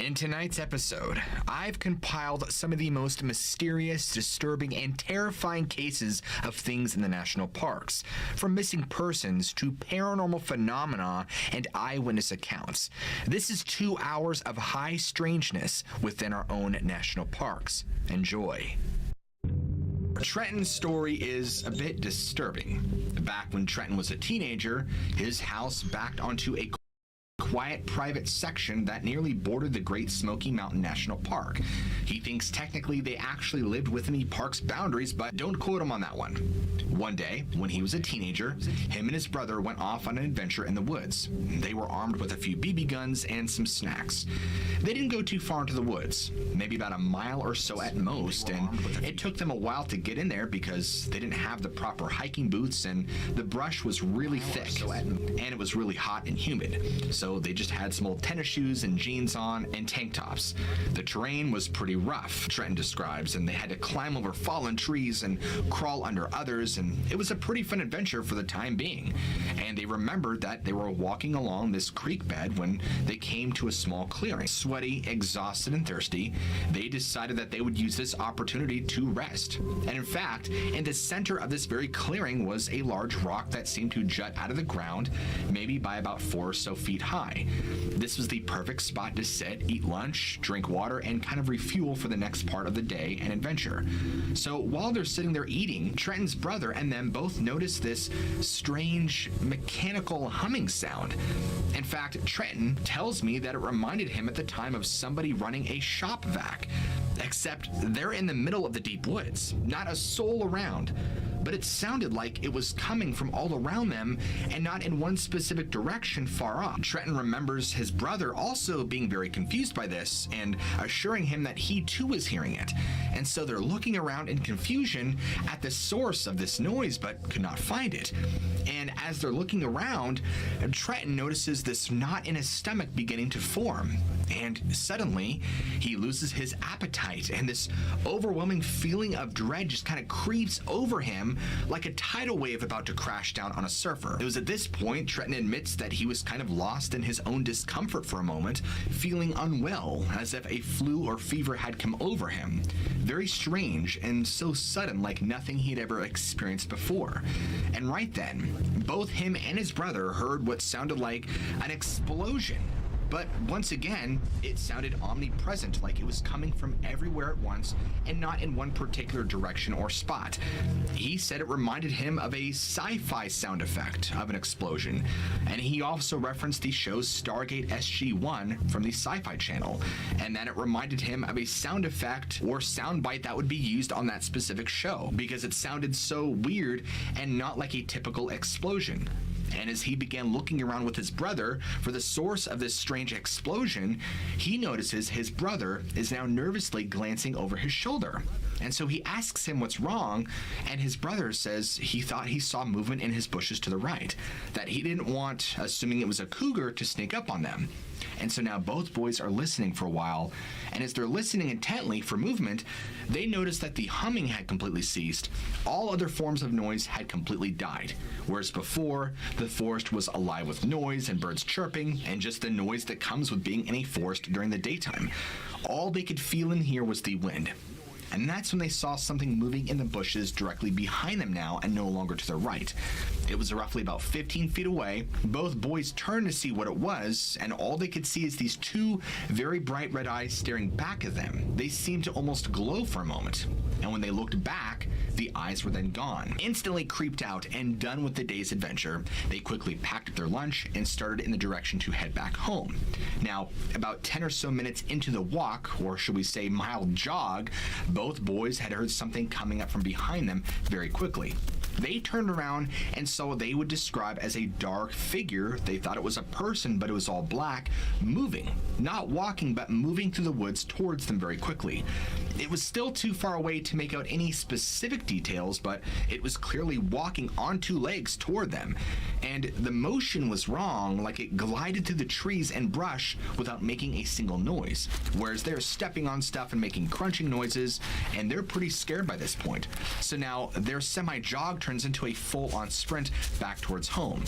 In tonight's episode, I've compiled some of the most mysterious, disturbing, and terrifying cases of things in the national parks, from missing persons to paranormal phenomena and eyewitness accounts. This is 2 hours of high strangeness within our own national parks. Enjoy. Trenton's story is a bit disturbing. Back when Trenton was a teenager, his house backed onto a quiet private section that nearly bordered the Great Smoky Mountain National Park. He thinks technically they actually lived within the park's boundaries, but don't quote him on that one. One day, when he was a teenager, him and his brother went off on an adventure in the woods. They were armed with a few BB guns and some snacks. They didn't go too far into the woods, maybe about a mile or so at most, and it took them a while to get in there because they didn't have the proper hiking boots and the brush was really thick and it was really hot and humid. So they just had some old tennis shoes and jeans on and tank tops. The terrain was pretty rough, Trenton describes, and they had to climb over fallen trees and crawl under others, and it was a pretty fun adventure for the time being. And they remembered that they were walking along this creek bed when they came to a small clearing. Sweaty, exhausted, and thirsty, they decided that they would use this opportunity to rest. And in fact, in the center of this very clearing was a large rock that seemed to jut out of the ground, maybe by about 4 or so feet high. This was the perfect spot to sit, eat lunch, drink water, and kind of refuel for the next part of the day and adventure. So while they're sitting there eating, Trenton's brother and them both noticed this strange mechanical humming sound. In fact, Trenton tells me that it reminded him at the time of somebody running a shop vac. Except they're in the middle of the deep woods, not a soul around. But it sounded like it was coming from all around them and not in one specific direction far off. Trenton remembers his brother also being very confused by this and assuring him that he too was hearing it. And so they're looking around in confusion at the source of this noise but could not find it. And as they're looking around, Trenton notices this knot in his stomach beginning to form. And suddenly, he loses his appetite, and this overwhelming feeling of dread just kind of creeps over him like a tidal wave about to crash down on a surfer. It was at this point Trenton admits that he was kind of lost in his own discomfort for a moment, feeling unwell, as if a flu or fever had come over him. Very strange and so sudden, like nothing he'd ever experienced before. And right then, both him and his brother heard what sounded like an explosion. But once again, it sounded omnipresent, like it was coming from everywhere at once and not in one particular direction or spot. He said it reminded him of a sci-fi sound effect of an explosion, and he also referenced the show Stargate SG-1 from the Sci-Fi Channel, and that it reminded him of a sound effect or soundbite that would be used on that specific show, because it sounded so weird and not like a typical explosion. And as he began looking around with his brother for the source of this strange explosion, he notices his brother is now nervously glancing over his shoulder. And so he asks him what's wrong, and his brother says he thought he saw movement in his bushes to the right, that he didn't want, assuming it was a cougar, to sneak up on them. And so now both boys are listening for a while, and as they're listening intently for movement, they notice that the humming had completely ceased. All other forms of noise had completely died, whereas before, the forest was alive with noise and birds chirping, and just the noise that comes with being in a forest during the daytime. All they could feel and hear was the wind. And that's when they saw something moving in the bushes directly behind them now and no longer to their right. It was roughly about 15 feet away. Both boys turned to see what it was, and all they could see is these two very bright red eyes staring back at them. They seemed to almost glow for a moment. And when they looked back, the eyes were then gone. Instantly creeped out and done with the day's adventure, they quickly packed up their lunch and started in the direction to head back home. Now, about 10 or so minutes into the walk, or should we say mild jog, both boys had heard something coming up from behind them very quickly. They turned around and saw what they would describe as a dark figure. They thought it was a person, but it was all black, moving. Not walking, but moving through the woods towards them very quickly. It was still too far away to make out any specific details, but it was clearly walking on two legs toward them. And the motion was wrong, like it glided through the trees and brush without making a single noise. Whereas they're stepping on stuff and making crunching noises, and they're pretty scared by this point. So now their semi-jog turns into a full-on sprint back towards home.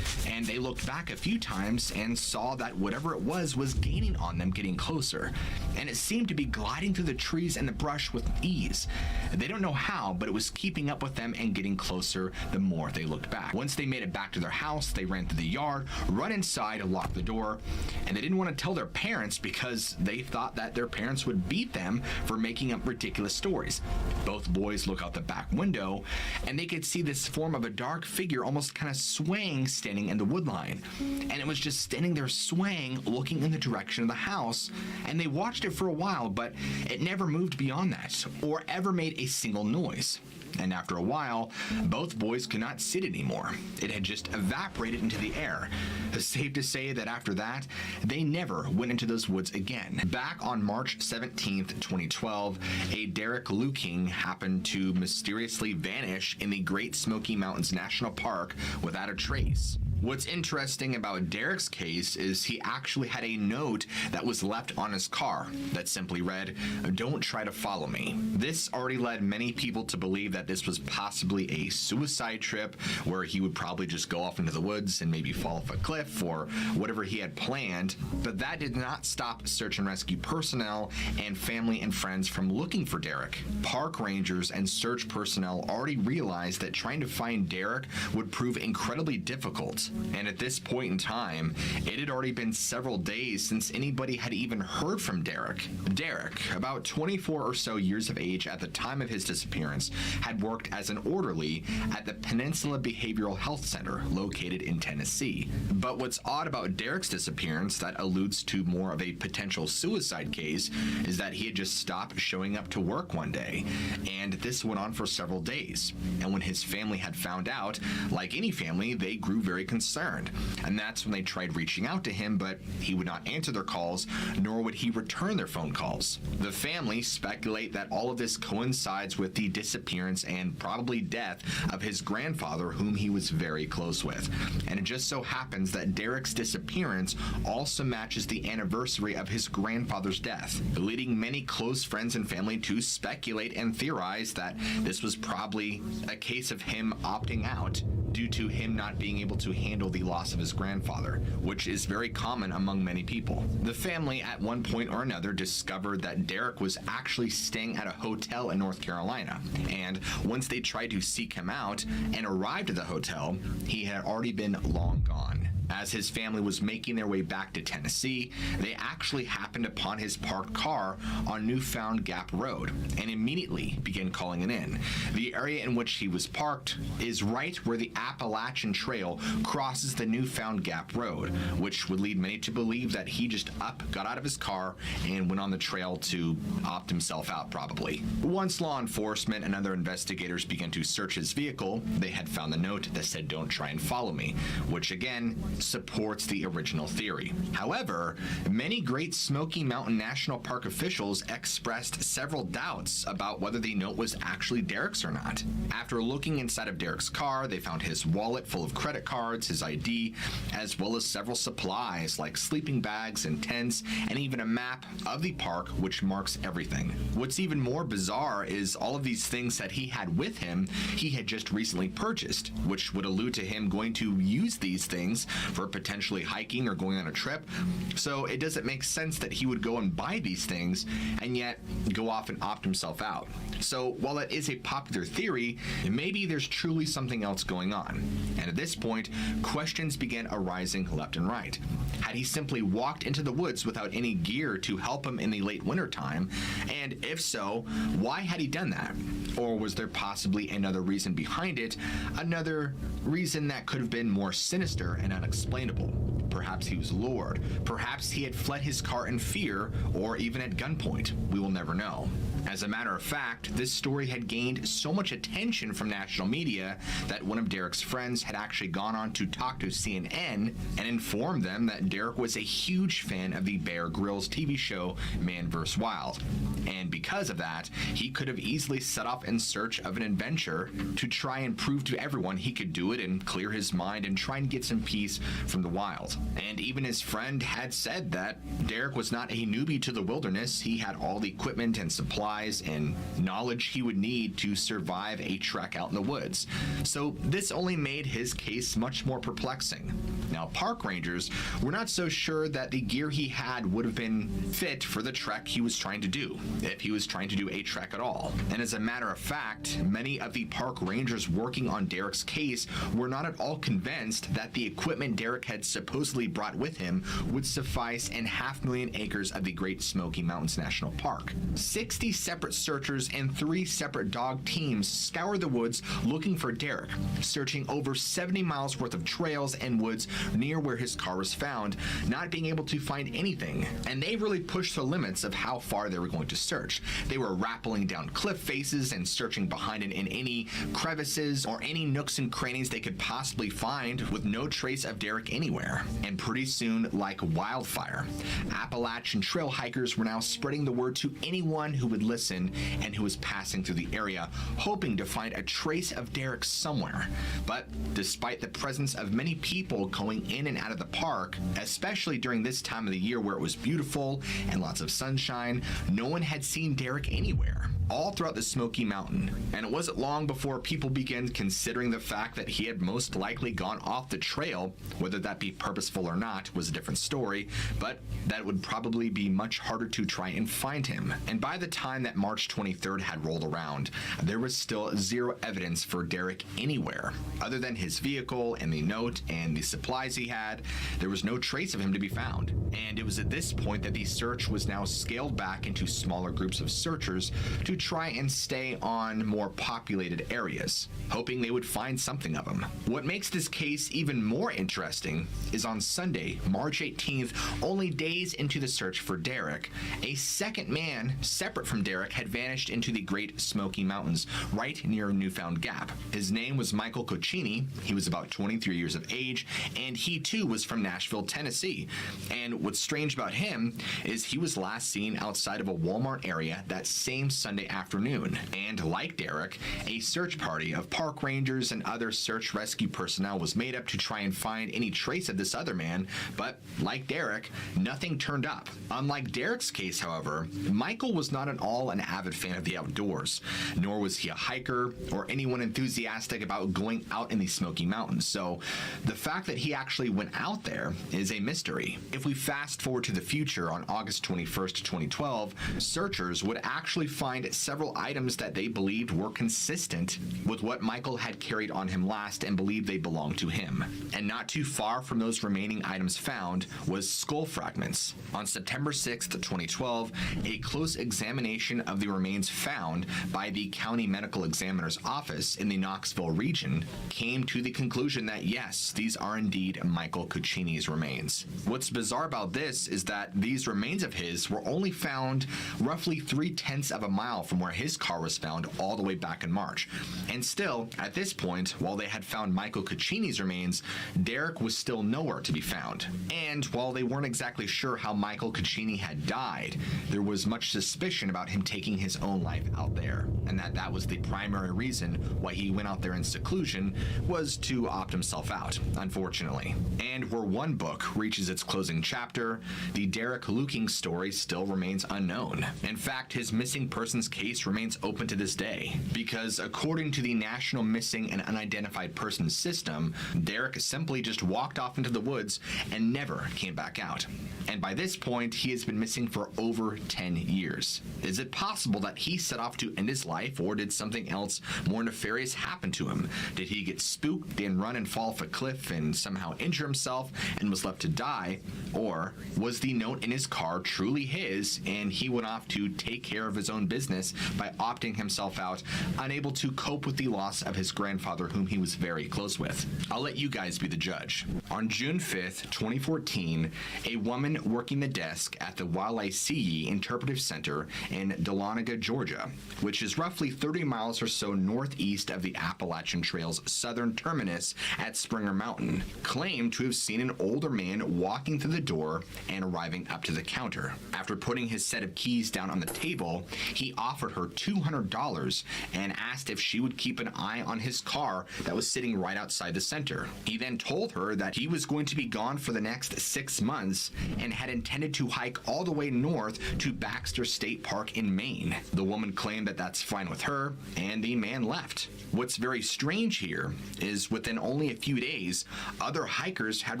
And they looked back a few times and saw that whatever it was gaining on them, getting closer. And it seemed to be gliding through the trees and the brush with ease. They don't know how, but it was keeping up with them and getting closer the more they looked back. Once they made it back to their house, they ran through the yard, run inside, locked the door, and they didn't want to tell their parents because they thought that their parents would beat them for making up ridiculous stories. Both boys look out the back window, and they could see this form of a dark figure almost kind of swaying, standing in the woodline. And it was just standing there swaying, looking in the direction of the house, and they watched it for a while, but it never moved beyond that, or ever made a single noise. And after a while, both boys could not see it anymore. It had just evaporated into the air. It's safe to say that after that, they never went into those woods again. Back on March 17th, 2012, a Derek Luking happened to mysteriously vanish in the Great Smoky Mountains National Park without a trace. What's interesting about Derek's case is he actually had a note that was left on his car that simply read, "Don't try to follow me." This already led many people to believe that this was possibly a suicide trip where he would probably just go off into the woods and maybe fall off a cliff or whatever he had planned. But that did not stop search and rescue personnel and family and friends from looking for Derek. Park rangers and search personnel already realized that trying to find Derek would prove incredibly difficult. And at this point in time, it had already been several days since anybody had even heard from Derek. Derek, about 24 or so years of age at the time of his disappearance, had worked as an orderly at the Peninsula Behavioral Health Center located in Tennessee. But what's odd about Derek's disappearance that alludes to more of a potential suicide case is that he had just stopped showing up to work one day, and this went on for several days. And when his family had found out, like any family, they grew very concerned, and that's when they tried reaching out to him, but he would not answer their calls, nor would he return their phone calls. The family speculate that all of this coincides with the disappearance and probably death of his grandfather, whom he was very close with. And it just so happens that Derek's disappearance also matches the anniversary of his grandfather's death, leading many close friends and family to speculate and theorize that this was probably a case of him opting out due to him not being able to handle the loss of his grandfather, which is very common among many people. The family at one point or another discovered that Derek was actually staying at a hotel in North Carolina, and once they tried to seek him out and arrived at the hotel, he had already been long gone. As his family was making their way back to Tennessee, they actually happened upon his parked car on Newfound Gap Road and immediately began calling it in. The area in which he was parked is right where the Appalachian Trail crosses the Newfound Gap Road, which would lead many to believe that he just got out of his car and went on the trail to opt himself out, probably. Once law enforcement and other investigators began to search his vehicle, they had found the note that said, "Don't try and follow me," which again supports the original theory. However, many Great Smoky Mountain National Park officials expressed several doubts about whether the note was actually Derek's or not. After looking inside of Derek's car, they found his wallet full of credit cards, his ID, as well as several supplies like sleeping bags and tents, and even a map of the park which marks everything. What's even more bizarre is all of these things that he had with him, he had just recently purchased, which would allude to him going to use these things for potentially hiking or going on a trip. So it doesn't make sense that he would go and buy these things and yet go off and opt himself out. So while it is a popular theory, maybe there's truly something else going on. And at this point, questions began arising left and right. Had he simply walked into the woods without any gear to help him in the late winter time? And if so, why had he done that? Or was there possibly another reason behind it? Another reason that could have been more sinister and unexplainable. Perhaps he was lured. Perhaps he had fled his car in fear or even at gunpoint. We will never know. As a matter of fact, this story had gained so much attention from national media that one of Derek's friends had actually gone on to talk to CNN and informed them that Derek was a huge fan of the Bear Grylls TV show Man vs. Wild. And because of that, he could have easily set off in search of an adventure to try and prove to everyone he could do it and clear his mind and try and get some peace from the wild. And even his friend had said that Derek was not a newbie to the wilderness. He had all the equipment and supplies and knowledge he would need to survive a trek out in the woods. So this only made his case much more perplexing. Now, park rangers were not so sure that the gear he had would have been fit for the trek he was trying to do, if he was trying to do a trek at all. And as a matter of fact, many of the park rangers working on Derek's case were not at all convinced that the equipment Derek had supposedly brought with him would suffice in 500,000 acres of the Great Smoky Mountains National Park. 60 separate searchers and 3 separate dog teams scoured the woods looking for Derek, searching over 70 miles worth of trails and woods near where his car was found, not being able to find anything. And they really pushed the limits of how far they were going to search. They were rappelling down cliff faces and searching behind it in any crevices or any nooks and crannies they could possibly find, with no trace of Derek anywhere. And pretty soon, like wildfire, Appalachian trail hikers were now spreading the word to anyone who would listen and who was passing through the area, hoping to find a trace of Derek somewhere. But despite the presence of many people going in and out of the park, especially during this time of the year where it was beautiful and lots of sunshine, no one had seen Derek anywhere, all throughout the Smoky Mountain. And it wasn't long before people began considering the fact that he had most likely gone off the trail. Whether that be purposeful or not was a different story, but that would probably be much harder to try and find him. And by the time that March 23rd had rolled around, there was still zero evidence for Derek anywhere. Other than his vehicle and the note and the supplies he had, there was no trace of him to be found. And it was at this point that the search was now scaled back into smaller groups of searchers to try and stay on more populated areas, hoping they would find something of him. What makes this case even more interesting is on Sunday, March 18th, only days into the search for Derek, a second man separate from Derek had vanished into the Great Smoky Mountains right near Newfound Gap. His name was Michael Coccini. He was about 23 years of age, and he too was from Nashville, Tennessee. And what's strange about him is he was last seen outside of a Walmart area that same Sunday afternoon. And like Derek, a search party of park rangers and other search rescue personnel was made up to try and find any trace of this other man, but like Derek, nothing turned up. Unlike Derek's case, however, Michael was not at all an avid fan of the outdoors, nor was he a hiker or anyone enthusiastic about going out in the Smoky Mountains, so the fact that he actually went out there is a mystery. If we fast forward to the future, on August 21st, 2012, searchers would actually find several items that they believed were consistent with what Michael had carried on him last and believed they belonged to him. And not too far from those remaining items found was skull fragments. On September 6th, 2012, a close examination of the remains found by the County Medical Examiner's Office in the Knoxville region came to the conclusion that yes, these are indeed Michael Coccini's remains. What's bizarre about this is that these remains of his were only found roughly 3/10 of a mile from where his car was found all the way back in March. And still, at this point, while they had found Michael Coccini's remains, Derek was still nowhere to be found. And while they weren't exactly sure how Michael Coccini had died, there was much suspicion about him taking his own life out there, and that was the primary reason why he went out there in seclusion, was to opt himself out, unfortunately. And where one book reaches its closing chapter, the Derek Luking story still remains unknown. In fact, his missing persons case remains open to this day, because according to the National Missing and Unidentified Persons System, Derek simply just walked off into the woods and never came back out. And by this point, he has been missing for over 10 years. Is it possible that he set off to end his life, or did something else more nefarious happen to him? Did he get spooked and run and fall off a cliff and somehow injure himself and was left to die? Or was the note in his car truly his and he went off to take care of his own business this by opting himself out, unable to cope with the loss of his grandfather, whom he was very close with. I'll let you guys be the judge. On June 5th, 2014, a woman working the desk at the Walaisiyi Interpretive Center in Dahlonega, Georgia, which is roughly 30 miles or so northeast of the Appalachian Trail's southern terminus at Springer Mountain, claimed to have seen an older man walking through the door and arriving up to the counter. After putting his set of keys down on the table, he offered her $200 and asked if she would keep an eye on his car that was sitting right outside the center. He then told her that he was going to be gone for the next 6 months and had intended to hike all the way north to Baxter State Park in Maine. The woman claimed that that's fine with her, and the man left. What's very strange here is within only a few days, other hikers had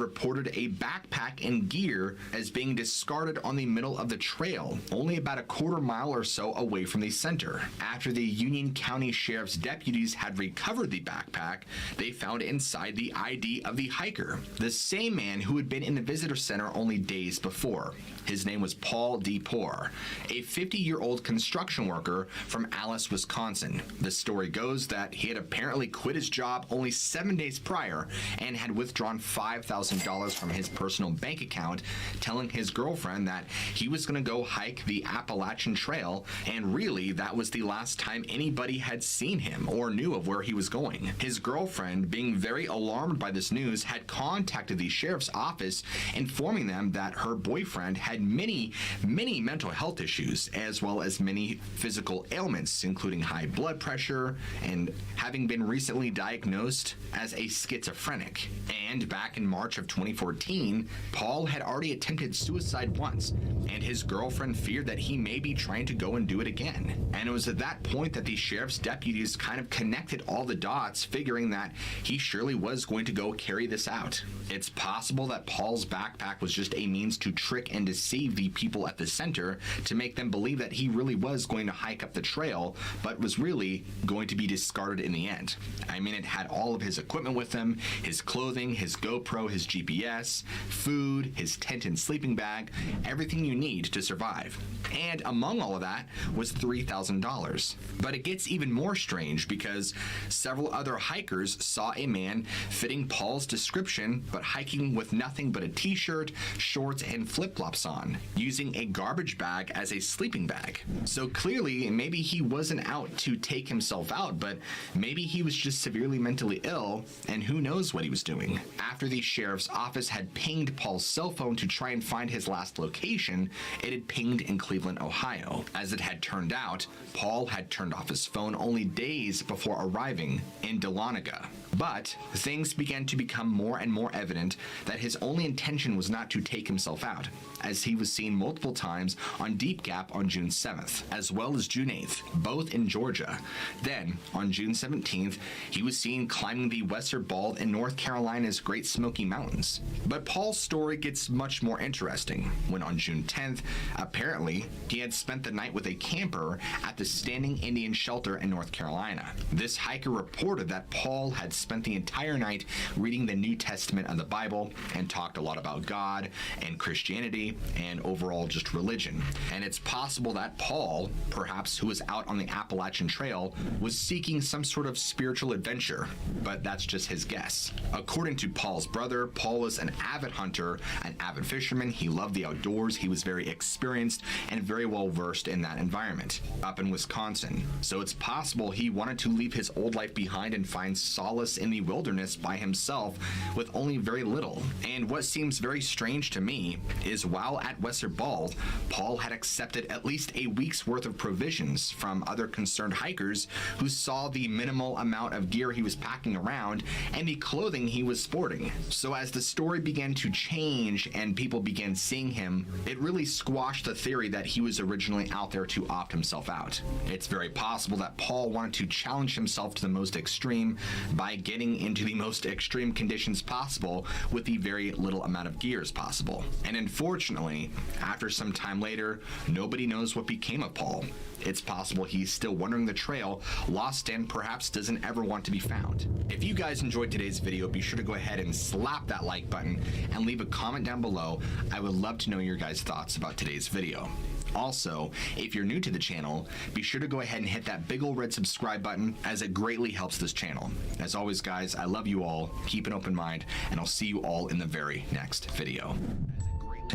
reported a backpack and gear as being discarded on the middle of the trail, only about a quarter mile or so away from the center. After the Union County Sheriff's deputies had recovered the backpack, they found inside the ID of the hiker, the same man who had been in the visitor center only days before. His name was Paul D. Poor, a 50-year-old construction worker from Alice, Wisconsin. The story goes that he had apparently quit his job only 7 days prior and had withdrawn $5,000 from his personal bank account, telling his girlfriend that he was going to go hike the Appalachian Trail, and really that was the last time anybody had seen him or knew of where he was going. His girlfriend, being very alarmed by this news, had contacted the sheriff's office, informing them that her boyfriend had many mental health issues, as well as many physical ailments, including high blood pressure and having been recently diagnosed as a schizophrenic. And back in March of 2014, Paul had already attempted suicide once, and his girlfriend feared that he may be trying to go and do it again. And it was at that point that the sheriff's deputies kind of connected all the dots, figuring that he surely was going to go carry this out. It's possible that Paul's backpack was just a means to trick and deceive the people at the center to make them believe that he really was going to hike up the trail, but was really going to be discarded in the end. I mean, it had all of his equipment with him, his clothing, his GoPro, his GPS, food, his tent and sleeping bag, everything you need to survive. And among all of that was $3,000. But it gets even more strange because several other hikers saw a man fitting Paul's description, but hiking with nothing but a t-shirt, shorts, and flip-flops on, using a garbage bag as a sleeping bag. So clearly, maybe he wasn't out to take himself out, but maybe he was just severely mentally ill, and who knows what he was doing. After the sheriff's office had pinged Paul's cell phone to try and find his last location, it had pinged in Cleveland, Ohio. As it had turned out, Paul had turned off his phone only days before arriving in Dahlonega. But things began to become more and more evident that his only intention was not to take himself out, as he was seen multiple times on Deep Gap on June 7th, as well as June 8th, both in Georgia. Then, on June 17th, he was seen climbing the Western Bald in North Carolina's Great Smoky Mountains. But Paul's story gets much more interesting when on June 10th, apparently, he had spent the night with a camper at the Standing Indian Shelter in North Carolina. This hiker reported that Paul had spent the entire night reading the New Testament of the Bible and talked a lot about God and Christianity and overall just religion. And it's possible that Paul, perhaps who was out on the Appalachian Trail, was seeking some sort of spiritual adventure, but that's just his guess. According to Paul's brother, Paul was an avid hunter, an avid fisherman. He loved the outdoors. He was very experienced and very well versed in that environment up in Wisconsin. So it's possible he wanted to leave his old life behind and find solace in the wilderness by himself with only very little. And what seems very strange to me is while at Western Bald, Paul had accepted at least a week's worth of provisions from other concerned hikers who saw the minimal amount of gear he was packing around and the clothing he was sporting. So as the story began to change and people began seeing him, it really squashed the theory that he was originally out there to opt himself out. It's very possible that Paul wanted to challenge himself to the most extreme by getting into the most extreme conditions possible with the very little amount of gears possible. And unfortunately, after some time later, nobody knows what became of Paul. It's possible he's still wandering the trail, lost, and perhaps doesn't ever want to be found. If you guys enjoyed today's video, be sure to go ahead and slap that like button and leave a comment down below. I would love to know your guys' thoughts about today's video. Also, if you're new to the channel, be sure to go ahead and hit that big old red subscribe button, as it greatly helps this channel. As always, guys, I love you all, keep an open mind, and I'll see you all in the very next video.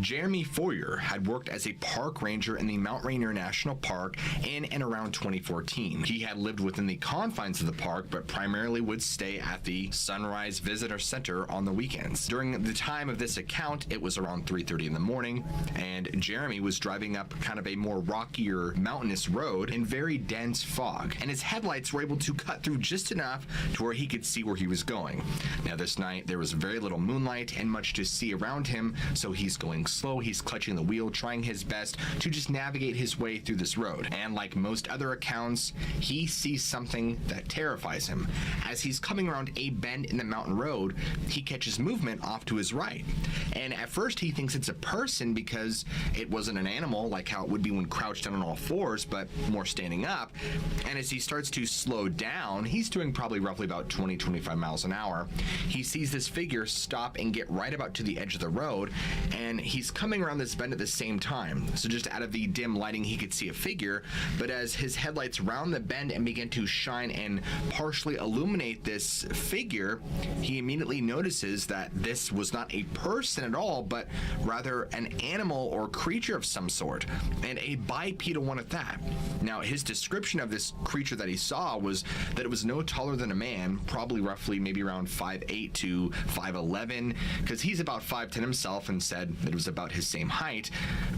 Jeremy Foyer had worked as a park ranger in the Mount Rainier National Park in and around 2014. He had lived within the confines of the park, but primarily would stay at the Sunrise Visitor Center on the weekends. During the time of this account, it was around 3:30 in the morning, and Jeremy was driving up kind of a more rockier, mountainous road in very dense fog, and his headlights were able to cut through just enough to where he could see where he was going. Now, this night, there was very little moonlight and much to see around him, so he's going slow, he's clutching the wheel, trying his best to just navigate his way through this road. And like most other accounts, he sees something that terrifies him. As he's coming around a bend in the mountain road, he catches movement off to his right. And at first he thinks it's a person because it wasn't an animal like how it would be when crouched down on all fours, but more standing up. And as he starts to slow down, he's doing probably roughly about 20-25 miles an hour. He sees this figure stop and get right about to the edge of the road, and he's coming around this bend at the same time. So just out of the dim lighting, he could see a figure, but as his headlights round the bend and begin to shine and partially illuminate this figure, he immediately notices that this was not a person at all, but rather an animal or creature of some sort, and a bipedal one at that. Now, his description of this creature that he saw was that it was no taller than a man, probably roughly maybe around 5'8" to 5'11", because he's about 5'10" himself, and said that it was about his same height,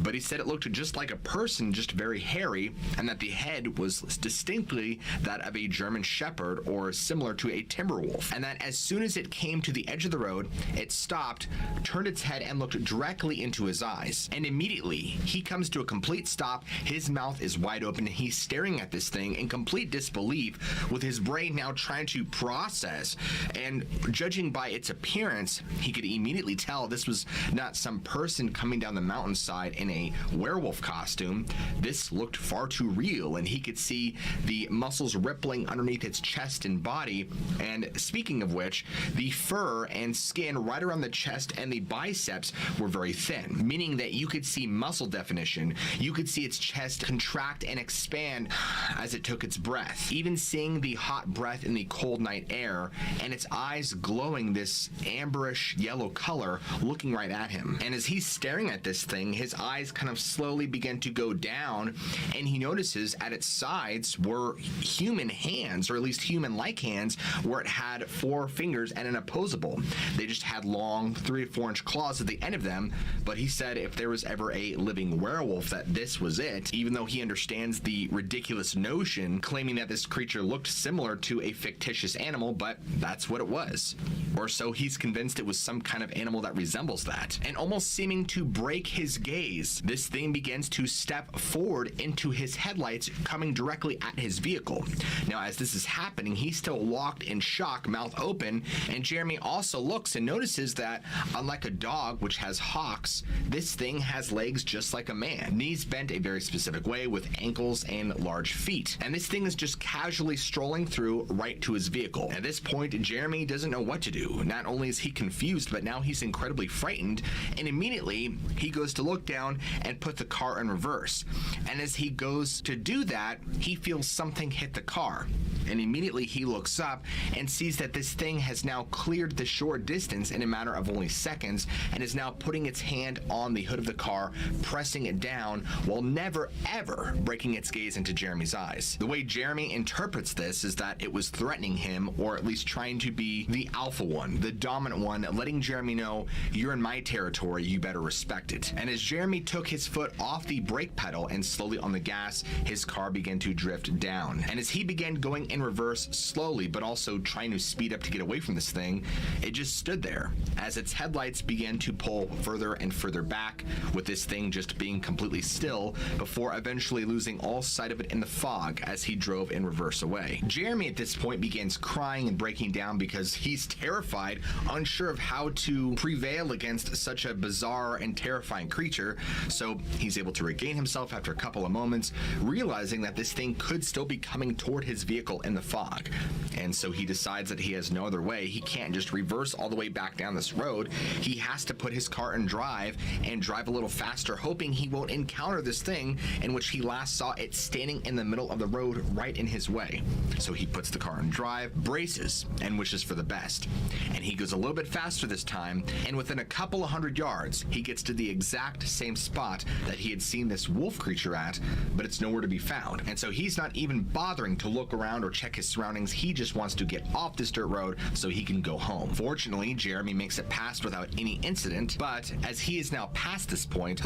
but he said it looked just like a person, just very hairy, and that the head was distinctly that of a German Shepherd or similar to a timber wolf, and that as soon as it came to the edge of the road, it stopped, turned its head, and looked directly into his eyes. And immediately he comes to a complete stop. His mouth is wide open, and he's staring at this thing in complete disbelief, with his brain now trying to process, and judging by its appearance, he could immediately tell this was not some person coming down the mountainside in a werewolf costume. This looked far too real, and he could see the muscles rippling underneath its chest and body. And speaking of which, the fur and skin right around the chest and the biceps were very thin, meaning that you could see muscle definition. You could see its chest contract and expand as it took its breath, even seeing the hot breath in the cold night air, and its eyes glowing this amberish yellow color, looking right at him. And as he's staring at this thing, his eyes kind of slowly begin to go down, and he notices at its sides were human hands, or at least human-like hands, where it had 4 fingers and an opposable. They just had long 3 to 4 inch claws at the end of them, but he said if there was ever a living werewolf, that this was it, even though he understands the ridiculous notion claiming that this creature looked similar to a fictitious animal, but that's what it was. Or so he's convinced it was some kind of animal that resembles that. And almost seeming to break his gaze, this thing begins to step forward into his headlights, coming directly at his vehicle. Now, as this is happening, he's still locked in shock, mouth open, and Jeremy also looks and notices that, unlike a dog which has hocks, this thing has legs just like a man, knees bent a very specific way with ankles and large feet. And this thing is just casually strolling through right to his vehicle. At this point, Jeremy doesn't know what to do. Not only is he confused, but now he's incredibly frightened, and immediately he goes to look down and put the car in reverse. And as he goes to do that, he feels something hit the car. And immediately he looks up and sees that this thing has now cleared the short distance in a matter of only seconds, and is now putting its hand on the hood of the car, pressing it down, while never ever breaking its gaze into Jeremy's eyes. The way Jeremy interprets this is that it was threatening him, or at least trying to be the alpha one, the dominant one, letting Jeremy know, you're in my territory, you better respect it. And as Jeremy took his foot off the brake pedal and slowly on the gas, his car began to drift down. And as he began going in reverse slowly, but also trying to speed up to get away from this thing, it just stood there as its headlights began to pull further and further back, with this thing just being completely still, before eventually losing all sight of it in the fog as he drove in reverse away. Jeremy at this point begins crying and breaking down because he's terrified, unsure of how to prevail against such a bizarre bizarre and terrifying creature, so he's able to regain himself after a couple of moments, realizing that this thing could still be coming toward his vehicle in the fog. And so he decides that he has no other way. He can't just reverse all the way back down this road. He has to put his car in drive and drive a little faster, hoping he won't encounter this thing in which he last saw it standing in the middle of the road right in his way. So he puts the car in drive, braces, and wishes for the best. And he goes a little bit faster this time, and within a couple of 100 yards, he gets to the exact same spot that he had seen this wolf creature at, but it's nowhere to be found. And so he's not even bothering to look around or check his surroundings. He just wants to get off this dirt road so he can go home. Fortunately, Jeremy makes it past without any incident, but as he is now past this point,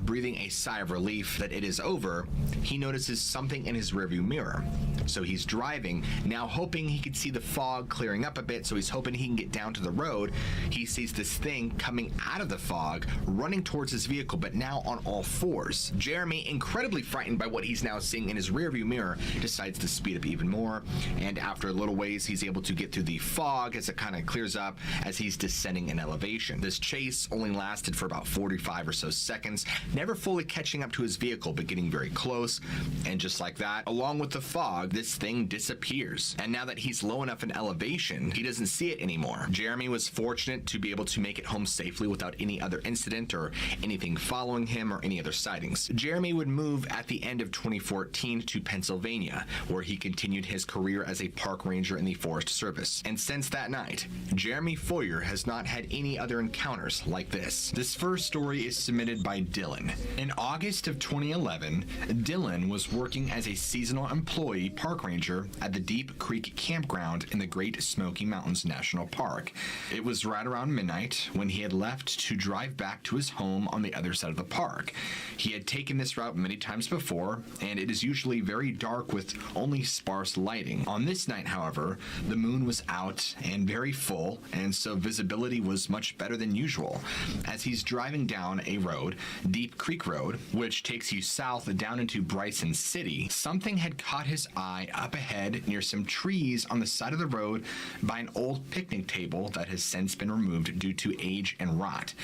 breathing a sigh of relief that it is over, he notices something in his rearview mirror. So he's driving, now hoping he could see the fog clearing up a bit, so he's hoping he can get down to the road. He sees this thing coming out of the fog, running towards his vehicle, but now on all fours. Jeremy, incredibly frightened by what he's now seeing in his rearview mirror, decides to speed up even more, and after a little ways, he's able to get through the fog as it kind of clears up as he's descending in elevation. This chase only lasted for about 45 or so seconds, never fully catching up to his vehicle, but getting very close, and just like that, along with the fog, this thing disappears. And now that he's low enough in elevation, he doesn't see it anymore. Jeremy was fortunate to be able to make it home safely without any other incident or anything following him or any other sightings. Jeremy would move at the end of 2014 to Pennsylvania, where he continued his career as a park ranger in the Forest Service. And since that night, Jeremy Foyer has not had any other encounters like this. This first story is submitted by Dylan. In August of 2011, Dylan was working as a seasonal employee park ranger at the Deep Creek Campground in the Great Smoky Mountains National Park. It was right around midnight when he had left to drive back to his home on the other side of the park. He had taken this route many times before, and it is usually very dark with only sparse lighting. On this night, however, the moon was out and very full, and so visibility was much better than usual. As he's driving down a road, Deep Creek Road, which takes you south down into Bryson City, something had caught his eye up ahead near some trees on the side of the road by an old picnic table that has since been removed due to age and rot.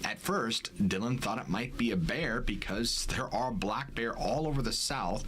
At first, Dylan thought it might be a bear because there are black bear all over the South,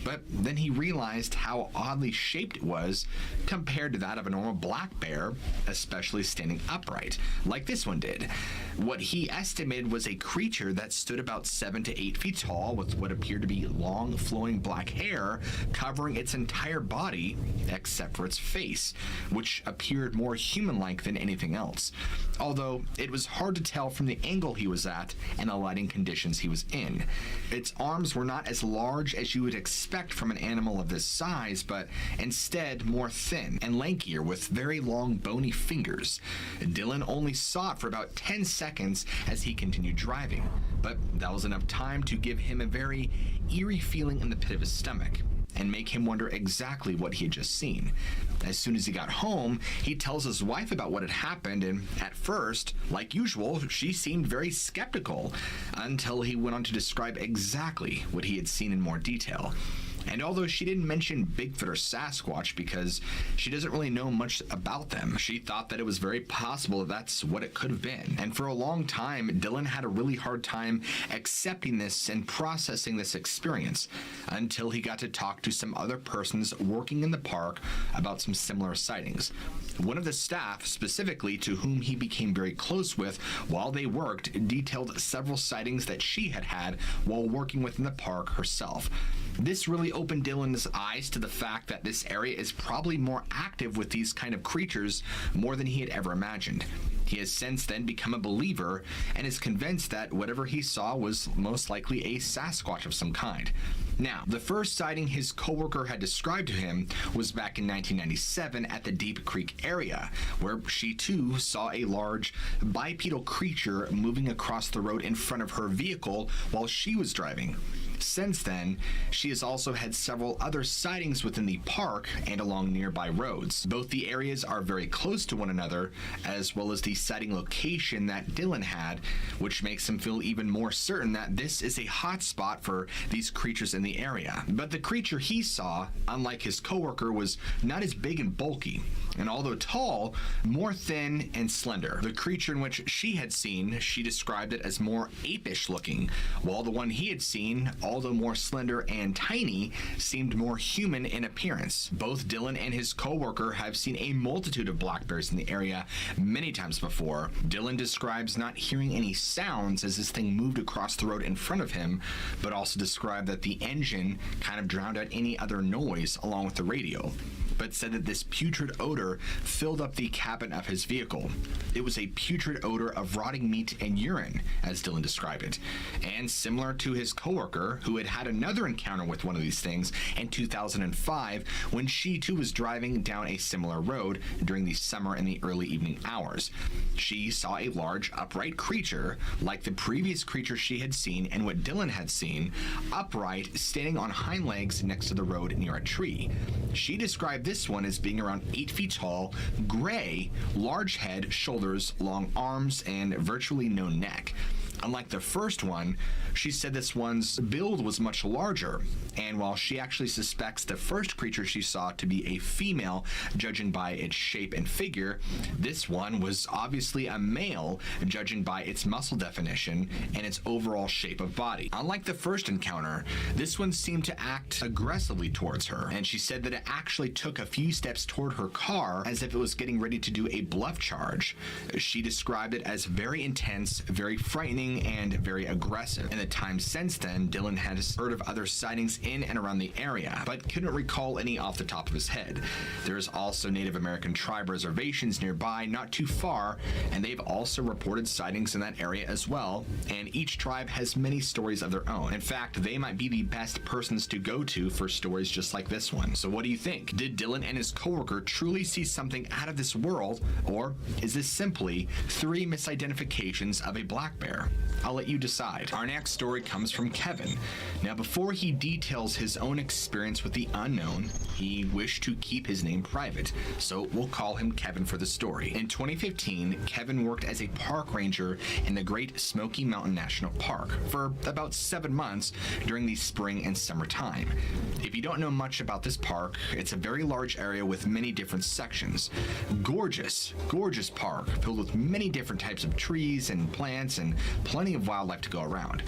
but then he realized how oddly shaped it was compared to that of a normal black bear, especially standing upright, like this one did. What he estimated was a creature that stood about 7 to 8 feet tall with what appeared to be long flowing black hair covering its entire body except for its face, which appeared more human-like than anything else, although it was hard to tell from the angle he was at and the lighting conditions he was in. Its arms were not as large as you would expect from an animal of this size, but instead more thin and lankier with very long bony fingers. Dylan only saw it for about 10 seconds as he continued driving, but that was enough time to give him a very eerie feeling in the pit of his stomach and make him wonder exactly what he had just seen. As soon as he got home, he tells his wife about what had happened, and at first, like usual, she seemed very skeptical until he went on to describe exactly what he had seen in more detail. And although she didn't mention Bigfoot or Sasquatch because she doesn't really know much about them, she thought that it was very possible that that's what it could have been. And for a long time, Dylan had a really hard time accepting this and processing this experience until he got to talk to some other persons working in the park about some similar sightings. One of the staff, specifically to whom he became very close with while they worked, detailed several sightings that she had had while working within the park herself. This really opened Dylan's eyes to the fact that this area is probably more active with these kind of creatures more than he had ever imagined. He has since then become a believer and is convinced that whatever he saw was most likely a Sasquatch of some kind. Now, the first sighting his coworker had described to him was back in 1997 at the Deep Creek area, where she too saw a large bipedal creature moving across the road in front of her vehicle while she was driving. Since then, she has also had several other sightings within the park and along nearby roads. Both the areas are very close to one another, as well as the sighting location that Dylan had, which makes him feel even more certain that this is a hot spot for these creatures in the area. But the creature he saw, unlike his coworker, was not as big and bulky, and although tall, more thin and slender. The creature in which she had seen, she described it as more apish looking, while the one he had seen, although more slender and tiny, seemed more human in appearance. Both Dylan and his coworker have seen a multitude of black bears in the area many times before. Dylan describes not hearing any sounds as this thing moved across the road in front of him, but also described that the engine kind of drowned out any other noise along with the radio, but said that this putrid odor filled up the cabin of his vehicle. It was a putrid odor of rotting meat and urine, as Dylan described it, and similar to his coworker, who had had another encounter with one of these things in 2005 when she too was driving down a similar road during the summer and the early evening hours. She saw a large upright creature, like the previous creature she had seen and what Dylan had seen, upright, standing on hind legs next to the road near a tree. She described this one as being around 8 feet tall, gray, large head, shoulders, long arms, and virtually no neck. Unlike the first one, she said this one's build was much larger, and while she actually suspects the first creature she saw to be a female, judging by its shape and figure, this one was obviously a male, judging by its muscle definition and its overall shape of body. Unlike the first encounter, this one seemed to act aggressively towards her, and she said that it actually took a few steps toward her car as if it was getting ready to do a bluff charge. She described it as very intense, very frightening, and very aggressive. In the time since then, Dylan has heard of other sightings in and around the area, but couldn't recall any off the top of his head. There's also Native American tribe reservations nearby, not too far, and they've also reported sightings in that area as well, and each tribe has many stories of their own. In fact, they might be the best persons to go to for stories just like this one. So what do you think? Did Dylan and his coworker truly see something out of this world, or is this simply 3 misidentifications of a black bear? I'll let you decide. Our next story comes from Kevin. Now, before he details his own experience with the unknown, he wished to keep his name private, so we'll call him Kevin for the story. In 2015, Kevin worked as a park ranger in the Great Smoky Mountain National Park for about 7 months during the spring and summertime. If you don't know much about this park, it's a very large area with many different sections. Gorgeous park filled with many different types of trees and plants and plenty of wildlife to go around.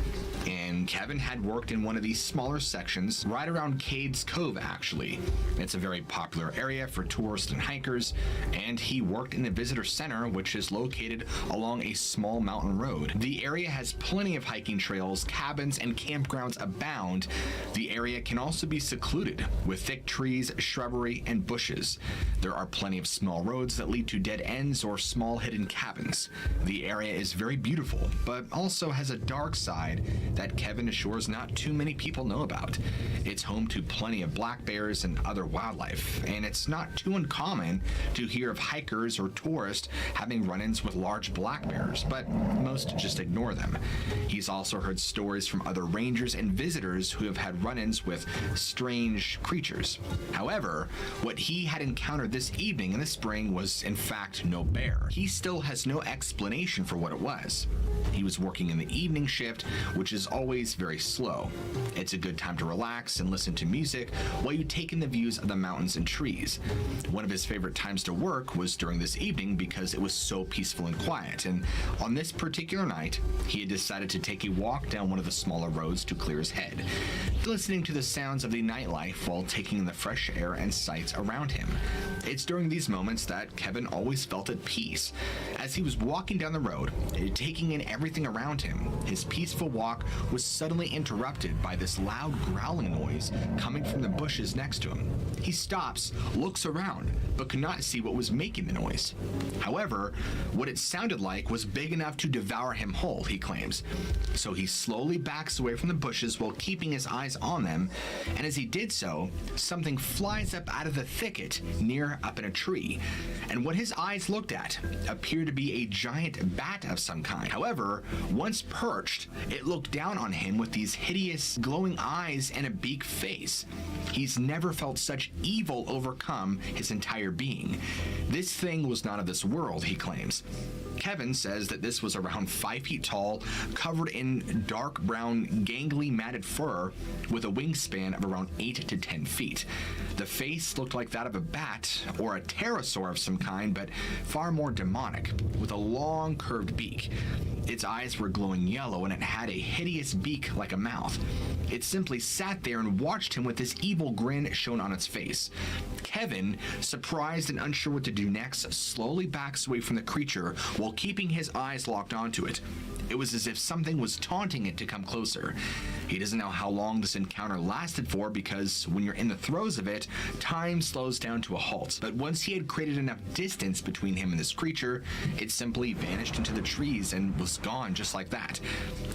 And Kevin had worked in one of these smaller sections right around Cades Cove, actually. It's a very popular area for tourists and hikers, and he worked in the visitor center, which is located along a small mountain road. The area has plenty of hiking trails, cabins, and campgrounds abound. The area can also be secluded with thick trees, shrubbery, and bushes. There are plenty of small roads that lead to dead ends or small hidden cabins. The area is very beautiful, but also has a dark side that Kevin assures not too many people know about. It's home to plenty of black bears and other wildlife, and it's not too uncommon to hear of hikers or tourists having run-ins with large black bears, but most just ignore them. He's also heard stories from other rangers and visitors who have had run-ins with strange creatures. However, what he had encountered this evening in the spring was in fact no bear. He still has no explanation for what it was. He was working in the evening shift, which is always very slow. It's a good time to relax and listen to music while you take in the views of the mountains and trees. One of his favorite times to work was during this evening because it was so peaceful and quiet, and on this particular night, he had decided to take a walk down one of the smaller roads to clear his head, listening to the sounds of the nightlife while taking in the fresh air and sights around him. It's during these moments that Kevin always felt at peace. As he was walking down the road, taking in everything around him, his peaceful walk was suddenly interrupted by this loud growling noise coming from the bushes next to him. He stops, looks around, but could not see what was making the noise. However, what it sounded like was big enough to devour him whole, he claims. So he slowly backs away from the bushes while keeping his eyes on them, and as he did so, something flies up out of the thicket near up in a tree, and what his eyes looked at appeared to be a giant bat of some kind. However, Once perched, it looked down on him with these hideous, glowing eyes and a beak face. He's never felt such evil overcome his entire being. This thing was not of this world, he claims. Kevin says that this was around 5 feet tall, covered in dark brown, gangly, matted fur, with a wingspan of around 8 to 10 feet. The face looked like that of a bat or a pterosaur of some kind, but far more demonic, with a long, curved beak. Its eyes were glowing yellow, and it had a hideous beak like a mouth. It simply sat there and watched him with this evil grin shown on its face. Kevin, surprised and unsure what to do next, slowly backs away from the creature while keeping his eyes locked onto it. It was as if something was taunting it to come closer. He doesn't know how long this encounter lasted for, because when you're in the throes of it, time slows down to a halt. But once he had created enough distance between him and this creature, it simply vanished into the trees and was gone just like that.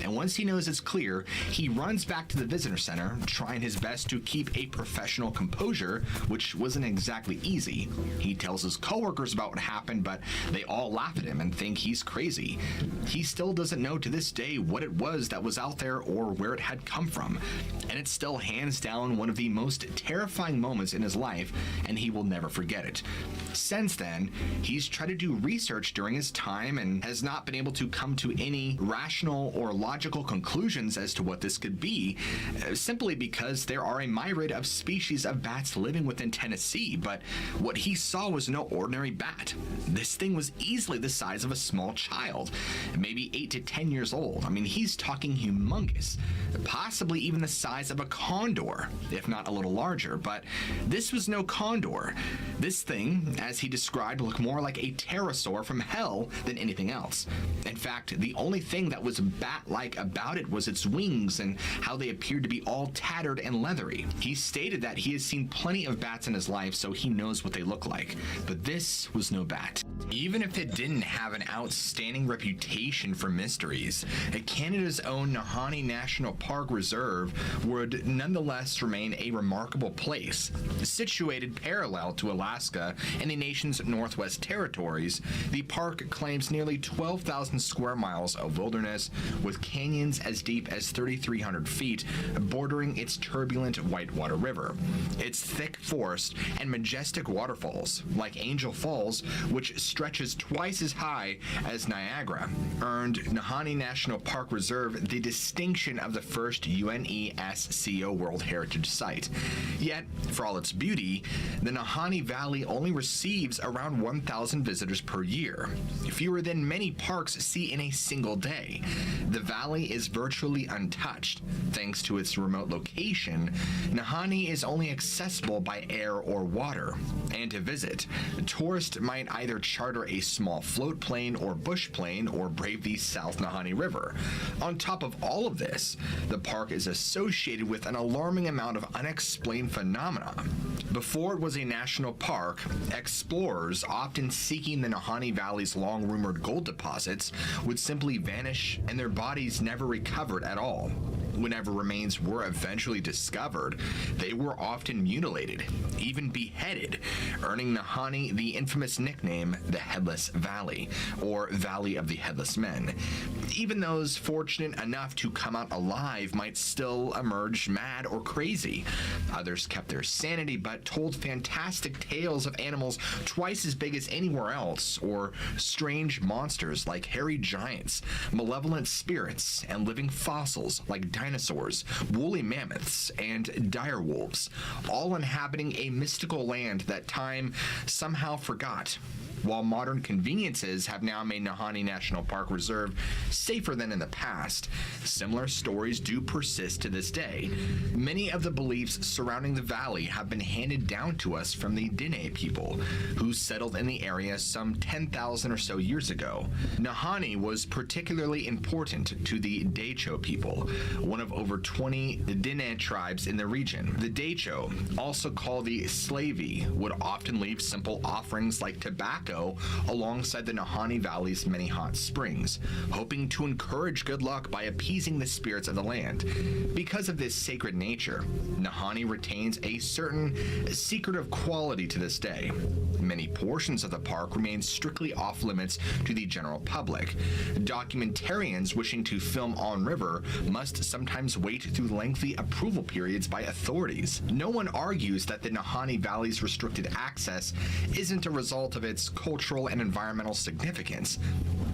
And once he knows it's clear, he runs back to the visitor center, trying his best to keep a professional composure, which wasn't exactly easy. He tells his coworkers about what happened, but they all laugh at him and think he's crazy. He still doesn't know to this day what it was that was out there or where it had come from, and it's still hands down one of the most terrifying moments in his life, and he will never forget it. Since then, he's tried to do research during his time and has not been able to come to any rational or logical conclusions as to what this could be, simply because there are a myriad of species of bats living within Tennessee, but what he saw was no ordinary bat. This thing was easily the size of a small child, maybe 8 to 10 years old. I mean, he's talking humongous, possibly even the size of a condor, if not a little larger, but this was no condor. This thing, as he described, looked more like a pterosaur from hell than anything else. In fact, the only thing that was bat-like about it was its wings and how they appeared to be all tattered and leathery. He stated that he has seen plenty of bats in his life, so he knows what they look like, but this was no bat. Even if it didn't have an outstanding reputation for mysteries, Canada's own Nahanni National Park Reserve would nonetheless remain a remarkable place. Situated parallel to Alaska and the nation's Northwest Territories, the park claims nearly 12,000 square miles of wilderness, with canyons as deep as 3,300 feet bordering its turbulent Whitewater River. Its thick forest and majestic waterfalls, like Angel Falls, which stretches twice as high as Niagara, earned Nahanni National Park Reserve the distinction of the first UNESCO World Heritage Site. Yet, for all its beauty, the Nahanni Valley only receives around 1,000 visitors per year, fewer than many parks see in a single day. The valley is virtually untouched. Thanks to its remote location, Nahanni is only accessible by air or water. And to visit, tourists might either charter a small float plane or bush plane or brave the South Nahanni River. On top of all of this, the park is associated with an alarming amount of unexplained phenomena. Before it was a national park, explorers, often seeking the Nahanni Valley's long-rumored gold deposits, would simply vanish and their bodies never recovered at all. Whenever remains were eventually discovered, they were often mutilated, even beheaded, earning Nahanni the infamous nickname the Headless Valley, or Valley of the Headless Men. Even those fortunate enough to come out alive might still emerge mad or crazy. Others kept their sanity but told fantastic tales of animals twice as big as anywhere else, or strange monsters like hairy giants, malevolent spirits, and living fossils like dinosaurs, woolly mammoths, and dire wolves, all inhabiting a mystical land that time somehow forgot. While modern conveniences have now made Nahanni National Park Reserve safer than in the past, similar stories do persist to this day. Many of the beliefs surrounding the valley have been handed down to us from the Dene people, who settled in the area some 10,000 or so years ago. Nahanni was particularly important to the Decho people, one of over 20 Diné tribes in the region. The Decho, also called the Slavey, would often leave simple offerings like tobacco alongside the Nahanni Valley's many hot springs, hoping to encourage good luck by appeasing the spirits of the land. Because of this sacred nature, Nahanni retains a certain secretive quality to this day. Many portions of the park remain strictly off limits to the general public. Documentarians wishing to film on river must sometimes wait through lengthy approval periods by authorities. No one argues that the Nahanni Valley's restricted access isn't a result of its cultural and environmental significance.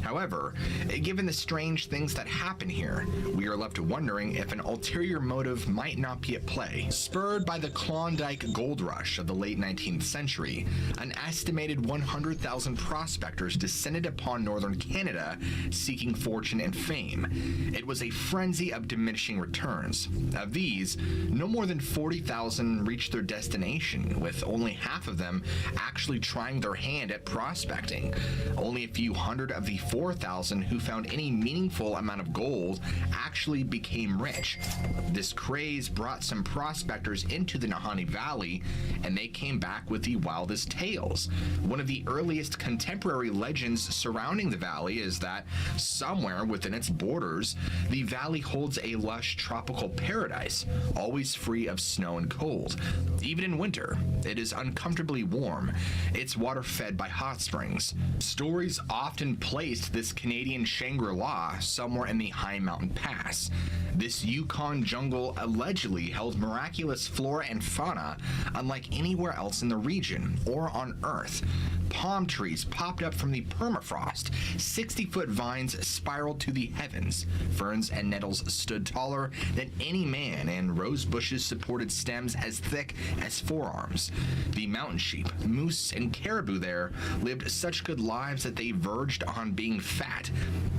However, given the strange things that happen here, we are left wondering if an ulterior motive might not be at play. Spurred by the Klondike gold rush of the late 19th century, an estimated 100,000 prospectors descended upon northern Canada seeking fortune and fame. It was a frenzy of diminishing returns. Of these, no more than 40,000 reached their destination, with only half of them actually trying their hand at prospecting. Only a few hundred of the 4,000 who found any meaningful amount of gold actually became rich. This craze brought some prospectors into the Nahanni Valley, and they came back with the wildest tales. One of the earliest contemporary legends surrounding the valley is that somewhere within its borders, the valley holds a lush tropical paradise, always free of snow and cold. Even in winter, it is uncomfortably warm, its water fed by hot springs. Stories often placed this Canadian Shangri-La somewhere in the high mountain pass. This Yukon jungle allegedly held miraculous flora and fauna unlike anywhere else in the region or on Earth. Palm trees popped up from the permafrost, 60-foot vines spiraled to the heavens, ferns and nettles stood taller than any man, and rose bushes supported stems as thick as forearms. The mountain sheep, moose, and caribou there lived such good lives that they verged on being fat.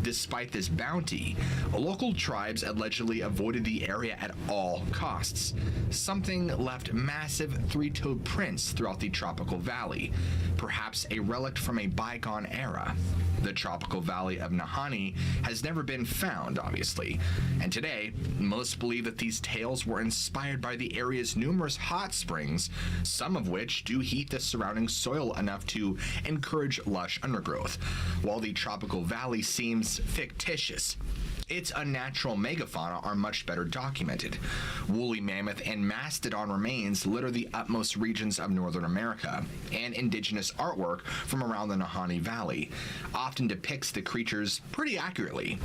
Despite this bounty, local tribes allegedly avoided the area at all costs. Something left massive three-toed prints throughout the tropical valley, perhaps a relic from a bygone era. The tropical valley of Nahanni has never been found, obviously, and today, most believe that these tales were inspired by the area's numerous hot springs, some of which do heat the surrounding soil enough to encourage lush undergrowth, while the tropical valley seems fictitious. Its unnatural megafauna are much better documented. Woolly mammoth and mastodon remains litter the utmost regions of northern America, and indigenous artwork from around the Nahanni Valley often depicts the creatures pretty accurately.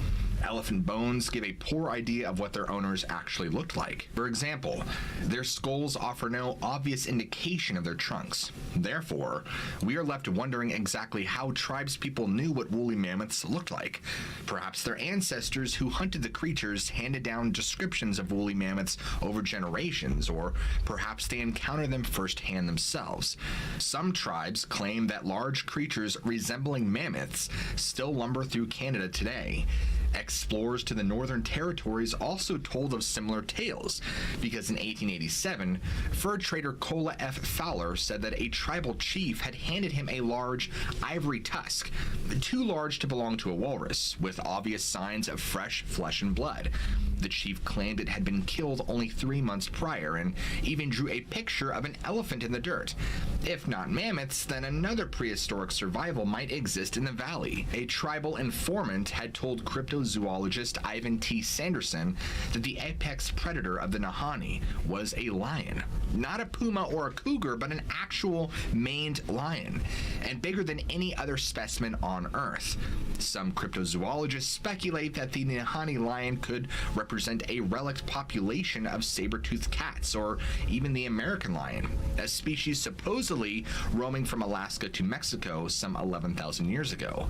Elephant bones give a poor idea of what their owners actually looked like. For example, their skulls offer no obvious indication of their trunks. Therefore, we are left wondering exactly how tribespeople knew what woolly mammoths looked like. Perhaps their ancestors who hunted the creatures handed down descriptions of woolly mammoths over generations, or perhaps they encountered them firsthand themselves. Some tribes claim that large creatures resembling mammoths still lumber through Canada today. Explorers to the Northern Territories also told of similar tales, because in 1887, fur trader Cola F. Fowler said that a tribal chief had handed him a large ivory tusk, too large to belong to a walrus, with obvious signs of fresh flesh and blood. The chief claimed it had been killed only 3 months prior, and even drew a picture of an elephant in the dirt. If not mammoths, then another prehistoric survival might exist in the valley. A tribal informant had told cryptozoologist Ivan T. Sanderson that the apex predator of the Nahanni was a lion. Not a puma or a cougar, but an actual maned lion, and bigger than any other specimen on Earth. Some cryptozoologists speculate that the Nahanni lion could represent a relict population of saber-toothed cats, or even the American lion, a species supposedly roaming from Alaska to Mexico some 11,000 years ago.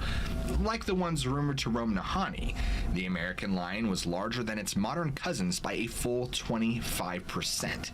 Like the ones rumored to roam Nahanni, the American lion was larger than its modern cousins by a full 25%.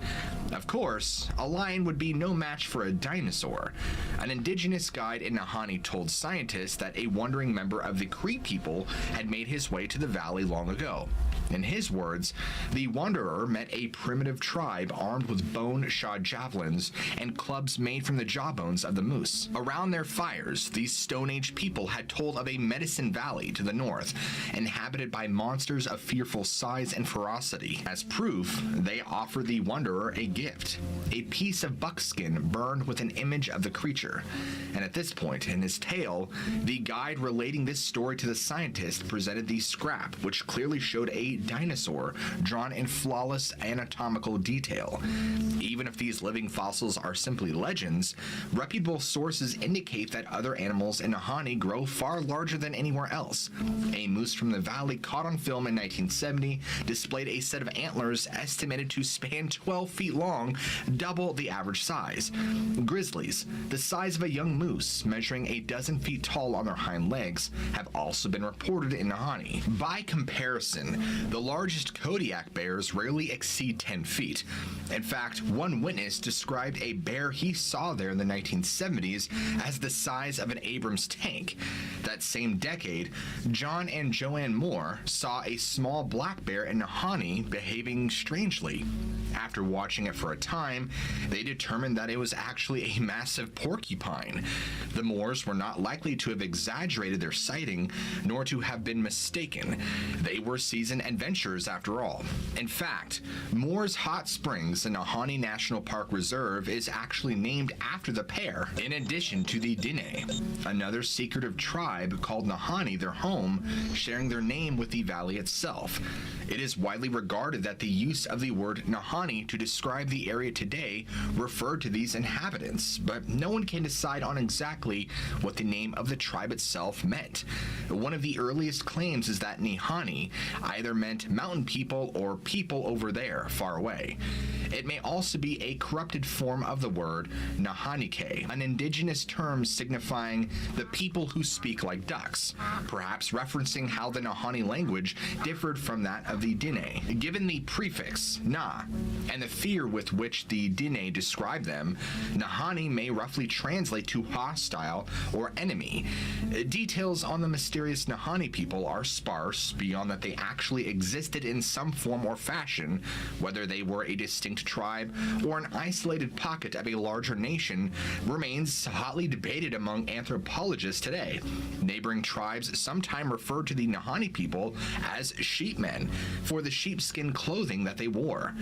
Of course, a lion would be no match for a dinosaur. An indigenous guide in Nahanni told scientists that a wandering member of the Cree people had made his way to the valley long ago. In his words, the wanderer met a primitive tribe armed with bone-shod javelins and clubs made from the jawbones of the moose. Around their fires, these Stone Age people had told of a medicine valley to the north, inhabited by monsters of fearful size and ferocity. As proof, they offered the wanderer a gift, a piece of buckskin burned with an image of the creature. And at this point in his tale, the guide relating this story to the scientist presented the scrap, which clearly showed a dinosaur drawn in flawless anatomical detail. Even if these living fossils are simply legends, reputable sources indicate that other animals in Nahanni grow far larger than anywhere else. A moose from the valley caught on film in 1970 displayed a set of antlers estimated to span 12 feet long, double the average size. Grizzlies, the size of a young moose, measuring a dozen feet tall on their hind legs, have also been reported in Nahanni. By comparison, the largest Kodiak bears rarely exceed 10 feet. In fact, one witness described a bear he saw there in the 1970s as the size of an Abrams tank. That same decade, John and Joanne Moore saw a small black bear in Nahanni behaving strangely. After watching it for a time, they determined that it was actually a massive porcupine. The Moores were not likely to have exaggerated their sighting, nor to have been mistaken. They were seasoned adventurers after all. In fact, Moore's Hot Springs in Nahanni National Park Reserve is actually named after the pair, in addition to the Diné, another secretive tribe called Nahanni their home, sharing their name with the valley itself. It is widely regarded that the use of the word Nahanni to describe the area today referred to these inhabitants, but no one can decide on exactly what the name of the tribe itself meant. One of the earliest claims is that Nahanni either meant mountain people or people over there, far away. It may also be a corrupted form of the word Nahanike, an indigenous term signifying the people who speak like ducks, perhaps referencing how the Nahanni language differed from that of the Diné. Given the prefix Na and the fear with which the Diné describe them, Nahanni may roughly translate to hostile or enemy. Details on the mysterious Nahanni people are sparse beyond that they actually existed in some form or fashion. Whether they were a distinct tribe or an isolated pocket of a larger nation remains hotly debated among anthropologists today. Neighboring tribes sometimes refer to the Nahanni people as sheepmen for the sheepskin clothing that they wore.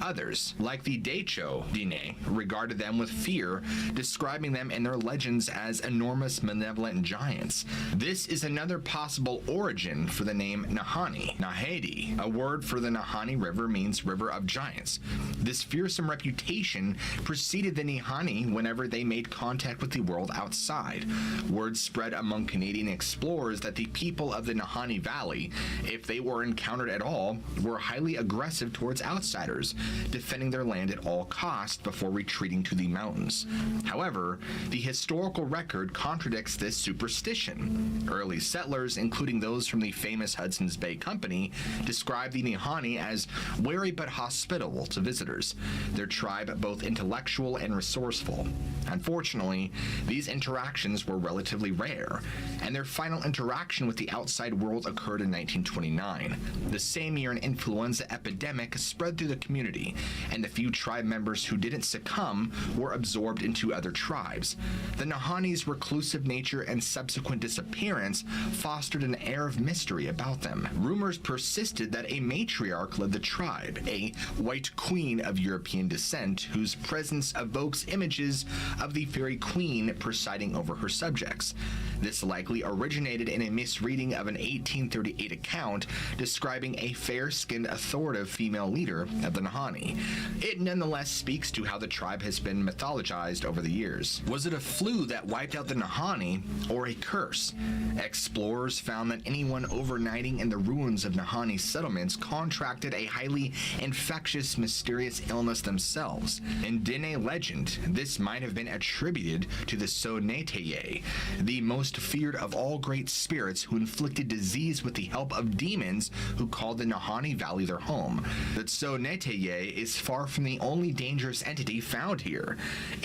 Others, like the Decho Diné, regarded them with fear, describing them in their legends as enormous malevolent giants. This is another possible origin for the name Nahanni. Nahedi, a word for the Nahanni River, means river of giants. This fearsome reputation preceded the Nahanni whenever they made contact with the world outside. Word spread among Canadian explorers that the people of the Nahanni Valley, if they were encountered at all, were highly aggressive towards outsiders, defending their land at all costs before retreating to the mountains. However, the historical record contradicts this superstition. Early settlers, including those from the famous Hudson's Bay Company, described the Nahanni as wary but hospitable to visitors, their tribe both intellectual and resourceful. Unfortunately, these interactions were relatively rare, and their final interaction with the outside world occurred in 1929. The same year, an influenza epidemic spread through the community, and the few tribe members who didn't succumb were absorbed into other tribes. The Nahanni's reclusive nature and subsequent disappearance fostered an air of mystery about them. Rumors persisted that a matriarch led the tribe, a white queen of European descent whose presence evokes images of the fairy queen presiding over her subjects. This likely originated in a misreading of an 1838 account describing a fair-skinned authoritative female leader of the Nahanni. It nonetheless speaks to how the tribe has been mythologized over the years. Was it a flu that wiped out the Nahanni, or a curse? Explorers found that anyone overnighting in the ruins of Nahanni settlements contracted a highly infectious, mysterious illness themselves. In Diné legend, this might have been attributed to the Soneteye, the most feared of all great spirits who inflicted disease with the help of demons who called the Nahanni Valley their home. The Soneteye is far from the only dangerous entity found here.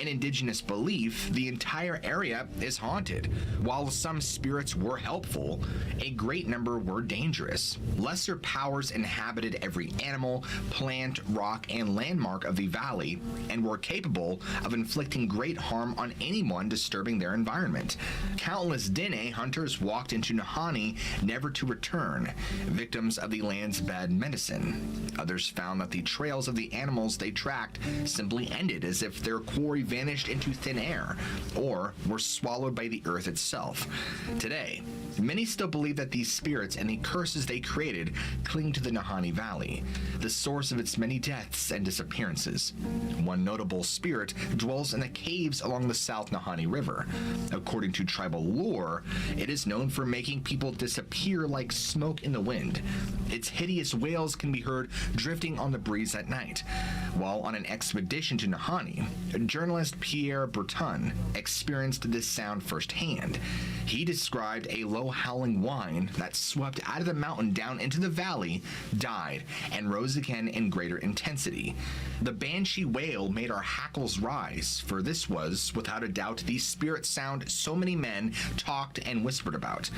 In indigenous belief, the entire area is haunted. While some spirits were helpful, a great number were dangerous. Less lesser powers inhabited every animal, plant, rock, and landmark of the valley and were capable of inflicting great harm on anyone disturbing their environment. Countless Dene hunters walked into Nahanni never to return, victims of the land's bad medicine. Others found that the trails of the animals they tracked simply ended as if their quarry vanished into thin air or were swallowed by the earth itself. Today, many still believe that these spirits and the curses they created cling to the Nahanni Valley, the source of its many deaths and disappearances. One notable spirit dwells in the caves along the South Nahanni River. According to tribal lore, it is known for making people disappear like smoke in the wind. Its hideous wails can be heard drifting on the breeze at night. While on an expedition to Nahanni, journalist Pierre Breton experienced this sound firsthand. He described a low howling whine that swept out of the mountain down into the valley, died, and rose again in greater intensity. The banshee wail made our hackles rise, for this was, without a doubt, the spirit sound so many men talked and whispered about.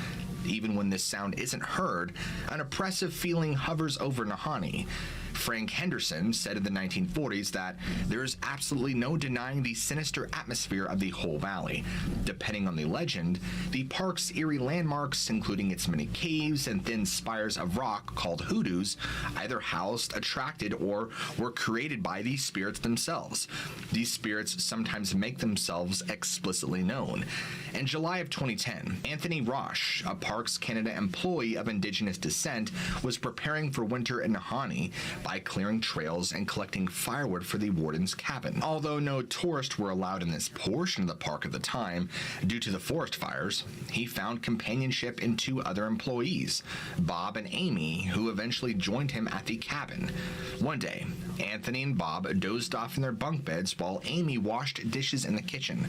Even when this sound isn't heard, an oppressive feeling hovers over Nahanni. Frank Henderson said in the 1940s that there is absolutely no denying the sinister atmosphere of the whole valley. Depending on the legend, the park's eerie landmarks, including its many caves and thin spires of rock called hoodoos, either housed, attracted, or were created by these spirits themselves. These spirits sometimes make themselves explicitly known. In July of 2010, Anthony Roche, a Parks Canada employee of Indigenous descent, was preparing for winter in Nahanni by clearing trails and collecting firewood for the warden's cabin. Although no tourists were allowed in this portion of the park at the time, due to the forest fires, he found companionship in two other employees, Bob and Amy, who eventually joined him at the cabin. One day, Anthony and Bob dozed off in their bunk beds while Amy washed dishes in the kitchen.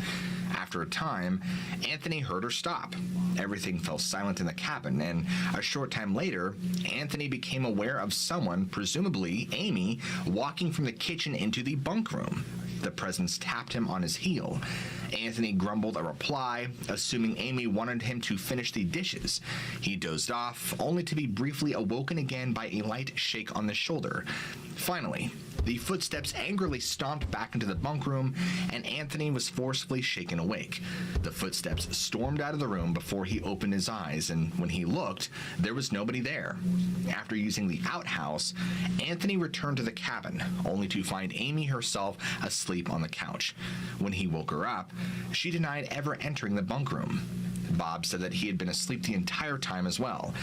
After a time, Anthony heard her stop. Everything fell silent in the cabin, and a short time later, Anthony became aware of someone, presumably Amy, walking from the kitchen into the bunk room. The presence tapped him on his heel. Anthony grumbled a reply, assuming Amy wanted him to finish the dishes. He dozed off, only to be briefly awoken again by a light shake on the shoulder. Finally, the footsteps angrily stomped back into the bunk room, and Anthony was forcefully shaken awake. The footsteps stormed out of the room before he opened his eyes, and when he looked, there was nobody there. After using the outhouse, Anthony returned to the cabin, only to find Amy herself asleep on the couch. When he woke her up, she denied ever entering the bunk room. Bob said that he had been asleep the entire time as well.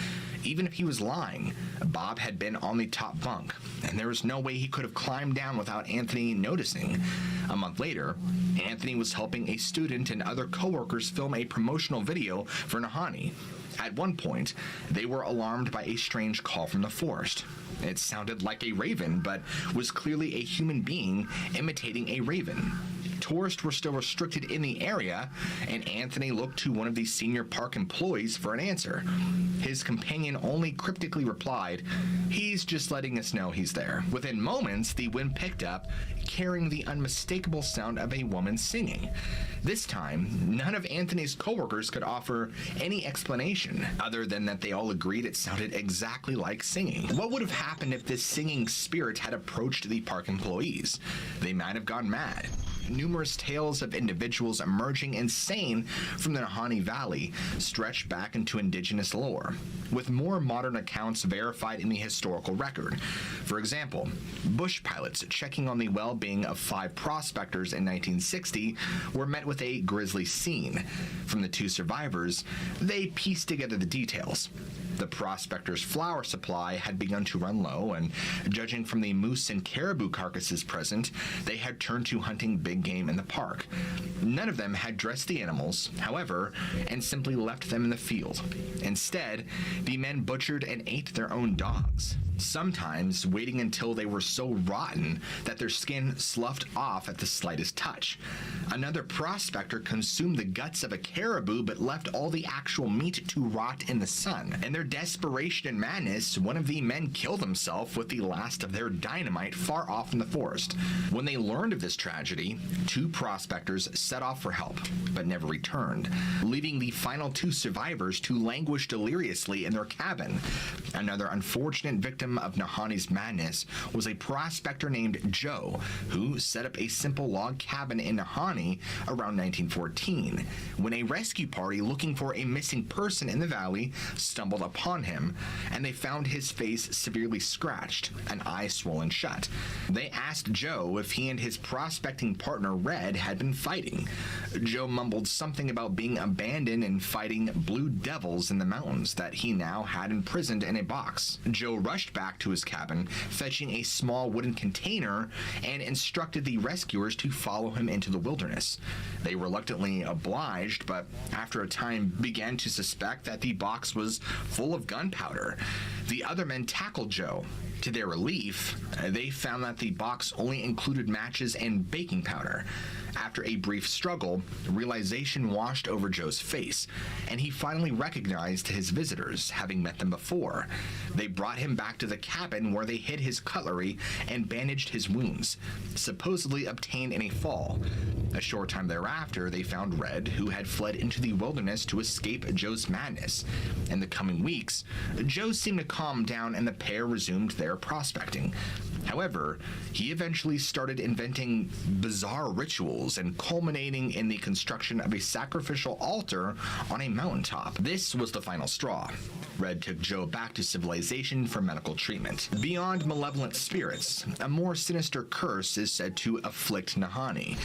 Even if he was lying, Bob had been on the top bunk, and there was no way he could have climbed down without Anthony noticing. A month later, Anthony was helping a student and other coworkers film a promotional video for Nahanni. At one point, they were alarmed by a strange call from the forest. It sounded like a raven, but was clearly a human being imitating a raven. Tourists were still restricted in the area, and Anthony looked to one of the senior park employees for an answer. His companion only cryptically replied, "He's just letting us know he's there." Within moments, the wind picked up, carrying the unmistakable sound of a woman singing. This time, none of Anthony's coworkers could offer any explanation, other than that they all agreed it sounded exactly like singing. What would have happened if this singing spirit had approached the park employees? They might have gone mad. Numerous tales of individuals emerging insane from the Nahanni Valley stretch back into indigenous lore, with more modern accounts verified in the historical record. For example, bush pilots checking on the well-being of 5 prospectors in 1960 were met with a grisly scene. From the 2 survivors, they pieced together the details. The prospectors' flour supply had begun to run low, and judging from the moose and caribou carcasses present, they had turned to hunting big game in the park. None of them had dressed the animals, however, and simply left them in the field. Instead, the men butchered and ate their own dogs. sometimes waiting until they were so rotten that their skin sloughed off at the slightest touch. Another prospector consumed the guts of a caribou but left all the actual meat to rot in the sun. In their desperation and madness, one of the men killed himself with the last of their dynamite far off in the forest. When they learned of this tragedy, 2 prospectors set off for help, but never returned, leaving the final 2 survivors to languish deliriously in their cabin. Another unfortunate victim of Nahani's madness was a prospector named Joe, who set up a simple log cabin in Nahani around 1914, when a rescue party looking for a missing person in the valley stumbled upon him, and they found his face severely scratched, an eye swollen shut. They asked Joe if he and his prospecting partner Red had been fighting. Joe mumbled something about being abandoned and fighting blue devils in the mountains that he now had imprisoned in a box. Joe rushed back to his cabin, fetching a small wooden container, and instructed the rescuers to follow him into the wilderness. They reluctantly obliged, but after a time began to suspect that the box was full of gunpowder. The other men tackled Joe. To their relief, they found that the box only included matches and baking powder. After a brief struggle, realization washed over Joe's face, and he finally recognized his visitors, having met them before. They brought him back to the cabin where they hid his cutlery and bandaged his wounds, supposedly obtained in a fall. A short time thereafter, they found Red, who had fled into the wilderness to escape Joe's madness. In the coming weeks, Joe seemed to calm down and the pair resumed their prospecting. However, he eventually started inventing bizarre rituals and culminating in the construction of a sacrificial altar on a mountaintop. This was the final straw. Red took Joe back to civilization for medical treatment. Beyond malevolent spirits, a more sinister curse is said to afflict Nahani.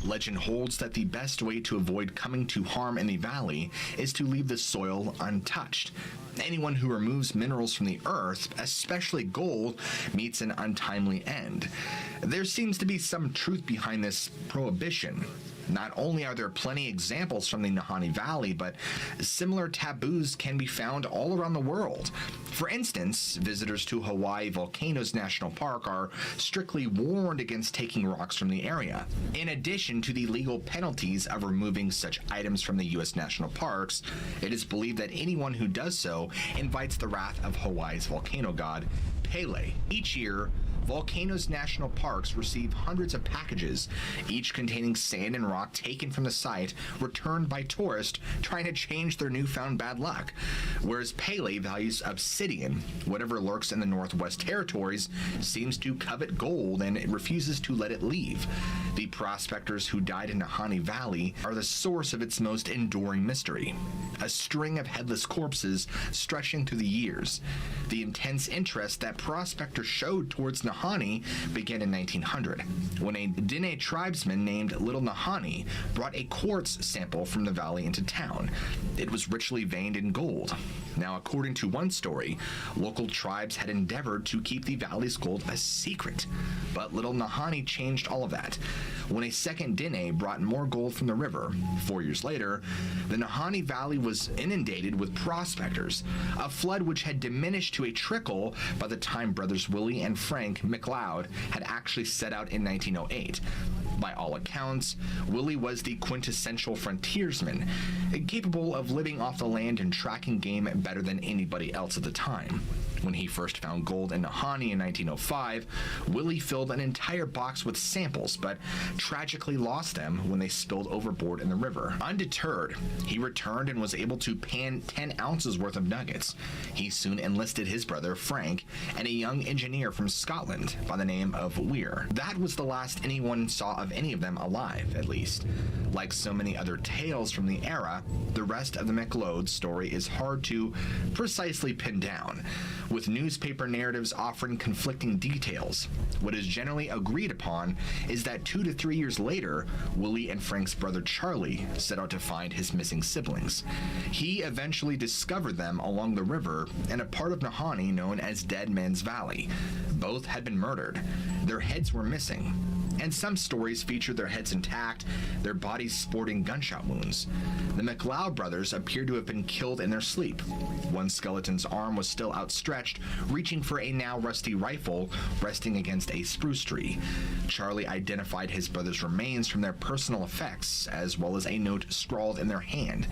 Legend holds that the best way to avoid coming to harm in the valley is to leave the soil untouched. Anyone who removes minerals from the earth, especially gold, meets an untimely end. There seems to be some truth behind this prohibition. Not only are there plenty examples from the Nahani Valley, but similar taboos can be found all around the world. For instance, visitors to Hawaii Volcanoes National Park are strictly warned against taking rocks from the area. In addition to the legal penalties of removing such items from the U.S. national parks, it is believed that anyone who does so invites the wrath of Hawaii's volcano god, Pele. Each year, Volcanoes National Parks receive hundreds of packages, each containing sand and rock taken from the site, returned by tourists trying to change their newfound bad luck. Whereas Pele values obsidian, whatever lurks in the Northwest Territories seems to covet gold and refuses to let it leave. The prospectors who died in Nahani Valley are the source of its most enduring mystery. A string of headless corpses stretching through the years. The intense interest that prospectors showed towards Nahani began in 1900, when a Diné tribesman named Little Nahani brought a quartz sample from the valley into town. It was richly veined in gold. Now, according to one story, local tribes had endeavored to keep the valley's gold a secret, but Little Nahani changed all of that. When a second Diné brought more gold from the river, 4 years later, the Nahani Valley was inundated with prospectors, a flood which had diminished to a trickle by the time brothers Willie and Frank McLeod had actually set out in 1908. By all accounts, Willie was the quintessential frontiersman, capable of living off the land and tracking game better than anybody else at the time. When he first found gold in Nahani in 1905, Willie filled an entire box with samples, but tragically lost them when they spilled overboard in the river. Undeterred, he returned and was able to pan 10 ounces worth of nuggets. He soon enlisted his brother Frank and a young engineer from Scotland by the name of Weir. That was the last anyone saw of any of them alive, at least. Like so many other tales from the era, the rest of the McLeod story is hard to precisely pin down, with newspaper narratives offering conflicting details. What is generally agreed upon is that 2 to 3 years later, Willie and Frank's brother Charlie set out to find his missing siblings. He eventually discovered them along the river in a part of Nahani known as Dead Man's Valley. Both had been murdered. Their heads were missing. and some stories feature their heads intact, their bodies sporting gunshot wounds. The McLeod brothers appear to have been killed in their sleep. One skeleton's arm was still outstretched, reaching for a now rusty rifle resting against a spruce tree. Charlie identified his brother's remains from their personal effects, as well as a note scrawled in their hand.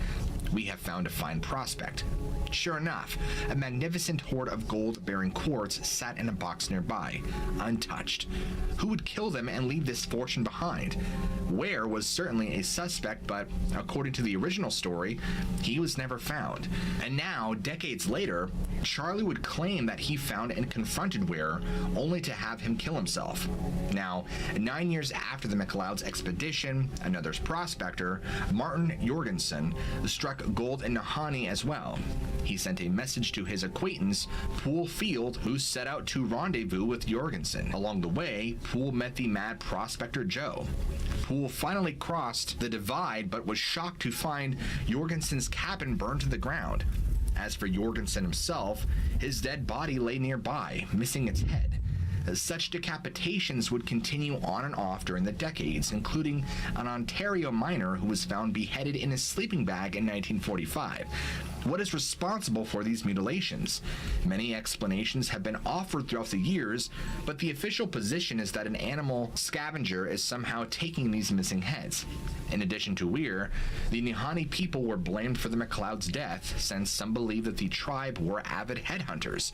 "We have found a fine prospect." Sure enough, a magnificent hoard of gold-bearing quartz sat in a box nearby, untouched. Who would kill them and leave this fortune behind? Ware was certainly a suspect, but according to the original story, he was never found. And now, decades later, Charlie would claim that he found and confronted Ware, only to have him kill himself. Now, 9 years after the McLeod's expedition, another prospector, Martin Jorgensen, struck gold in Nahanni as well. He sent a message to his acquaintance, Poole Field, who set out to rendezvous with Jorgensen. Along the way, Poole met the mad prospector Joe. Poole finally crossed the divide, but was shocked to find Jorgensen's cabin burned to the ground. As for Jorgensen himself, his dead body lay nearby, missing its head. Such decapitations would continue on and off during the decades, including an Ontario miner who was found beheaded in his sleeping bag in 1945. What is responsible for these mutilations? Many explanations have been offered throughout the years, but the official position is that an animal scavenger is somehow taking these missing heads. In addition to Weir, the Nahanni people were blamed for the McLeod's death, since some believe that the tribe were avid headhunters.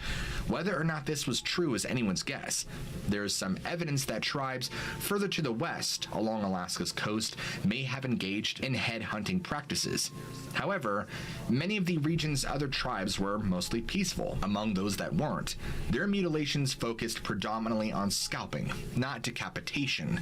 Whether or not this was true is anyone's guess. There is some evidence that tribes further to the west, along Alaska's coast, may have engaged in headhunting practices. However, many of the region's other tribes were mostly peaceful. Among those that weren't, their mutilations focused predominantly on scalping, not decapitation.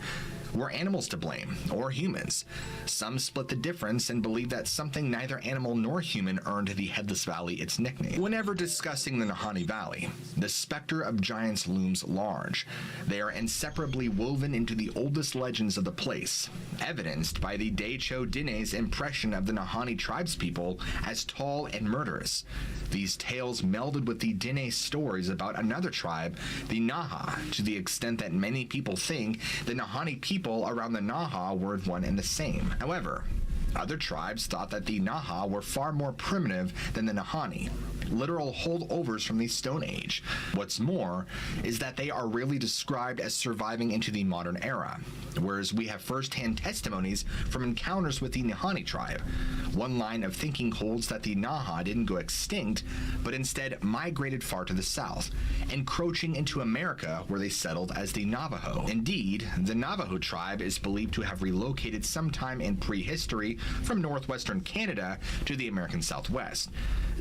Were animals to blame, or humans? Some split the difference and believe that something neither animal nor human earned the Headless Valley its nickname. Whenever discussing the Nahanni Valley, the specter of giants looms large. They are inseparably woven into the oldest legends of the place, evidenced by the Daicho Dine's impression of the Nahanni tribespeople as tall and murderous. These tales melded with the Dine stories about another tribe, the Naha, to the extent that many people think the Nahanni people around the Naha were one and the same. However, other tribes thought that the Naha were far more primitive than the Nahanni, literal holdovers from the Stone Age. What's more is that they are rarely described as surviving into the modern era, whereas we have first-hand testimonies from encounters with the Nahanni tribe. One line of thinking holds that the Naha didn't go extinct, but instead migrated far to the south, encroaching into America where they settled as the Navajo. Indeed, the Navajo tribe is believed to have relocated sometime in prehistory from northwestern Canada to the American Southwest.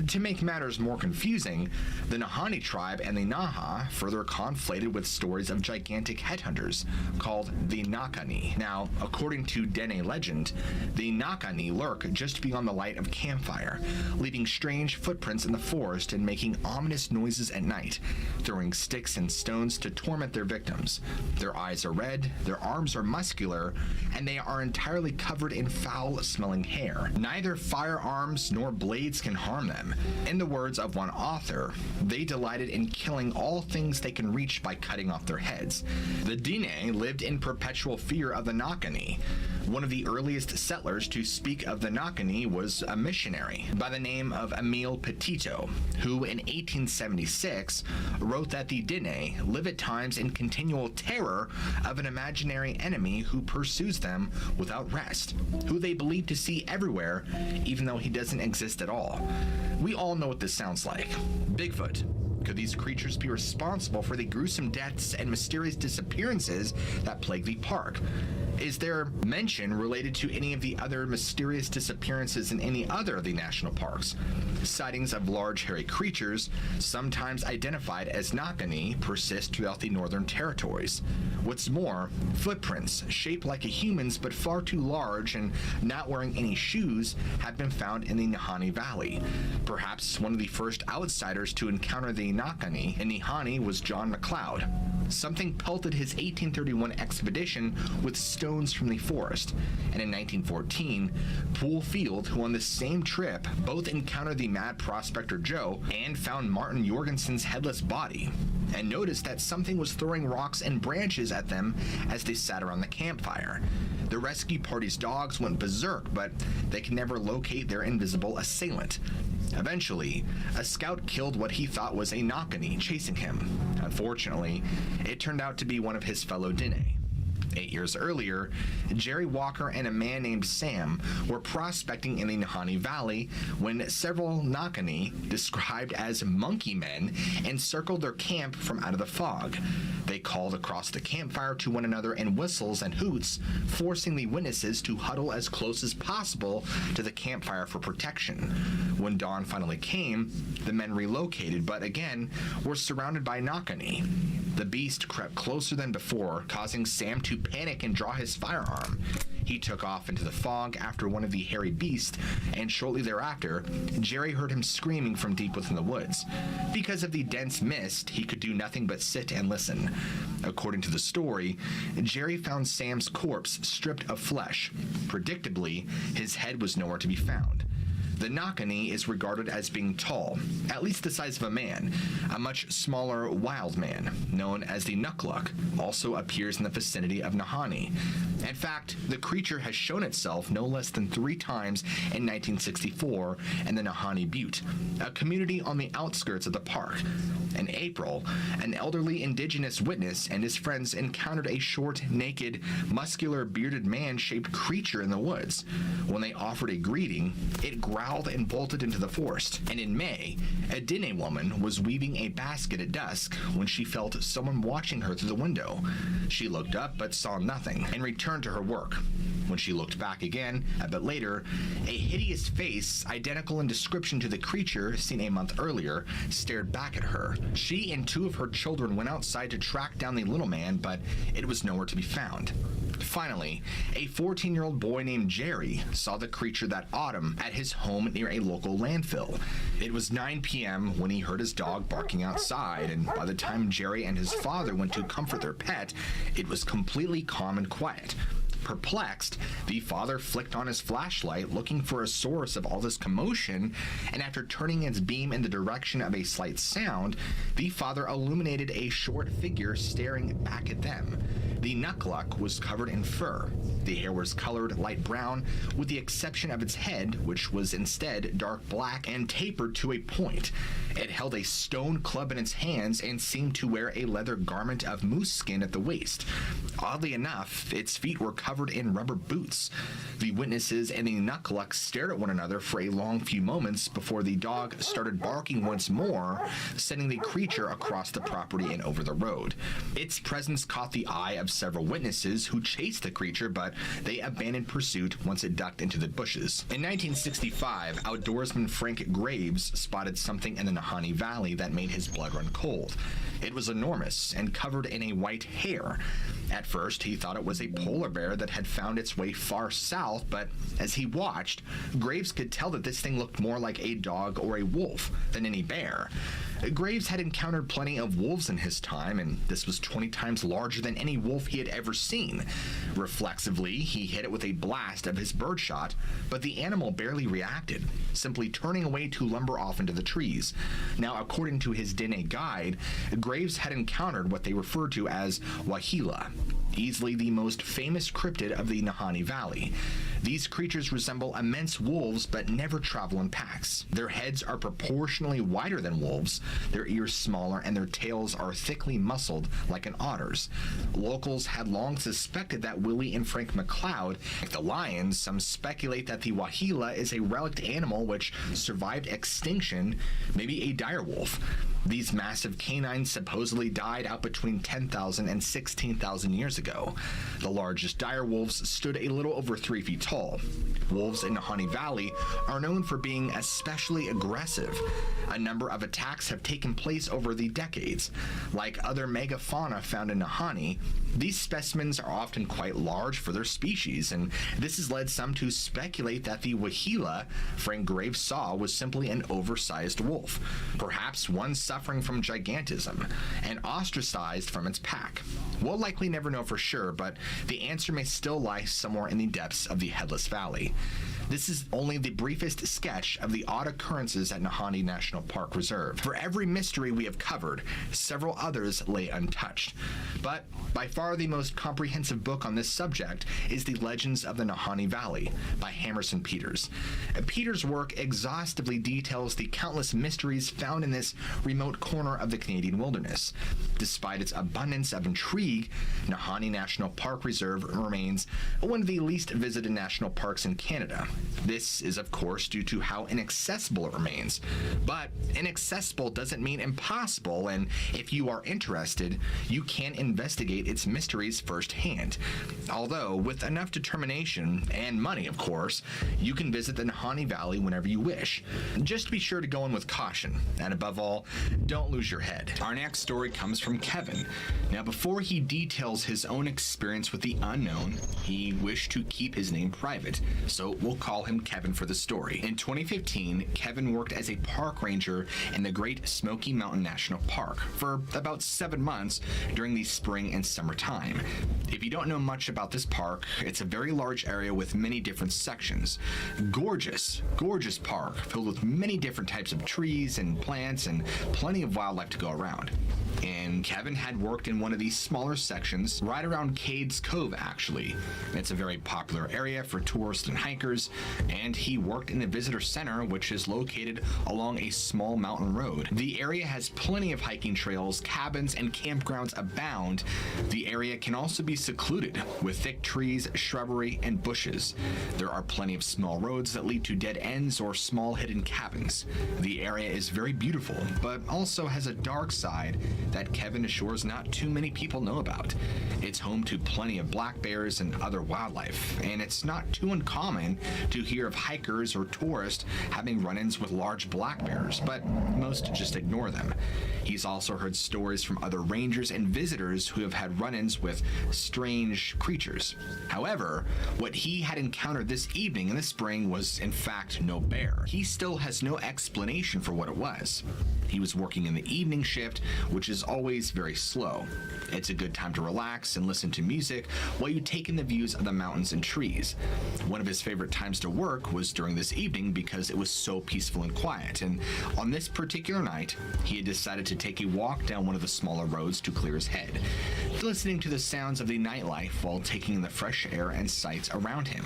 To make matters more confusing, the Nahanni tribe and the Naha further conflated with stories of gigantic headhunters called the Nakani. Now, according to Dene legend, the Nakani lurk just beyond the light of campfire, leaving strange footprints in the forest and making ominous noises at night, throwing sticks and stones to torment their victims. Their eyes are red, their arms are muscular, and they are entirely covered in foul-smelling hair. Neither firearms nor blades can harm them. In the words of one author, they delighted in killing all things they can reach by cutting off their heads. The Dine lived in perpetual fear of the Nakani. One of the earliest settlers to speak of the Nakani was a missionary by the name of Emile Petito, who in 1876 wrote that the Dine live at times in continual terror of an imaginary enemy who pursues them without rest, who they believe to see everywhere, even though he doesn't exist at all. We all know what this sounds like. Bigfoot. Could these creatures be responsible for the gruesome deaths and mysterious disappearances that plague the park? Is there mention related to any of the other mysterious disappearances in any other of the national parks? Sightings of large hairy creatures, sometimes identified as Nakani, persist throughout the northern territories. What's more, footprints shaped like a human's but far too large and not wearing any shoes have been found in the Nahanni Valley. Perhaps one of the first outsiders to encounter the Nakani in Nahanni was John McLeod. something pelted his 1831 expedition with stones from the forest. And in 1914, Poole Field, who on the same trip both encountered the mad prospector Joe and found Martin Jorgensen's headless body, and noticed that something was throwing rocks and branches at them as they sat around the campfire. The rescue party's dogs went berserk, but they could never locate their invisible assailant. Eventually, a scout killed what he thought was a Nakani chasing him. Unfortunately, it turned out to be one of his fellow Dene. 8 years earlier, Jerry Walker and a man named Sam were prospecting in the Nahanni Valley when several Nakani, described as monkey men, encircled their camp from out of the fog. They called across the campfire to one another in whistles and hoots, forcing the witnesses to huddle as close as possible to the campfire for protection. When dawn finally came, the men relocated, but again were surrounded by Nakani. The beast crept closer than before, causing Sam to panic and draw his firearm. He took off into the fog after one of the hairy beasts, and shortly thereafter, Jerry heard him screaming from deep within the woods. Because of the dense mist, he could do nothing but sit and listen. According to the story, Jerry found Sam's corpse stripped of flesh. Predictably, his head was nowhere to be found. The Nakani is regarded as being tall, at least the size of a man. A much smaller wild man, known as the Nukluk, also appears in the vicinity of Nahanni. In fact, the creature has shown itself no less than 3 times in 1964 in the Nahanni Butte, a community on the outskirts of the park. In April, an elderly indigenous witness and his friends encountered a short, naked, muscular, bearded man-shaped creature in the woods. When they offered a greeting, it growled and bolted into the forest. And in May, a Dene woman was weaving a basket at dusk when she felt someone watching her through the window. She looked up but saw nothing and returned to her work. When she looked back again, a bit later, a hideous face, identical in description to the creature seen a month earlier, stared back at her. She and 2 of her children went outside to track down the little man, but it was nowhere to be found. Finally, a 14-year-old boy named Jerry saw the creature that autumn at his home near a local landfill. It was 9 p.m. when he heard his dog barking outside, and by the time Jerry and his father went to comfort their pet, it was completely calm and quiet. Perplexed, the father flicked on his flashlight looking for a source of all this commotion, and after turning its beam in the direction of a slight sound, the father illuminated a short figure staring back at them. The Nukluk was covered in fur. The hair was colored light brown, with the exception of its head, which was instead dark black and tapered to a point. It held a stone club in its hands and seemed to wear a leather garment of moose skin at the waist. Oddly enough, its feet were covered in rubber boots. The witnesses and the Nukluk stared at one another for a long few moments before the dog started barking once more, sending the creature across the property and over the road. Its presence caught the eye of several witnesses who chased the creature, but they abandoned pursuit once it ducked into the bushes. In 1965, outdoorsman Frank Graves spotted something in the Nahanni Valley that made his blood run cold. It was enormous and covered in a white hair. At first, he thought it was a polar bear that had found its way far south, but as he watched, Graves could tell that this thing looked more like a dog or a wolf than any bear. Graves had encountered plenty of wolves in his time, and this was 20 times larger than any wolf he had ever seen. Reflexively, he hit it with a blast of his birdshot, but the animal barely reacted, simply turning away to lumber off into the trees. Now, according to his Dene guide, Graves had encountered what they referred to as Wahila, easily the most famous cryptid of the Nahanni Valley. These creatures resemble immense wolves but never travel in packs. Their heads are proportionally wider than wolves, their ears smaller, and their tails are thickly muscled like an otter's. Locals had long suspected that Willie and Frank McLeod, like the lions, some speculate that the Wahila is a relict animal which survived extinction, maybe a direwolf. These massive canines supposedly died out between 10,000 and 16,000 years ago. The largest direwolves stood a little over 3 feet tall. Wolves in Nahanni Valley are known for being especially aggressive. A number of attacks have taken place over the decades. Like other megafauna found in Nahanni, these specimens are often quite large for their species, and this has led some to speculate that the Wahila Frank Graves saw was simply an oversized wolf. Perhaps one suffering from gigantism and ostracized from its pack? We'll likely never know for sure, but the answer may still lie somewhere in the depths of the Headless Valley. This is only the briefest sketch of the odd occurrences at Nahanni National Park Reserve. For every mystery we have covered, several others lay untouched. But by far the most comprehensive book on this subject is The Legends of the Nahanni Valley by Hammerson Peters. Peters' work exhaustively details the countless mysteries found in this remote corner of the Canadian wilderness. Despite its abundance of intrigue, Nahanni National Park Reserve remains one of the least visited national parks in Canada. This is, of course, due to how inaccessible it remains. But inaccessible doesn't mean impossible, and if you are interested, you can investigate its mysteries firsthand. Although, with enough determination, and money, of course, you can visit the Nahanni Valley whenever you wish. Just be sure to go in with caution, and above all, don't lose your head. Our next story comes from Kevin. Now, before he details his own experience with the unknown, he wished to keep his name private, so we'll call him Kevin for the story. In 2015, Kevin worked as a park ranger in the Great Smoky Mountain National Park for about 7 months during the spring and summer time. If you don't know much about this park, it's a very large area with many different sections. Gorgeous park filled with many different types of trees and plants and plenty of wildlife to go around. And Kevin had worked in one of these smaller sections right around Cades Cove, actually. It's a very popular area for tourists and hikers, and he worked in the visitor center, which is located along a small mountain road. The area has plenty of hiking trails, cabins, and campgrounds abound. The area can also be secluded with thick trees, shrubbery, and bushes. There are plenty of small roads that lead to dead ends or small hidden cabins. The area is very beautiful, but also has a dark side that Kevin assures not too many people know about. It's home to plenty of black bears and other wildlife, and it's not too uncommon to hear of hikers or tourists having run-ins with large black bears, but most just ignore them. He's also heard stories from other rangers and visitors who have had run-ins with strange creatures. However, what he had encountered this evening in the spring was in fact no bear. He still has no explanation for what it was. He was working in the evening shift, which is always very slow. It's a good time to relax and listen to music while you take in the views of the mountains and trees. One of his favorite times to work was during this evening because it was so peaceful and quiet, and on this particular night, he had decided to take a walk down one of the smaller roads to clear his head, listening to the sounds of the nightlife while taking in the fresh air and sights around him.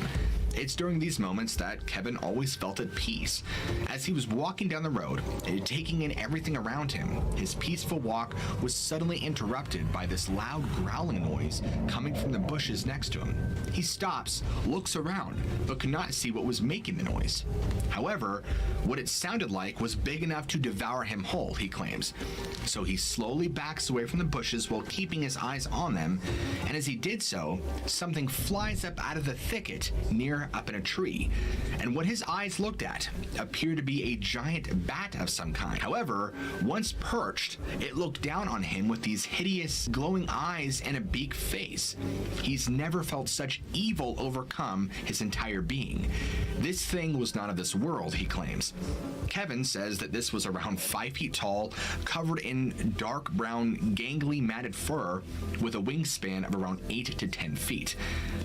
It's during these moments that Kevin always felt at peace. As he was walking down the road, taking in everything around him, his peaceful walk was suddenly interrupted by this loud growling noise coming from the bushes next to him. He stops, looks around, but could not see what was making the noise. However, what it sounded like was big enough to devour him whole, he claims. So he slowly backs away from the bushes while keeping his eyes on them, and as he did so, something flies up out of the thicket near up in a tree, and what his eyes looked at appeared to be a giant bat of some kind. However, once perched, it looked down on him with these hideous glowing eyes and a beak face. He's never felt such evil overcome his entire being. This thing was not of this world, he claims. Kevin says that this was around 5 feet tall, covered in dark brown, gangly matted fur, with a wingspan of around 8 to 10 feet.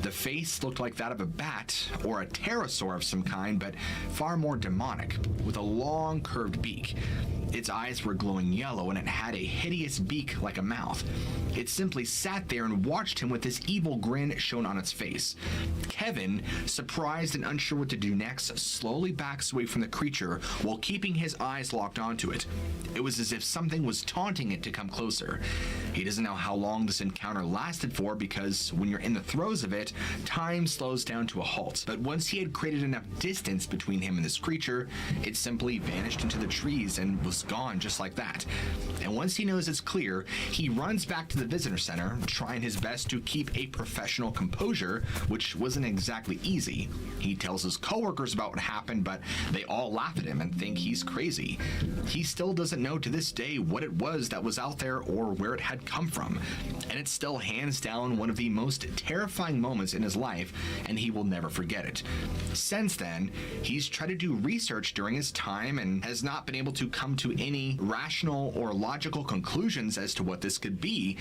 The face looked like that of a bat or a pterosaur of some kind, but far more demonic, with a long curved beak. Its eyes were glowing yellow, and it had a hideous beak like a mouth. It simply sat there and watched him with this evil grin shown on its face. Kevin, surprised and unsure what to do next, slowly backs away from the creature while keeping his eyes locked onto it. It was as if something was taunting it to come closer. He doesn't know how long this encounter lasted for, because when you're in the throes of it, time slows down to a halt. But once he had created enough distance between him and this creature, it simply vanished into the trees and was gone just like that. And once he knows it's clear, he runs back to the visitor center, trying his best to keep a professional composure, which wasn't exactly easy. He tells his coworkers about what happened, but they all laugh at him and think he's crazy. He still doesn't know to this day what it was that was out there or where it had come from, and it's still hands down one of the most terrifying moments in his life, and he will never forget it. Since then, he's tried to do research during his time and has not been able to come to to any rational or logical conclusions as to what this could be,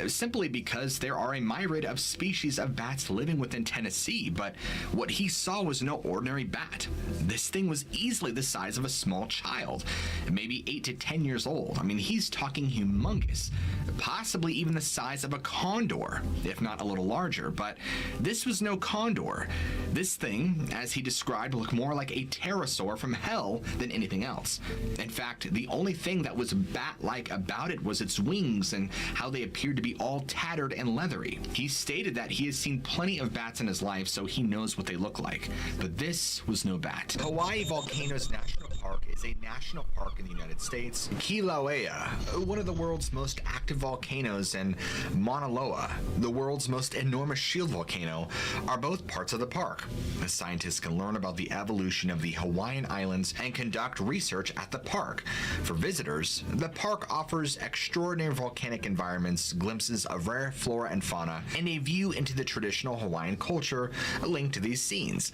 simply because there are a myriad of species of bats living within Tennessee, but what he saw was no ordinary bat. This thing was easily the size of a small child, maybe 8 to 10 years old. I mean, he's talking humongous, possibly even the size of a condor, if not a little larger, but this was no condor. This thing, as he described, looked more like a pterosaur from hell than anything else. In fact, the only thing that was bat-like about it was its wings and how they appeared to be all tattered and leathery. He stated that he has seen plenty of bats in his life, so he knows what they look like, but this was no bat. Hawaii Volcanoes National Park is a national park in the United States. Kilauea, one of the world's most active volcanoes, and Mauna Loa, the world's most enormous shield volcano, are both parts of the park. The scientists can learn about the evolution of the Hawaiian Islands and conduct research at the park. For visitors, the park offers extraordinary volcanic environments, glimpses of rare flora and fauna, and a view into the traditional Hawaiian culture linked to these scenes.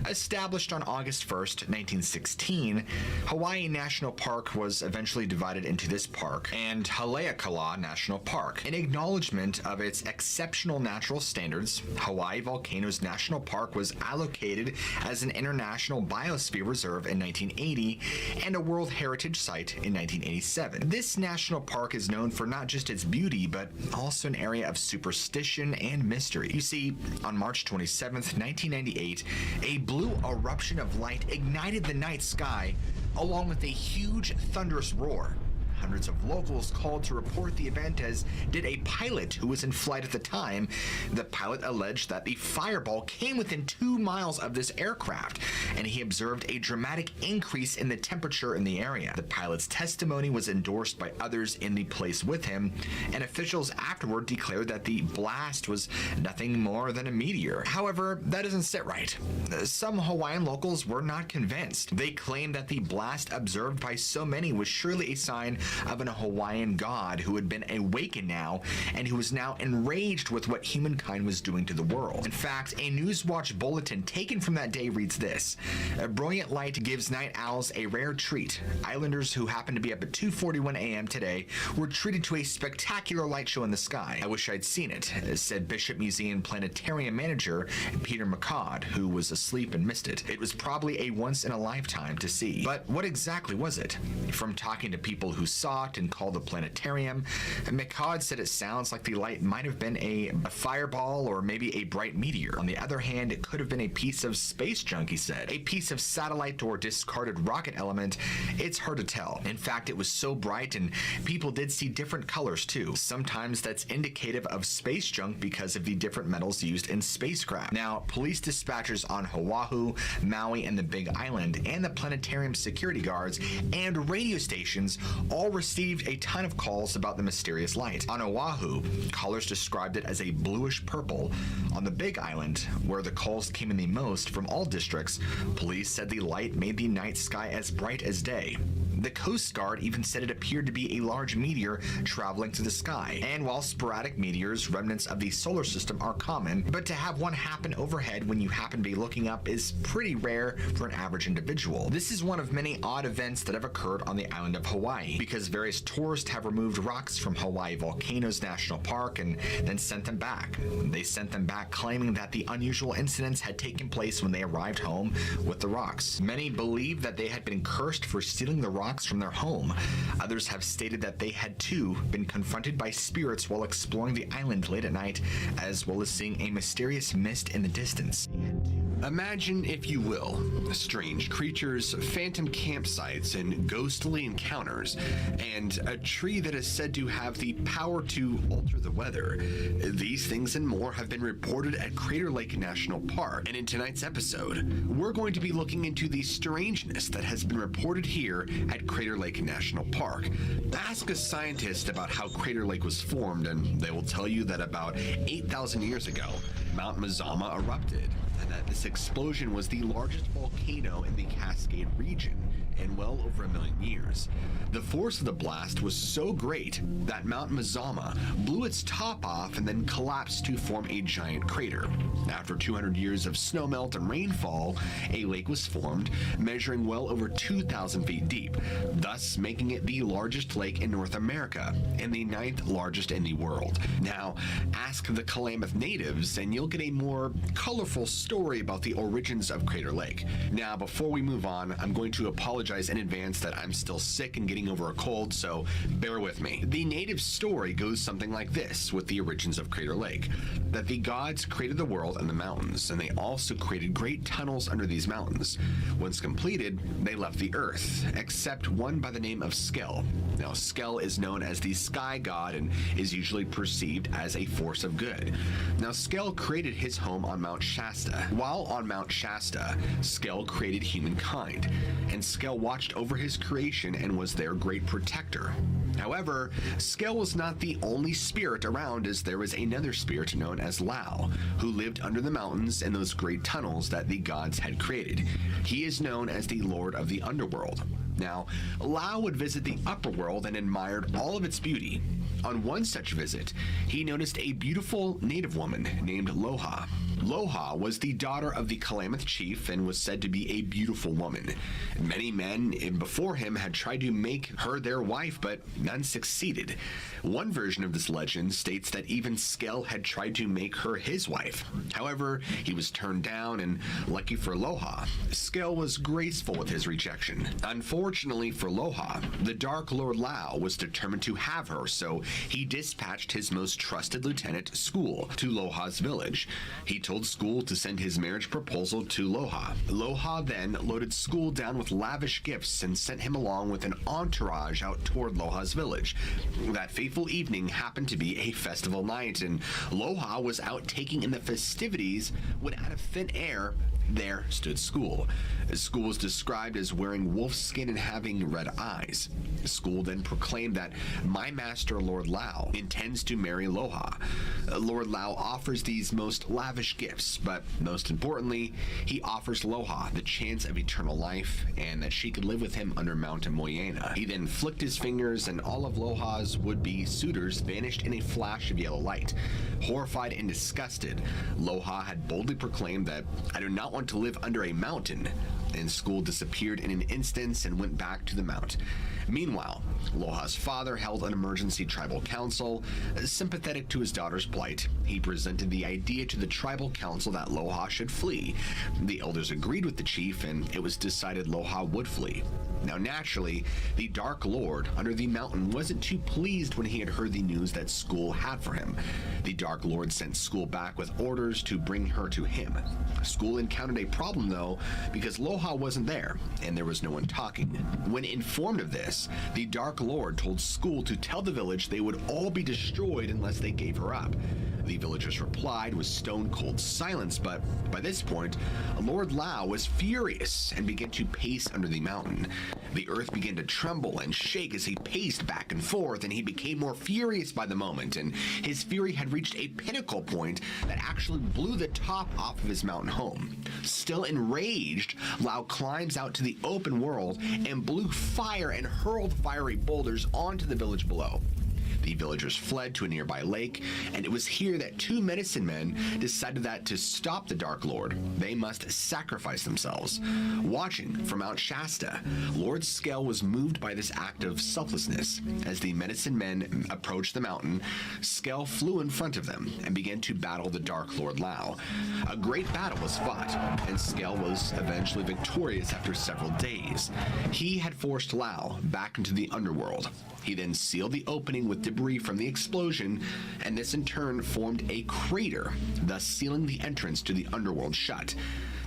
Established on August 1st, 1916, Hawaii National Park was eventually divided into this park and Haleakala National Park. In acknowledgement of its exceptional natural standards, Hawaii Volcanoes National Park was allocated as an International Biosphere Reserve in 1980 and a World Heritage Site in 1987. This national park is known for not just its beauty, but also an area of superstition and mystery. You see, on March 27th, 1998, a blue eruption of light ignited the night sky, along with a huge thunderous roar. Hundreds of locals called to report the event, as did a pilot who was in flight at the time. The pilot alleged that the fireball came within 2 miles of this aircraft, and he observed a dramatic increase in the temperature in the area. The pilot's testimony was endorsed by others in the place with him, and officials afterward declared that the blast was nothing more than a meteor. However, that doesn't sit right. Some Hawaiian locals were not convinced. They claimed that the blast observed by so many was surely a sign of an Hawaiian god who had been awakened now and who was now enraged with what humankind was doing to the world. In fact, a Newswatch bulletin taken from that day reads this: "A brilliant light gives night owls a rare treat. Islanders who happened to be up at 2:41 a.m. today were treated to a spectacular light show in the sky. I wish I'd seen it," said Bishop Museum Planetarium manager Peter McCod, who was asleep and missed it. "It was probably a once-in-a-lifetime to see." But what exactly was it? From talking to people who saw it and called the planetarium, McCod said it sounds like the light might have been a fireball or maybe a bright meteor. On the other hand, it could have been a piece of space junk, he said. A piece of satellite or discarded rocket element. It's hard to tell. In fact, it was so bright and people did see different colors too. Sometimes that's indicative of space junk because of the different metals used in spacecraft. Now, police dispatchers on Oahu, Maui, and the Big Island, and the planetarium security guards and radio stations all received a ton of calls about the mysterious light. On Oahu, callers described it as a bluish purple. On the Big Island, where the calls came in the most from all districts, police said the light made the night sky as bright as day. The Coast Guard even said it appeared to be a large meteor traveling through the sky. And while sporadic meteors, remnants of the solar system, are common, but to have one happen overhead when you happen to be looking up is pretty rare for an average individual. This is one of many odd events that have occurred on the island of Hawaii, because various tourists have removed rocks from Hawaii Volcanoes National Park and then sent them back. They sent them back claiming that the unusual incidents had taken place when they arrived home with the rocks. Many believe that they had been cursed for stealing the rocks from their home. Others have stated that they had too been confronted by spirits while exploring the island late at night, as well as seeing a mysterious mist in the distance. Imagine, if you will, strange creatures, phantom campsites, and ghostly encounters, and a tree that is said to have the power to alter the weather. These things and more have been reported at Crater Lake National Park, and in tonight's episode, we're going to be looking into the strangeness that has been reported here at Crater Lake National Park. Ask a scientist about how Crater Lake was formed, and they will tell you that about 8,000 years ago, Mount Mazama erupted, and that this explosion was the largest volcano in the Cascade region. in well over 1 million years. The force of the blast was so great that Mount Mazama blew its top off and then collapsed to form a giant crater. After 200 years of snowmelt and rainfall, a lake was formed, measuring well over 2,000 feet deep, thus making it the largest lake in North America and the 9th largest in the world. Now, ask the Klamath natives and you'll get a more colorful story about the origins of Crater Lake. Now, before we move on, I'm going to apologize in advance that I'm still sick and getting over a cold, so bear with me. The native story goes something like this with the origins of Crater Lake: that the gods created the world and the mountains, and they also created great tunnels under these mountains. Once completed, they left the earth, except one by the name of Skell. Now, Skell is known as the sky god and is usually perceived as a force of good. Now, Skell created his home on Mount Shasta. While on Mount Shasta, Skell created humankind, and Skell watched over his creation and was their great protector. However, Skell was not the only spirit around, as there was another spirit known as Lao, who lived under the mountains in those great tunnels that the gods had created. He is known as the Lord of the Underworld. Now, Lao would visit the upper world and admired all of its beauty. On one such visit, he noticed a beautiful native woman named Loha. Loha was the daughter of the Klamath chief and was said to be a beautiful woman. Many men before him had tried to make her their wife, but none succeeded. One version of this legend states that even Skell had tried to make her his wife. However, he was turned down, and lucky for Loha, Skell was graceful with his rejection. Unfortunately for Loha, the Dark Lord Lao was determined to have her, so he dispatched his most trusted lieutenant, Skul, to Loha's village. He told Skul to send his marriage proposal to Loha. Loha then loaded Skul down with lavish gifts and sent him along with an entourage out toward Loha's village. That fateful evening happened to be a festival night, and Loha was out taking in the festivities when out of thin air, there stood Skul. Skul was described as wearing wolf skin and having red eyes. Skul then proclaimed that my master, Lord Lao, intends to marry Loha. Lord Lao offers these most lavish gifts, but most importantly, he offers Loha the chance of eternal life and that she could live with him under Mount Moyena. He then flicked his fingers and all of Loha's would-be suitors vanished in a flash of yellow light. Horrified and disgusted, Loha had boldly proclaimed that I do not want to live under a mountain, and Skul disappeared in an instant and went back to the mount. Meanwhile, Loha's father held an emergency tribal council. Sympathetic to his daughter's plight, he presented the idea to the tribal council that Loha should flee. The elders agreed with the chief, and it was decided Loha would flee. Now, naturally, the Dark Lord under the mountain wasn't too pleased when he had heard the news that Skul had for him. The Dark Lord sent Skul back with orders to bring her to him. Skul encountered a problem, though, because Loha wasn't there, and there was no one talking. When informed of this, the Dark Lord told Skul to tell the village they would all be destroyed unless they gave her up. The villagers replied with stone-cold silence, but by this point, Lord Lao was furious and began to pace under the mountain. The earth began to tremble and shake as he paced back and forth, and he became more furious by the moment, and his fury had reached a pinnacle point that actually blew the top off of his mountain home. Still enraged, Lao climbs out to the open world and blew fire and hurled fiery boulders onto the village below. The villagers fled to a nearby lake, and it was here that two medicine men decided that to stop the Dark Lord, they must sacrifice themselves. Watching from Mount Shasta, Lord Skell was moved by this act of selflessness. As the medicine men approached the mountain, Skell flew in front of them and began to battle the Dark Lord Lao. A great battle was fought, and Skell was eventually victorious after several days. He had forced Lao back into the underworld. He then sealed the opening with debris from the explosion, and this in turn formed a crater, thus sealing the entrance to the underworld shut.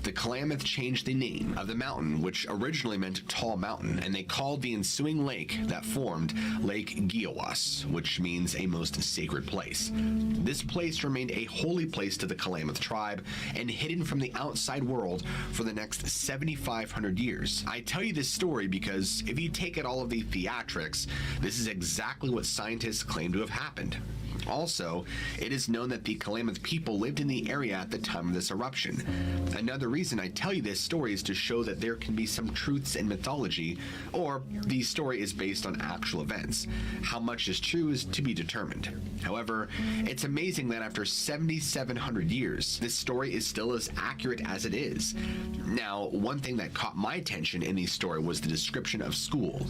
The Klamath changed the name of the mountain, which originally meant Tall Mountain, and they called the ensuing lake that formed Lake Giowas, which means a most sacred place. This place remained a holy place to the Klamath tribe and hidden from the outside world for the next 7,500 years. I tell you this story because if you take out all of the theatrics, this is exactly what scientists claim to have happened. Also, it is known that the Klamath people lived in the area at the time of this eruption. Another reason I tell you this story is to show that there can be some truths in mythology, or the story is based on actual events. How much is true is to be determined. However, it's amazing that after 7,700 years, this story is still as accurate as it is. Now, one thing that caught my attention in the story was the description of school.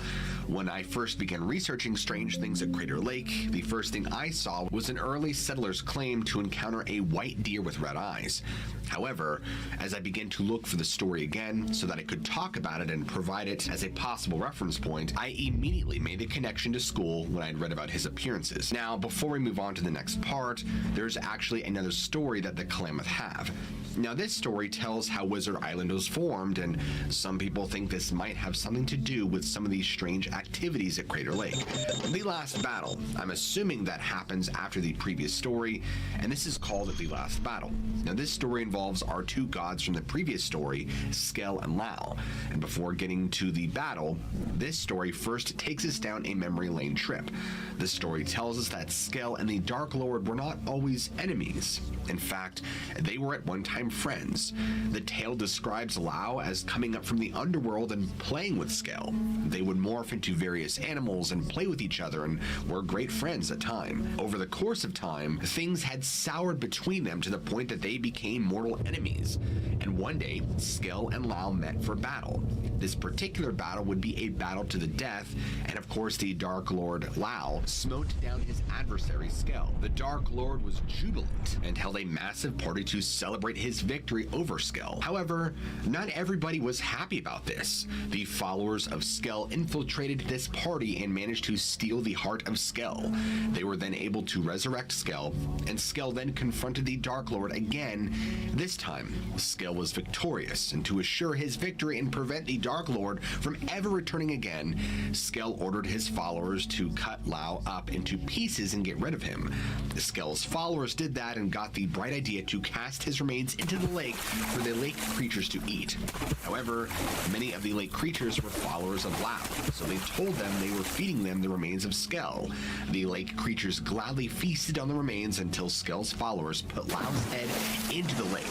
When I first began researching strange things at Crater Lake, the first thing I saw was an early settler's claim to encounter a white deer with red eyes. However, as I began to look for the story again so that I could talk about it and provide it as a possible reference point, I immediately made the connection to school when I'd read about his appearances. Now, before we move on to the next part, there's actually another story that the Klamath have. Now, this story tells how Wizard Island was formed, and some people think this might have something to do with some of these strange activities at Crater Lake. The Last Battle. I'm assuming that happens after the previous story, and this is called The Last Battle. Now, this story involves our two gods from the previous story, Skell and Lau. And before getting to the battle, this story first takes us down a memory lane trip. The story tells us that Skell and the Dark Lord were not always enemies. In fact, they were at one time friends. The tale describes Lau as coming up from the underworld and playing with Skell. They would morph into various animals and play with each other and were great friends at time. Over the course of time, things had soured between them to the point that they became mortal enemies. And one day, Skell and Lau met for battle. This particular battle would be a battle to the death, and of course the Dark Lord Lau smote down his adversary Skell. The Dark Lord was jubilant and held a massive party to celebrate his victory over Skell. However, not everybody was happy about this. The followers of Skell infiltrated this party and managed to steal the heart of Skell. They were then able to resurrect Skell, and Skell then confronted the Dark Lord again. This time, Skell was victorious, and to assure his victory and prevent the Dark Lord from ever returning again, Skell ordered his followers to cut Lau up into pieces and get rid of him. Skell's followers did that and got the bright idea to cast his remains into the lake for the lake creatures to eat. However, many of the lake creatures were followers of Lau, so they told them they were feeding them the remains of Skell. The lake creatures gladly feasted on the remains until Skell's followers put Lau's head into the lake.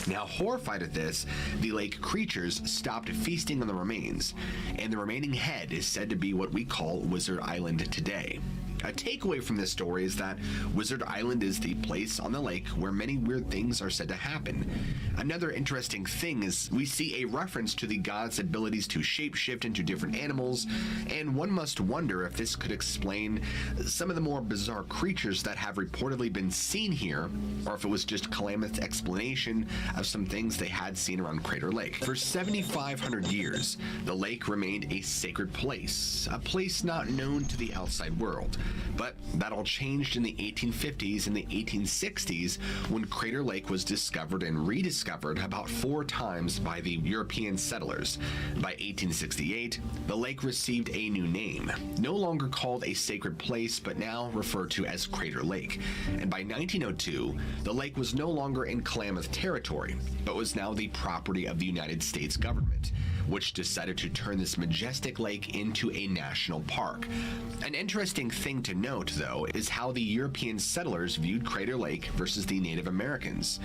Now, horrified at this, the lake creatures stopped feasting on the remains, and the remaining head is said to be what we call Wizard Island today. A takeaway from this story is that Wizard Island is the place on the lake where many weird things are said to happen. Another interesting thing is we see a reference to the god's abilities to shapeshift into different animals, and one must wonder if this could explain some of the more bizarre creatures that have reportedly been seen here, or if it was just Klamath's explanation of some things they had seen around Crater Lake. For 7,500 years, the lake remained a sacred place, a place not known to the outside world. But that all changed in the 1850s and the 1860s when Crater Lake was discovered and rediscovered about 4 times by the European settlers. By 1868, the lake received a new name, no longer called a sacred place, but now referred to as Crater Lake. And by 1902, the lake was no longer in Klamath territory, but was now the property of the United States government, which decided to turn this majestic lake into a national park. An interesting thing to note, though, is how the European settlers viewed Crater Lake versus the Native Americans.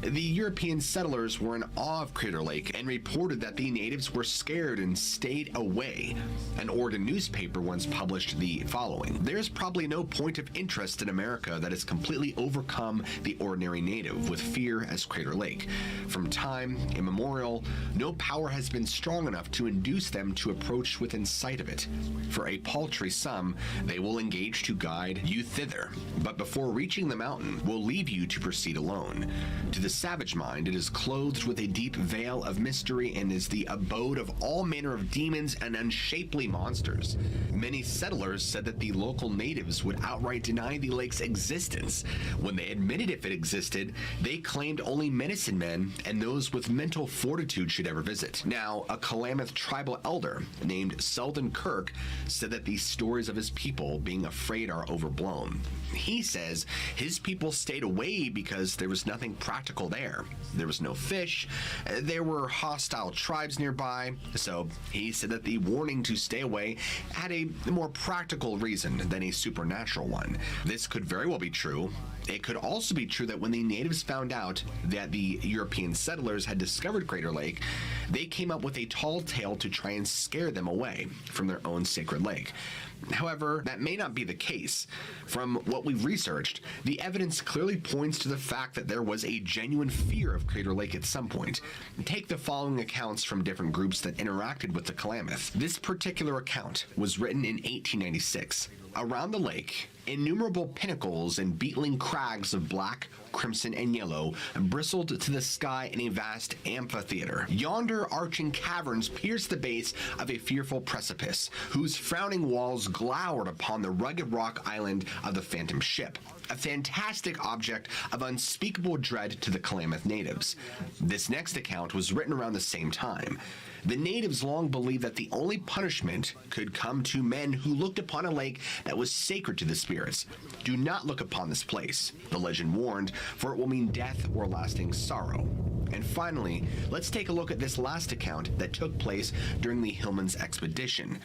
The European settlers were in awe of Crater Lake and reported that the natives were scared and stayed away. An Oregon newspaper once published the following: "There's probably no point of interest in America that has completely overcome the ordinary native with fear as Crater Lake. From time immemorial, no power has been strong enough to induce them to approach within sight of it. For a paltry sum, they will engage to guide you thither, but before reaching the mountain, will leave you to proceed alone. To the savage mind, it is clothed with a deep veil of mystery and is the abode of all manner of demons and unshapely monsters. Many settlers said that the local natives would outright deny the lake's existence. When they admitted if it existed, they claimed only medicine men and those with mental fortitude should ever visit." Now, a Klamath tribal elder named Selden Kirk said that these stories of his people being afraid are overblown. He says his people stayed away because there was nothing practical there. There was no fish, there were hostile tribes nearby, so he said that the warning to stay away had a more practical reason than a supernatural one. This could very well be true. It could also be true that when the natives found out that the European settlers had discovered Crater Lake, they came up with a tall tale to try and scare them away from their own sacred lake. However, that may not be the case. From what we've researched, the evidence clearly points to the fact that there was a genuine fear of Crater Lake at some point. Take the following accounts from different groups that interacted with the Klamath. This particular account was written in 1896. Around the lake, innumerable pinnacles and beetling crags of black, crimson, and yellow bristled to the sky in a vast amphitheater. Yonder arching caverns pierced the base of a fearful precipice, whose frowning walls glowered upon the rugged rock island of the Phantom Ship, a fantastic object of unspeakable dread to the Klamath natives. This next account was written around the same time. The natives long believed that the only punishment could come to men who looked upon a lake that was sacred to the spirits. Do not look upon this place, the legend warned, for it will mean death or lasting sorrow. And finally, let's take a look at this last account that took place during the Hillman's expedition.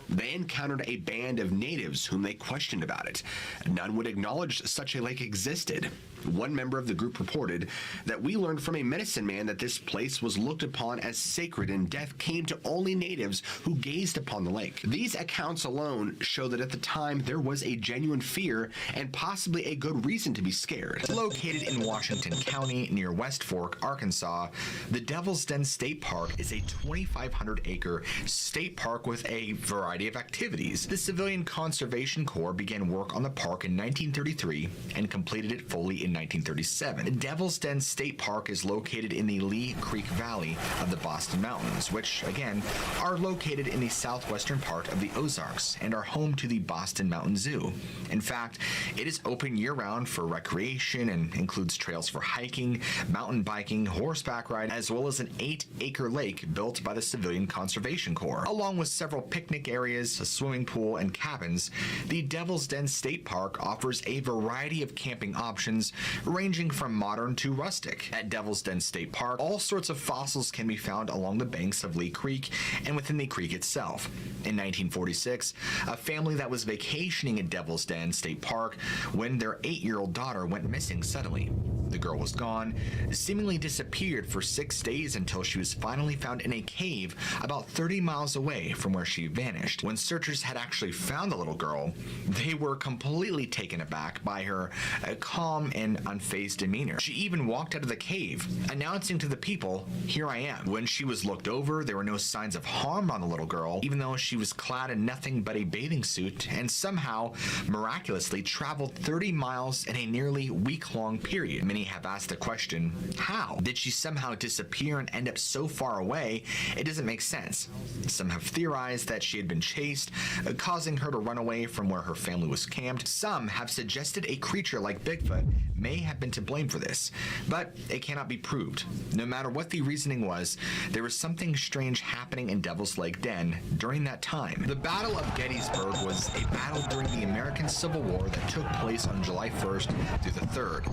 They encountered a band of natives whom they questioned about it. None would acknowledge such a lake existed. One member of the group reported that we learned from a medicine man that this place was looked upon as sacred and death came to only natives who gazed upon the lake. These accounts alone show that at the time there was a genuine fear and possibly a good reason to be scared. Located in Washington County near West Fork, Arkansas, the Devil's Den State Park is a 2,500-acre state park with a variety of activities. The Civilian Conservation Corps began work on the park in 1933 and completed it fully in 1937. Devil's Den State Park is located in the Lee Creek Valley of the Boston Mountains, which, again, are located in the southwestern part of the Ozarks and are home to the Boston Mountain Zoo. In fact, it is open year-round for recreation and includes trails for hiking, mountain biking, horseback riding, as well as an 8-acre lake built by the Civilian Conservation Corps. Along with several picnic areas, a swimming pool, and cabins, the Devil's Den State Park offers a variety of camping options ranging from modern to rustic. At Devil's Den State Park, all sorts of fossils can be found along the banks of Lee Creek and within the creek itself. In 1946, a family that was vacationing at Devil's Den State Park when their 8-year-old daughter went missing suddenly. The girl was gone, seemingly disappeared for 6 days until she was finally found in a cave about 30 miles away from where she vanished. When searchers had actually found the little girl, they were completely taken aback by her calm and unfazed demeanor. She even walked out of the cave, announcing to the people, "Here I am." When she was looked over, there were no signs of harm on the little girl, even though she was clad in nothing but a bathing suit and somehow miraculously traveled 30 miles in a nearly week-long period. Many have asked the question, how? Did she somehow disappear and end up so far away? It doesn't make sense. Some have theorized that she had been chased, causing her to run away from where her family was camped. Some have suggested a creature like Bigfoot may have been to blame for this, but it cannot be proved. No matter what the reasoning was, there was something strange happening in Devil's Lake Den during that time. The Battle of Gettysburg was a battle during the American Civil War that took place on July 1st through the 3rd,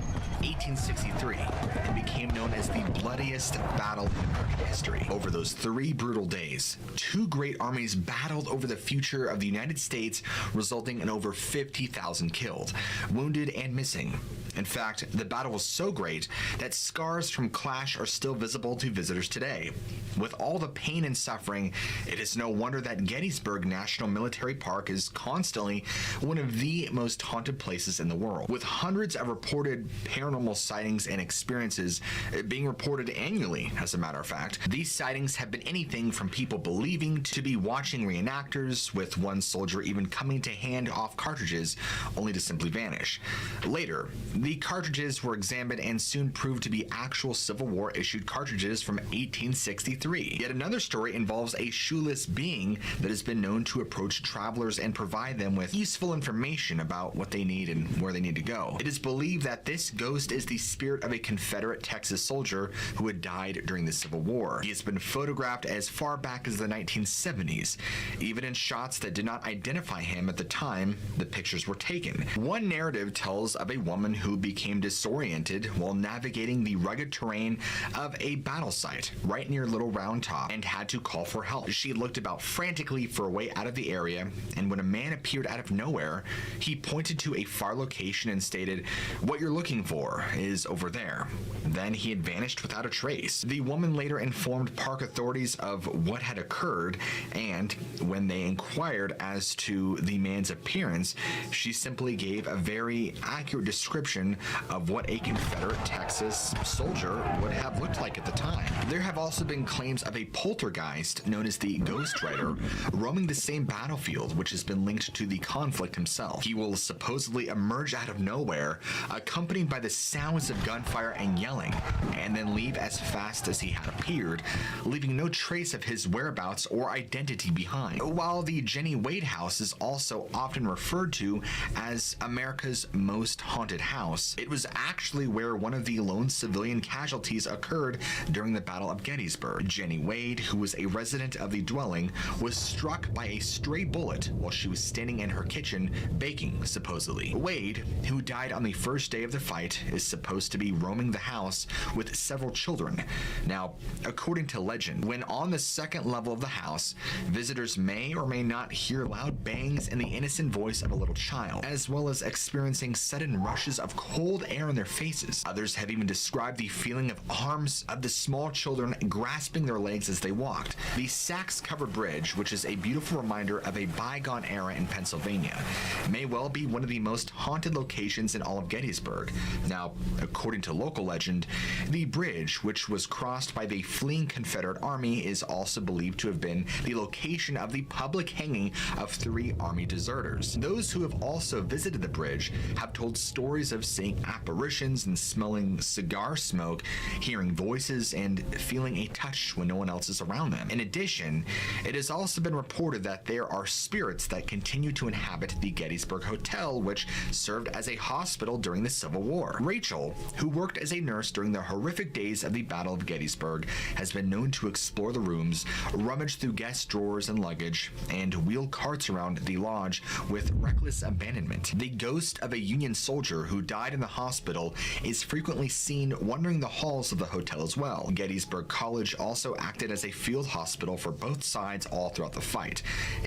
1863, and became known as the bloodiest battle in American history. Over those 3 brutal days, 2 great armies battled over the future of the United States, resulting in over 50,000 killed, wounded, and missing. In fact, the battle was so great that scars from clash are still visible to visitors today. With all the pain and suffering, it is no wonder that Gettysburg National Military Park is constantly one of the most haunted places in the world. With hundreds of reported paranormal sightings and experiences being reported annually, as a matter of fact, these sightings have been anything from people believing to be watching reenactors, with one soldier even coming to hand off cartridges only to simply vanish. Later, the cartridges were examined and soon proved to be actual Civil War issued cartridges from 1863. Yet another story involves a shoeless being that has been known to approach travelers and provide them with useful information about what they need and where they need to go. It is believed that this ghost is the spirit of a Confederate Texas soldier who had died during the Civil War. He has been photographed as far back as the 1970s, even in shots that did not identify him at the time the pictures were taken. One narrative tells of a woman who became disoriented while navigating the rugged terrain of a battle site right near Little Round Top and had to call for help. She looked about frantically for a way out of the area, and when a man appeared out of nowhere, he pointed to a far location and stated, "What you're looking for is over there." Then he had vanished without a trace. The woman later informed park authorities of what had occurred, and when they inquired as to the man's appearance, she simply gave a very accurate description of what a Confederate Texas soldier would have looked like at the time. There have also been claims of a poltergeist known as the Ghost Rider roaming the same battlefield, which has been linked to the conflict himself. He will supposedly emerge out of nowhere, accompanied by the sounds of gunfire and yelling, and then leave as fast as he had appeared, leaving no trace of his whereabouts or identity behind. While the Jenny Wade house is also often referred to as America's most haunted house, it was actually where one of the lone civilian casualties occurred during the Battle of Gettysburg. Jenny Wade, who was a resident of the dwelling, was struck by a stray bullet while she was standing in her kitchen baking, supposedly. Wade, who died on the first day of the fight, is supposed to be roaming the house with several children. Now, according to legend, when on the second level of the house, visitors may or may not hear loud bangs and the innocent voice of a little child, as well as experiencing sudden rushes of cold air in their faces. Others have even described the feeling of arms of the small children grasping their legs as they walked. The Sachs-covered bridge, which is a beautiful reminder of a bygone era in Pennsylvania, may well be one of the most haunted locations in all of Gettysburg. Now, according to local legend, the bridge, which was crossed by the fleeing Confederate army, is also believed to have been the location of the public hanging of 3 army deserters. Those who have also visited the bridge have told stories of seeing apparitions and smelling cigar smoke, hearing voices, and feeling a touch when no one else is around them. In addition, it has also been reported that there are spirits that continue to inhabit the Gettysburg Hotel, which served as a hospital during the Civil War. Rachel, who worked as a nurse during the horrific days of the Battle of Gettysburg, has been known to explore the rooms, rummage through guest drawers and luggage, and wheel carts around the lodge with reckless abandonment. The ghost of a Union soldier who died in the hospital is frequently seen wandering the halls of the hotel as well. Gettysburg College also acted as a field hospital for both sides all throughout the fight,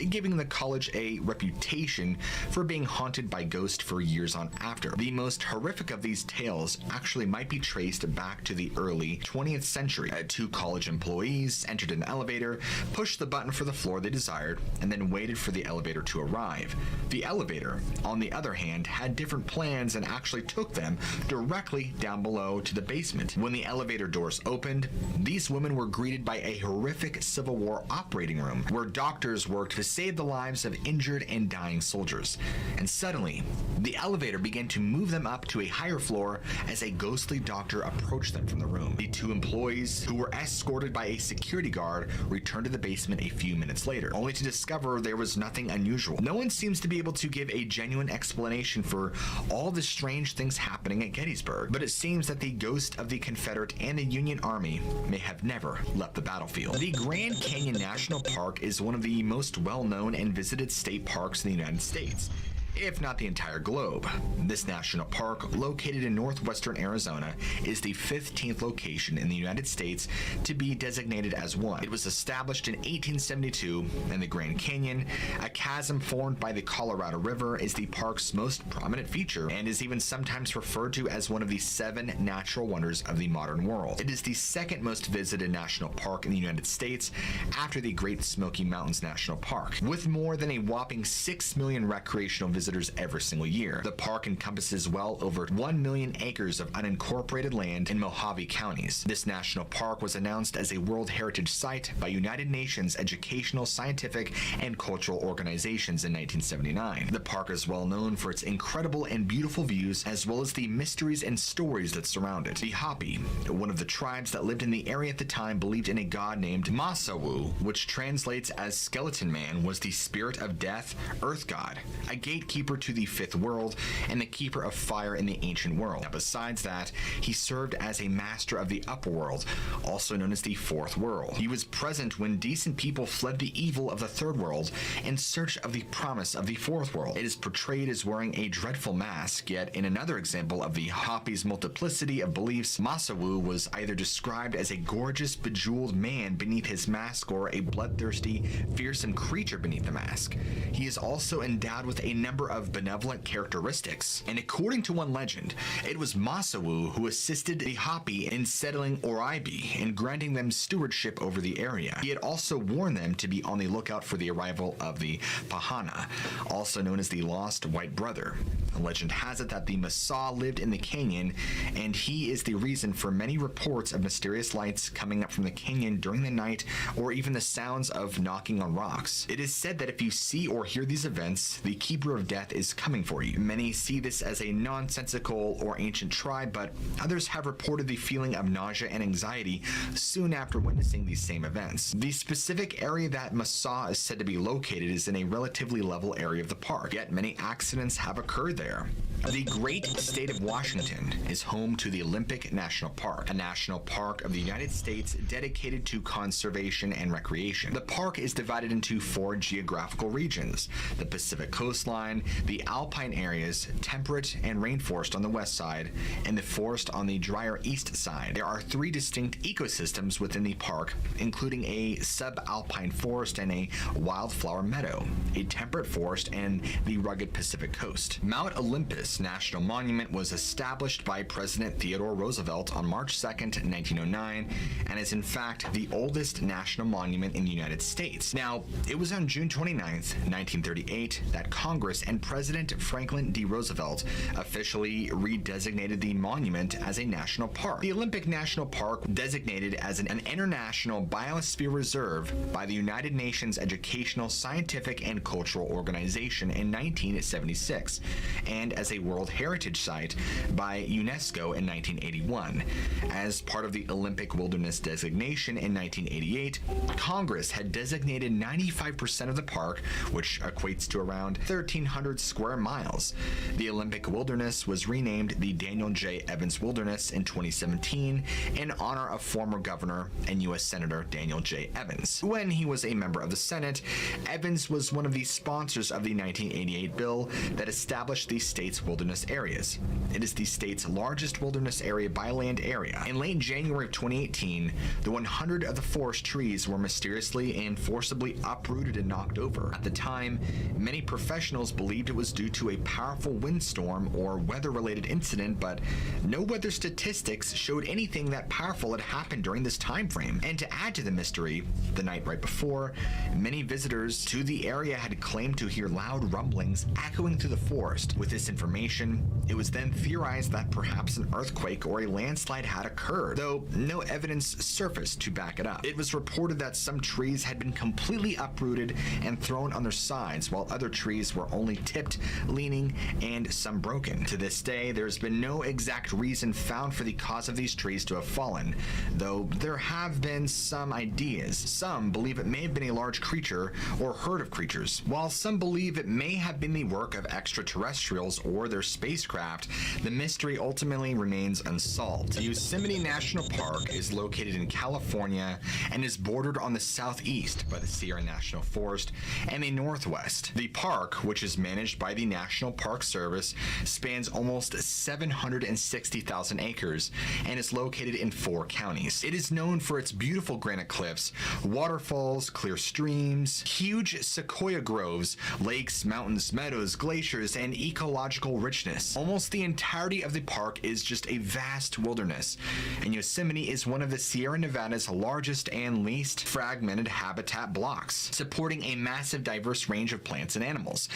giving the college a reputation for being haunted by ghosts for years on after. The most horrific of these tales actually might be traced back to the early 20th century. 2 college employees entered an elevator, pushed the button for the floor they desired, and then waited for the elevator to arrive. The elevator, on the other hand, had different plans and actually took them directly down below to the basement. When the elevator doors opened, these women were greeted by a horrific Civil War operating room where doctors worked to save the lives of injured and dying soldiers. And suddenly, the elevator began to move them up to a higher floor as a ghostly doctor approached them from the room. The 2 employees, who were escorted by a security guard, returned to the basement a few minutes later, only to discover there was nothing unusual. No one seems to be able to give a genuine explanation for all the strange things happening at Gettysburg, but it seems that the ghost of the Confederate and the Union Army may have never left the battlefield. The Grand Canyon National Park is one of the most well-known and visited state parks in the United States, if not the entire globe. This national park, located in northwestern Arizona, is the 15th location in the United States to be designated as one. It was established in 1872, and the Grand Canyon, a chasm formed by the Colorado River, is the park's most prominent feature and is even sometimes referred to as one of the 7 natural wonders of the modern world. It is the second most visited national park in the United States after the Great Smoky Mountains National Park, with more than a whopping 6 million recreational visitors visitors every single year. The park encompasses well over 1 million acres of unincorporated land in Mojave counties. This national park was announced as a World Heritage Site by United Nations Educational, Scientific, and Cultural Organizations in 1979. The park is well known for its incredible and beautiful views, as well as the mysteries and stories that surround it. The Hopi, one of the tribes that lived in the area at the time, believed in a god named Masawu, which translates as Skeleton Man, was the spirit of death, earth god, a gatekeeper to the fifth world, and the keeper of fire in the ancient world. Now, besides that, he served as a master of the upper world, also known as the fourth world. He was present when decent people fled the evil of the third world in search of the promise of the fourth world. It is portrayed as wearing a dreadful mask, yet in another example of the Hopi's multiplicity of beliefs, Masawu was either described as a gorgeous, bejeweled man beneath his mask or a bloodthirsty, fearsome creature beneath the mask. He is also endowed with a number of benevolent characteristics, and according to one legend, it was Masawu who assisted the Hopi in settling Oraibi and granting them stewardship over the area. He had also warned them to be on the lookout for the arrival of the Pahana, also known as the Lost White Brother. The legend has it that the Masaw lived in the canyon, and he is the reason for many reports of mysterious lights coming up from the canyon during the night, or even the sounds of knocking on rocks. It is said that if you see or hear these events, the Keeper of Death is coming for you. Many see this as a nonsensical or ancient tribe, but others have reported the feeling of nausea and anxiety soon after witnessing these same events. The specific area that Masaw is said to be located is in a relatively level area of the park, yet many accidents have occurred there. The great state of Washington is home to the Olympic National Park, a national park of the United States dedicated to conservation and recreation. The park is divided into 4 geographical regions: the Pacific coastline, the alpine areas, temperate and rainforest on the west side, and the forest on the drier east side. There are 3 distinct ecosystems within the park, including a subalpine forest and a wildflower meadow, a temperate forest, and the rugged Pacific coast. Mount Olympus National Monument was established by President Theodore Roosevelt on March 2nd, 1909, and is in fact the oldest national monument in the United States. Now, it was on June 29th, 1938, that Congress and President Franklin D. Roosevelt officially redesignated the monument as a national park. The Olympic National Park, designated as an international biosphere reserve by the United Nations Educational, Scientific, and Cultural Organization in 1976, and as a World Heritage Site by UNESCO in 1981. As part of the Olympic Wilderness designation in 1988, Congress had designated 95% of the park, which equates to around 1,300 square miles. The Olympic Wilderness was renamed the Daniel J. Evans Wilderness in 2017 in honor of former Governor and U.S. Senator Daniel J. Evans. When he was a member of the Senate, Evans was one of the sponsors of the 1988 bill that established the state's wilderness areas. It is the state's largest wilderness area by land area. In late January of 2018, the 100 of the forest trees were mysteriously and forcibly uprooted and knocked over. At the time, many professionals believed it was due to a powerful windstorm or weather-related incident, but no weather statistics showed anything that powerful had happened during this time frame. And to add to the mystery, the night right before, many visitors to the area had claimed to hear loud rumblings echoing through the forest. With this information, it was then theorized that perhaps an earthquake or a landslide had occurred, though no evidence surfaced to back it up. It was reported that some trees had been completely uprooted and thrown on their sides, while other trees were only tipped, leaning, and some broken. To this day, there's been no exact reason found for the cause of these trees to have fallen, though there have been some ideas. Some believe it may have been a large creature or herd of creatures, while some believe it may have been the work of extraterrestrials or their spacecraft. The mystery ultimately remains unsolved. The Yosemite National Park is located in California and is bordered on the southeast by the Sierra National Forest and the northwest. The park, which is managed by the National Park Service, spans almost 760,000 acres and is located in 4 counties. It is known for its beautiful granite cliffs, waterfalls, clear streams, huge sequoia groves, lakes, mountains, meadows, glaciers, and ecological richness. Almost the entirety of the park is just a vast wilderness, and Yosemite is one of the Sierra Nevada's largest and least fragmented habitat blocks, supporting a massive diverse range of plants and animals.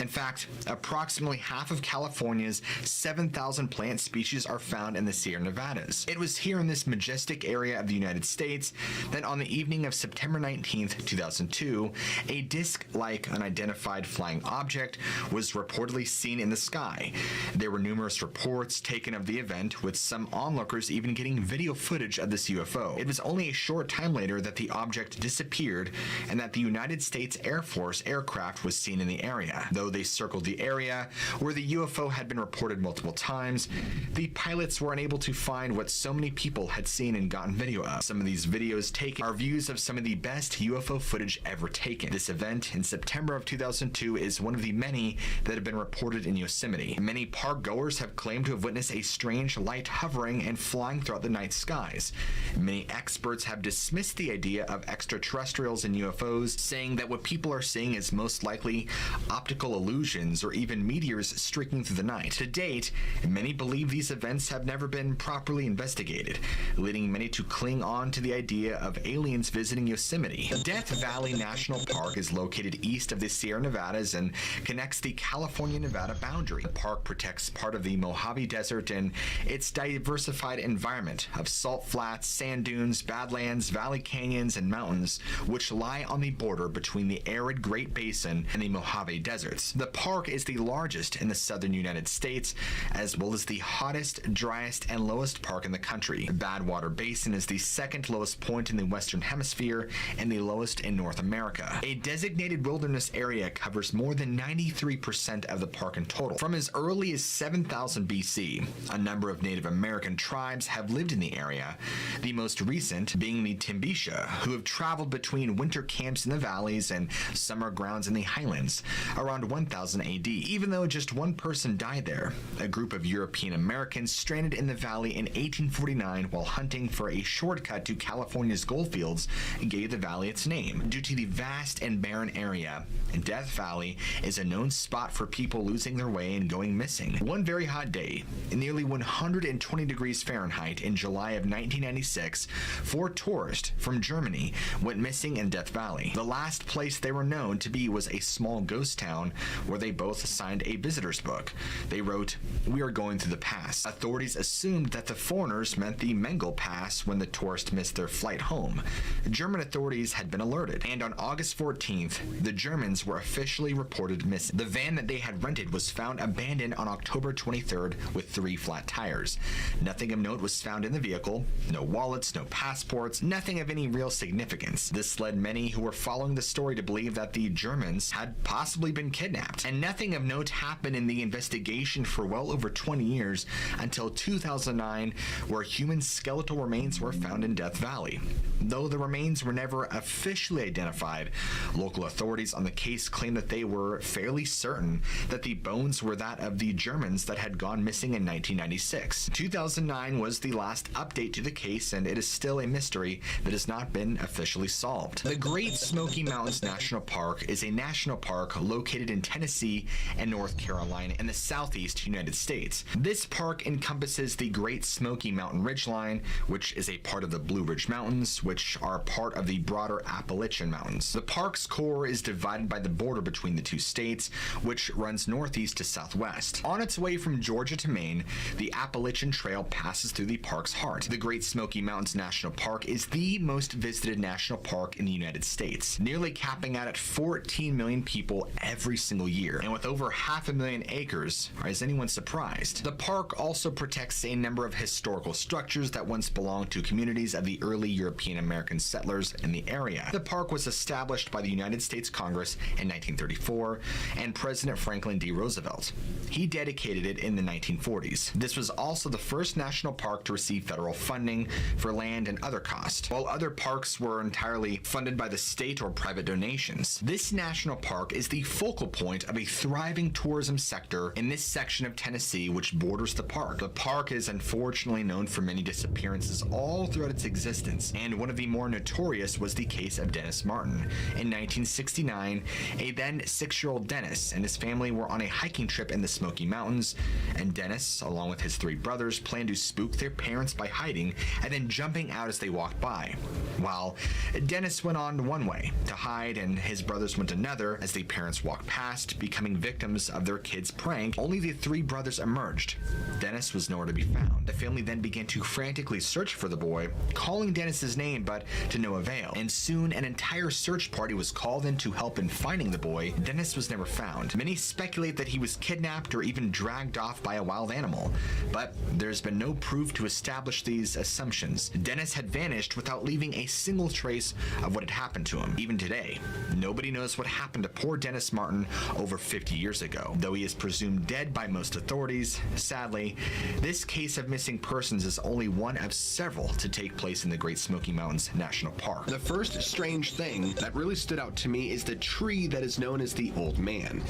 In fact, approximately half of California's 7,000 plant species are found in the Sierra Nevadas. It was here in this majestic area of the United States that on the evening of September 19th, 2002, a disc-like unidentified flying object was reportedly seen in the sky. There were numerous reports taken of the event, with some onlookers even getting video footage of this UFO. It was only a short time later that the object disappeared and that the United States Air Force aircraft was seen in the area. Though they circled the area where the UFO had been reported multiple times, the pilots were unable to find what so many people had seen and gotten video of. Some of these videos taken are views of some of the best UFO footage ever taken. This event in September of 2002 is one of the many that have been reported in Yosemite. Many park goers have claimed to have witnessed a strange light hovering and flying throughout the night skies. Many experts have dismissed the idea of extraterrestrials and UFOs, saying that what people are seeing is most likely optical illusions or even meteors streaking through the night. To date, many believe these events have never been properly investigated, leading many to cling on to the idea of aliens visiting Yosemite. Death Valley National Park is located east of the Sierra Nevadas and connects the California-Nevada boundary. The park protects part of the Mojave Desert and its diversified environment of salt flats, sand dunes, badlands, valley canyons, and mountains, which lie on the border between the arid Great Basin and the Mojave Deserts. The park is the largest in the southern United States, as well as the hottest, driest, and lowest park in the country. The Badwater Basin is the second lowest point in the Western Hemisphere and the lowest in North America. A designated wilderness area covers more than 93% of the park in total. From as early as 7000 BC, a number of Native American tribes have lived in the area, the most recent being the Timbisha, who have traveled between winter camps in the valleys and summer grounds in the highlands around 1000 AD. Even though just one person died there, a group of European Americans stranded in the valley in 1849 while hunting for a shortcut to California's goldfields gave the valley its name. Due to the vast and barren area, Death Valley is a known spot for people losing their way and going missing. One very hot day, nearly 120 degrees Fahrenheit in July of 1996, 4 tourists from Germany went missing in Death Valley. The last place they were known to be was a small ghost town where they both signed a visitor's book. They wrote, "We are going through the pass." Authorities assumed that the foreigners meant the Mengel Pass when the tourists missed their flight home. German authorities had been alerted, and on August 14th, the Germans were officially reported missing. The van that they had rented was found abandoned on October 23rd with 3 flat tires. Nothing of note was found in the vehicle, no wallets, no passports, nothing of any real significance. This led many who were following the story to believe that the Germans had possibly been kidnapped. And nothing of note happened in the investigation for well over 20 years until 2009, where human skeletal remains were found in Death Valley. Though the remains were never officially identified, local authorities on the case claim that they were fairly certain that the bones were that of the Germans that had gone missing in 1996. 2009 was the last update to the case, and it is still a mystery that has not been officially solved. The Great Smoky Mountains National Park is a national park located in Tennessee and North Carolina in the southeast United States. This park encompasses the Great Smoky Mountain Ridgeline, which is a part of the Blue Ridge Mountains, which are part of the broader Appalachian Mountains. The park's core is divided by the border between the two states, which runs northeast to southwest. On its way from Georgia to Maine, the Appalachian Trail passes through the park's heart. The Great Smoky Mountains National Park is the most visited national park in the United States, nearly capping out at 14 million people every single year. And with over 500,000 acres, is anyone surprised? The park also protects a number of historical structures that once belonged to communities of the early European American settlers in the area. The park was established by the United States Congress in 1934 and President Franklin D. Roosevelt. He dedicated it in the 1940s. This was also the first national park to receive federal funding for land and other costs, while other parks were entirely funded by the state or private donations. This national park is the focal point of a thriving tourism sector in this section of Tennessee which borders the park. The park is unfortunately known for many disappearances all throughout its existence, and one of the more notorious was the case of Dennis Martin. In 1969, a then 6-year-old Dennis and his family were on a hiking trip in the Smoky Mountains, and Dennis, along with his 3 brothers, planned to spook their parents by hiding and then jumping out as they walked by. While Dennis went on one way to hide and his brothers went another as the parents walked past past becoming victims of their kid's prank, only the three brothers emerged. Dennis was nowhere to be found. The family then began to frantically search for the boy, calling Dennis's name but to no avail. And soon an entire search party was called in to help in finding the boy. Dennis was never found. Many speculate that he was kidnapped or even dragged off by a wild animal, but there's been no proof to establish these assumptions. Dennis had vanished without leaving a single trace of what had happened to him. Even today, nobody knows what happened to poor Dennis Martin over 50 years ago. Though he is presumed dead by most authorities, sadly, this case of missing persons is only one of several to take place in the Great Smoky Mountains National Park. The first strange thing that really stood out to me is the tree that is known as the Old Man.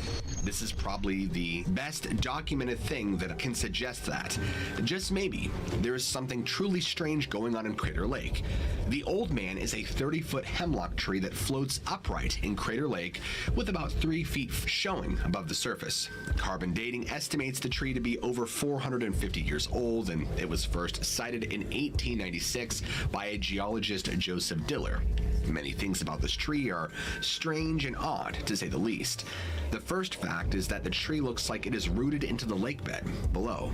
This is probably the best documented thing that can suggest that, just maybe, there is something truly strange going on in Crater Lake. The Old Man is a 30-foot hemlock tree that floats upright in Crater Lake with about 3 feet showing above the surface. Carbon dating estimates the tree to be over 450 years old, and it was first sighted in 1896 by a geologist, Joseph Diller. Many things about this tree are strange and odd, to say the least. The first fact is that the tree looks like it is rooted into the lake bed below.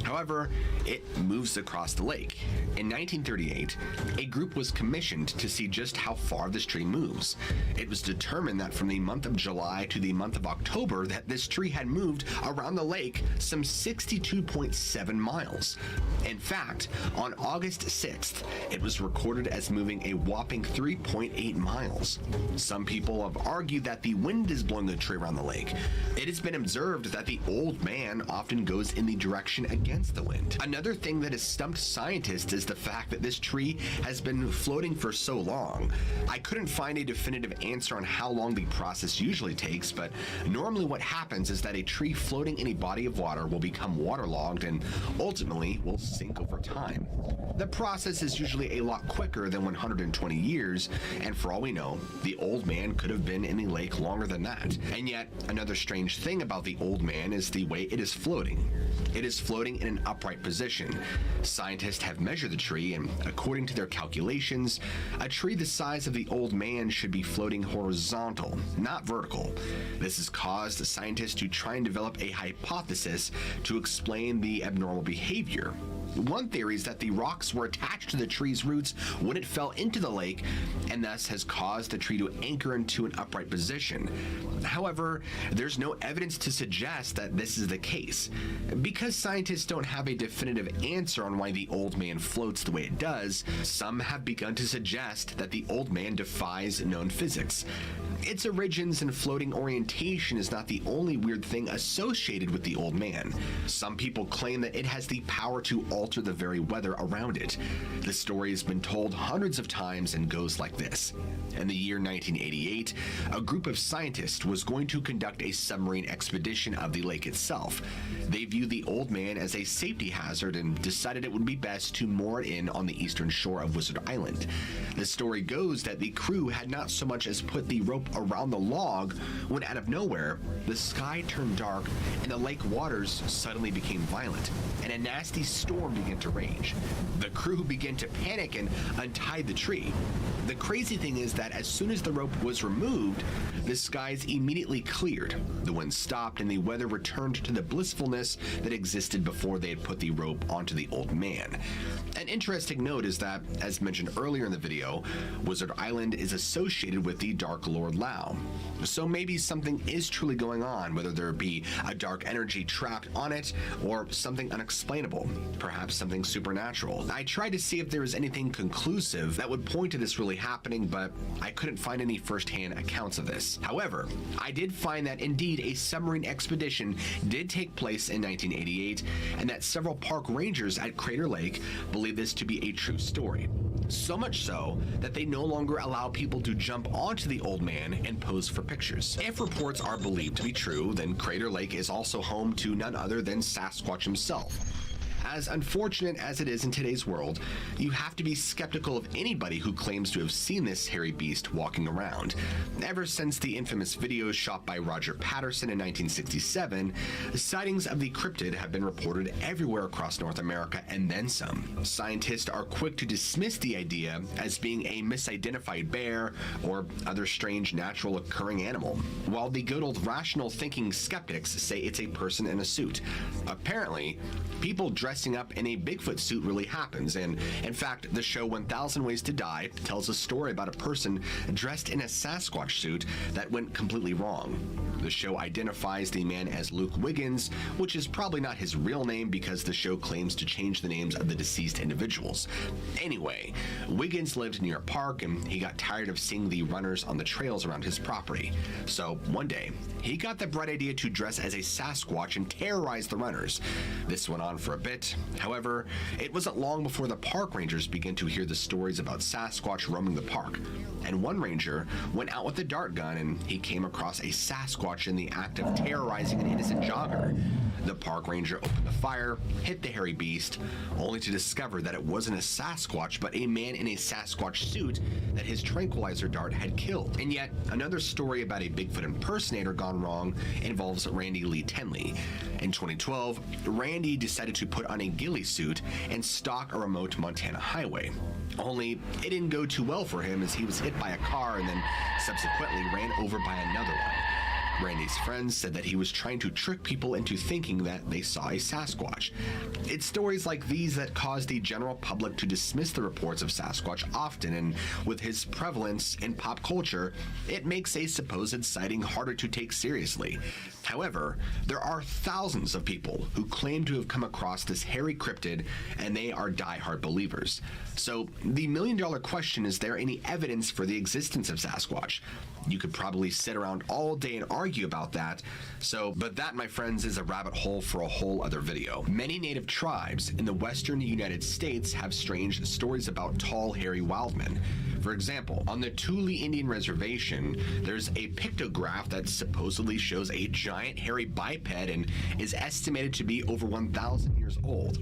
However, it moves across the lake. In 1938, a group was commissioned to see just how far this tree moves. It was determined that from the month of July to the month of October that this tree had moved around the lake some 62.7 miles. In fact, on August 6th, it was recorded as moving a whopping 3.8 miles. Some people have argued that the wind is blowing the tree around the lake. It has been observed that the Old Man often goes in the direction against the wind. Another thing that has stumped scientists is the fact that this tree has been floating for so long. I couldn't find a definitive answer on how long the process usually takes, but normally what happens is that a tree floating in a body of water will become waterlogged and ultimately will sink over time. The process is usually a lot quicker than 120 years, and for all we know, the Old Man could have been in the lake longer than that. And yet, another strange thing about the Old Man is the way it is floating. It is floating in an upright position. Scientists have measured the tree, and according to their calculations, a tree the size of the Old Man should be floating horizontal, not vertical. This has caused scientists to try and develop a hypothesis to explain the abnormal behavior. One theory is that the rocks were attached to the tree's roots when it fell into the lake, and thus has caused the tree to anchor into an upright position. However, there's no evidence to suggest that this is the case. Because scientists don't have a definitive answer on why the Old Man floats the way it does, some have begun to suggest that the Old Man defies known physics. Its origins and floating orientation is not the only weird thing associated with the Old Man. Some people claim that it has the power to alter the very weather around it. The story has been told hundreds of times and goes like this. In the year 1988, a group of scientists was going to conduct a submarine expedition of the lake itself. They viewed the Old Man as a safety hazard and decided it would be best to moor it in on the eastern shore of Wizard Island. The story goes that the crew had not so much as put the rope around the log when out of nowhere, the sky turned dark and the lake waters suddenly became violent, and a nasty storm began to rage. The crew began to panic and untied the tree. The crazy thing is that as soon as the rope was removed, the skies immediately cleared. The wind stopped and the weather returned to the blissfulness that existed before they had put the rope onto the Old Man. An interesting note is that, as mentioned earlier in the video, Wizard Island is associated with the Dark Lord Lao. So maybe something is truly going on, whether there be a dark energy trapped on it or something unexplainable, perhaps something supernatural. I tried to see if there was anything conclusive that would point to this really happening, but I couldn't find any first-hand accounts of this. However, I did find that indeed a submarine expedition did take place in 1988, and that several park rangers at Crater Lake believe this to be a true story. So much so that they no longer allow people to jump onto the Old Man and pose for pictures. If reports are believed to be true, then Crater Lake is also home to none other than Sasquatch himself. As unfortunate as it is in today's world, you have to be skeptical of anybody who claims to have seen this hairy beast walking around. Ever since the infamous videos shot by Roger Patterson in 1967, sightings of the cryptid have been reported everywhere across North America and then some. Scientists are quick to dismiss the idea as being a misidentified bear or other strange natural occurring animal, while the good old rational thinking skeptics say it's a person in a suit. Apparently, people dressing up in a Bigfoot suit really happens, and in fact, the show 1000 Ways to Die tells a story about a person dressed in a Sasquatch suit that went completely wrong. The show identifies the man as Luke Wiggins, which is probably not his real name because the show claims to change the names of the deceased individuals. Anyway, Wiggins lived near a park and he got tired of seeing the runners on the trails around his property. So one day, he got the bright idea to dress as a Sasquatch and terrorize the runners. This went on for a bit. However, it wasn't long before the park rangers began to hear the stories about Sasquatch roaming the park. And one ranger went out with a dart gun and he came across a Sasquatch in the act of terrorizing an innocent jogger. The park ranger opened the fire, hit the hairy beast, only to discover that it wasn't a Sasquatch but a man in a Sasquatch suit that his tranquilizer dart had killed. And yet, another story about a Bigfoot impersonator gone wrong involves Randy Lee Tenley. In 2012, Randy decided to put on a ghillie suit and stalk a remote Montana highway. Only, it didn't go too well for him as he was hit by a car and then subsequently ran over by another one. Randy's friends said that he was trying to trick people into thinking that they saw a Sasquatch. It's stories like these that cause the general public to dismiss the reports of Sasquatch often, and with his prevalence in pop culture, it makes a supposed sighting harder to take seriously. However, there are thousands of people who claim to have come across this hairy cryptid, and they are die-hard believers. So, the million-dollar question, is there any evidence for the existence of Sasquatch? You could probably sit around all day and argue about that, but that, my friends, is a rabbit hole for a whole other video. Many native tribes in the western United States have strange stories about tall, hairy wildmen. For example, on the Thule Indian Reservation, there's a pictograph that supposedly shows a giant hairy biped and is estimated to be over 1,000 years old.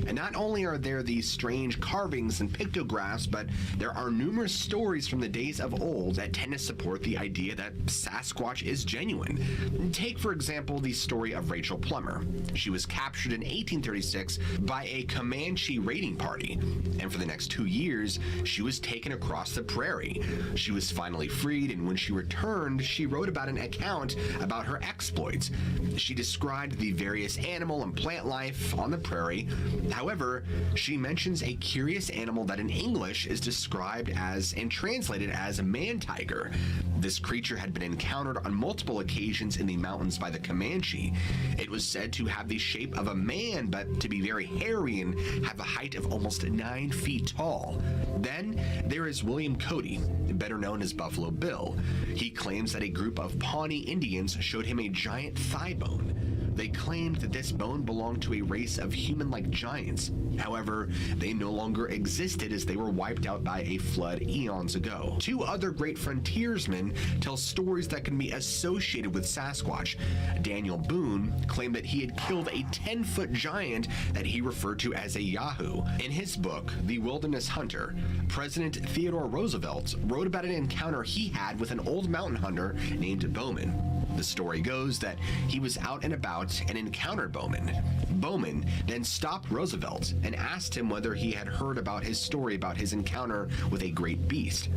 And not only are there these strange carvings and pictographs, but there are numerous stories from the days of old that tend to support the idea that Sasquatch is genuine. Take, for example, the story of Rachel Plummer. She was captured in 1836 by a Comanche raiding party, and for the next 2 years, she was taken across the prairie. She was finally freed, and when she returned, she wrote about an account about her exploits. She described the various animal and plant life on the prairie. However, she mentions a curious animal that in English is described as and translated as a man tiger. This creature had been encountered on multiple occasions in the mountains by the Comanche. It was said to have the shape of a man, but to be very hairy and have a height of almost 9 feet tall. Then there is William Cody, better known as Buffalo Bill. He claims that a group of Pawnee Indians showed him a giant thigh bone. They claimed that this bone belonged to a race of human-like giants. However, they no longer existed as they were wiped out by a flood eons ago. 2 other great frontiersmen tell stories that can be associated with Sasquatch. Daniel Boone claimed that he had killed a 10-foot giant that he referred to as a Yahoo. In his book, The Wilderness Hunter, President Theodore Roosevelt wrote about an encounter he had with an old mountain hunter named Bowman. The story goes that he was out and about and encountered Bowman. Bowman then stopped Roosevelt and asked him whether he had heard about his story about his encounter with a great beast.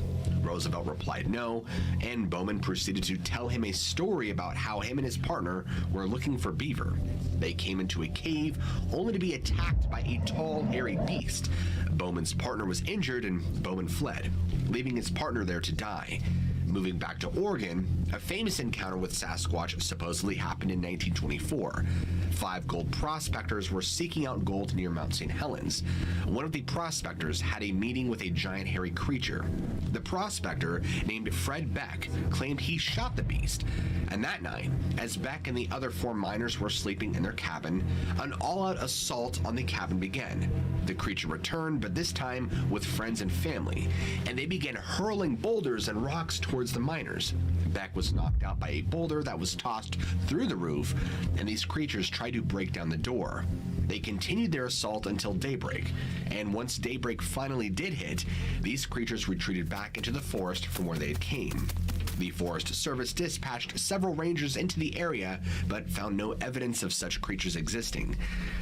Roosevelt replied no, and Bowman proceeded to tell him a story about how him and his partner were looking for beaver. They came into a cave only to be attacked by a tall, hairy beast. Bowman's partner was injured and Bowman fled, leaving his partner there to die. Moving back to Oregon, a famous encounter with Sasquatch supposedly happened in 1924. 5 gold prospectors were seeking out gold near Mount St. Helens. One of the prospectors had a meeting with a giant hairy creature. The prospector, named Fred Beck, claimed he shot the beast. And that night, as Beck and the other 4 miners were sleeping in their cabin, an all-out assault on the cabin began. The creature returned, but this time with friends and family, and they began hurling boulders and rocks towards towards the miners. Beck was knocked out by a boulder that was tossed through the roof, and these creatures tried to break down the door. They continued their assault until daybreak, and once daybreak finally did hit, these creatures retreated back into the forest from where they had came. The Forest Service dispatched several rangers into the area, but found no evidence of such creatures existing.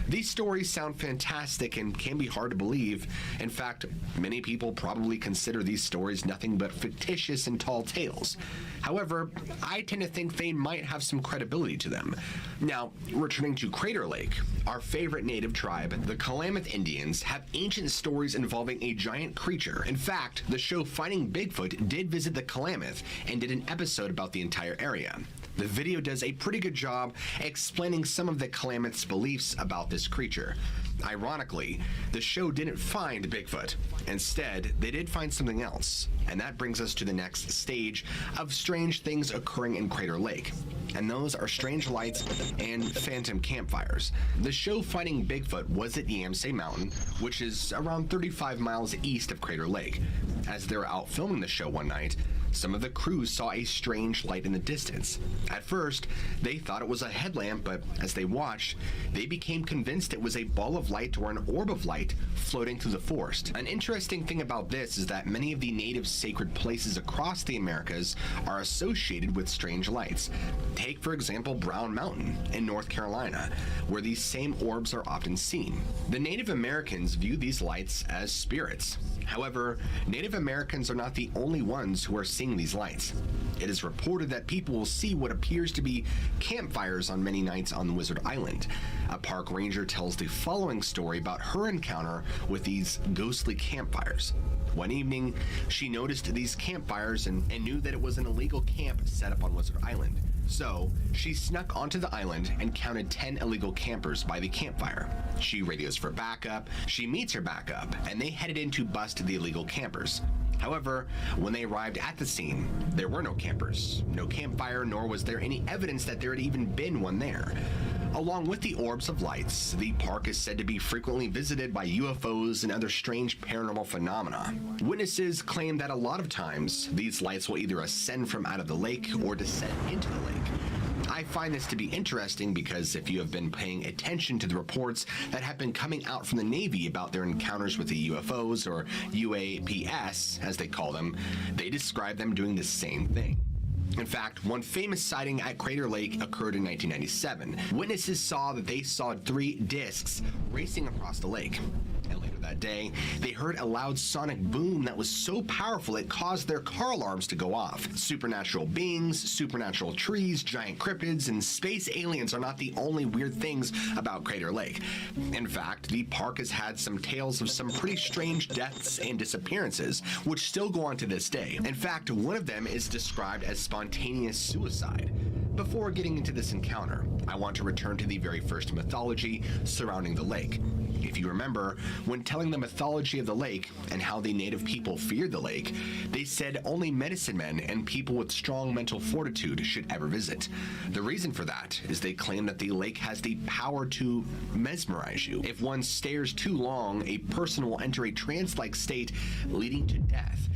These stories sound fantastic and can be hard to believe. In fact, many people probably consider these stories nothing but fictitious and tall tales. However, I tend to think they might have some credibility to them. Now, returning to Crater Lake, our favorite native tribe, the Klamath Indians, have ancient stories involving a giant creature. In fact, the show Finding Bigfoot did visit the Klamath and did an episode about the entire area. The video does a pretty good job explaining some of the Klamath's beliefs about this creature. Ironically, the show didn't find Bigfoot. Instead, they did find something else. And that brings us to the next stage of strange things occurring in Crater Lake. And those are strange lights and phantom campfires. The show Finding Bigfoot was at Yamsay Mountain, which is around 35 miles east of Crater Lake. As they were out filming the show one night, some of the crew saw a strange light in the distance. At first, they thought it was a headlamp, but as they watched, they became convinced it was a ball of light or an orb of light floating through the forest. An interesting thing about this is that many of the native sacred places across the Americas are associated with strange lights. Take, for example, Brown Mountain in North Carolina, where these same orbs are often seen. The Native Americans view these lights as spirits. However, Native Americans are not the only ones who are seeing these lights. It is reported that people will see what appears to be campfires on many nights on Wizard Island. A park ranger tells the following story about her encounter with these ghostly campfires. One evening, she noticed these campfires and knew that it was an illegal camp set up on Wizard Island. So, she snuck onto the island and counted 10 illegal campers by the campfire. She radios for backup, she meets her backup, and they headed in to bust the illegal campers. However, when they arrived at the scene, there were no campers, no campfire, nor was there any evidence that there had even been one there. Along with the orbs of lights, the park is said to be frequently visited by UFOs and other strange paranormal phenomena. Witnesses claim that a lot of times, these lights will either ascend from out of the lake or descend into the lake. I find this to be interesting because if you have been paying attention to the reports that have been coming out from the Navy about their encounters with the UFOs, or UAPS as they call them, they describe them doing the same thing. In fact, one famous sighting at Crater Lake occurred in 1997. Witnesses saw that they saw 3 discs racing across the lake. And later that day, they heard a loud sonic boom that was so powerful it caused their car alarms to go off. Supernatural beings, supernatural trees, giant cryptids, and space aliens are not the only weird things about Crater Lake. In fact, the park has had some tales of some pretty strange deaths and disappearances, which still go on to this day. In fact, one of them is described as spontaneous suicide. Before getting into this encounter, I want to return to the very first mythology surrounding the lake. If you remember, when telling the mythology of the lake and how the native people feared the lake, they said only medicine men and people with strong mental fortitude should ever visit. The reason for that is they claim that the lake has the power to mesmerize you. If one stares too long, a person will enter a trance-like state leading to death.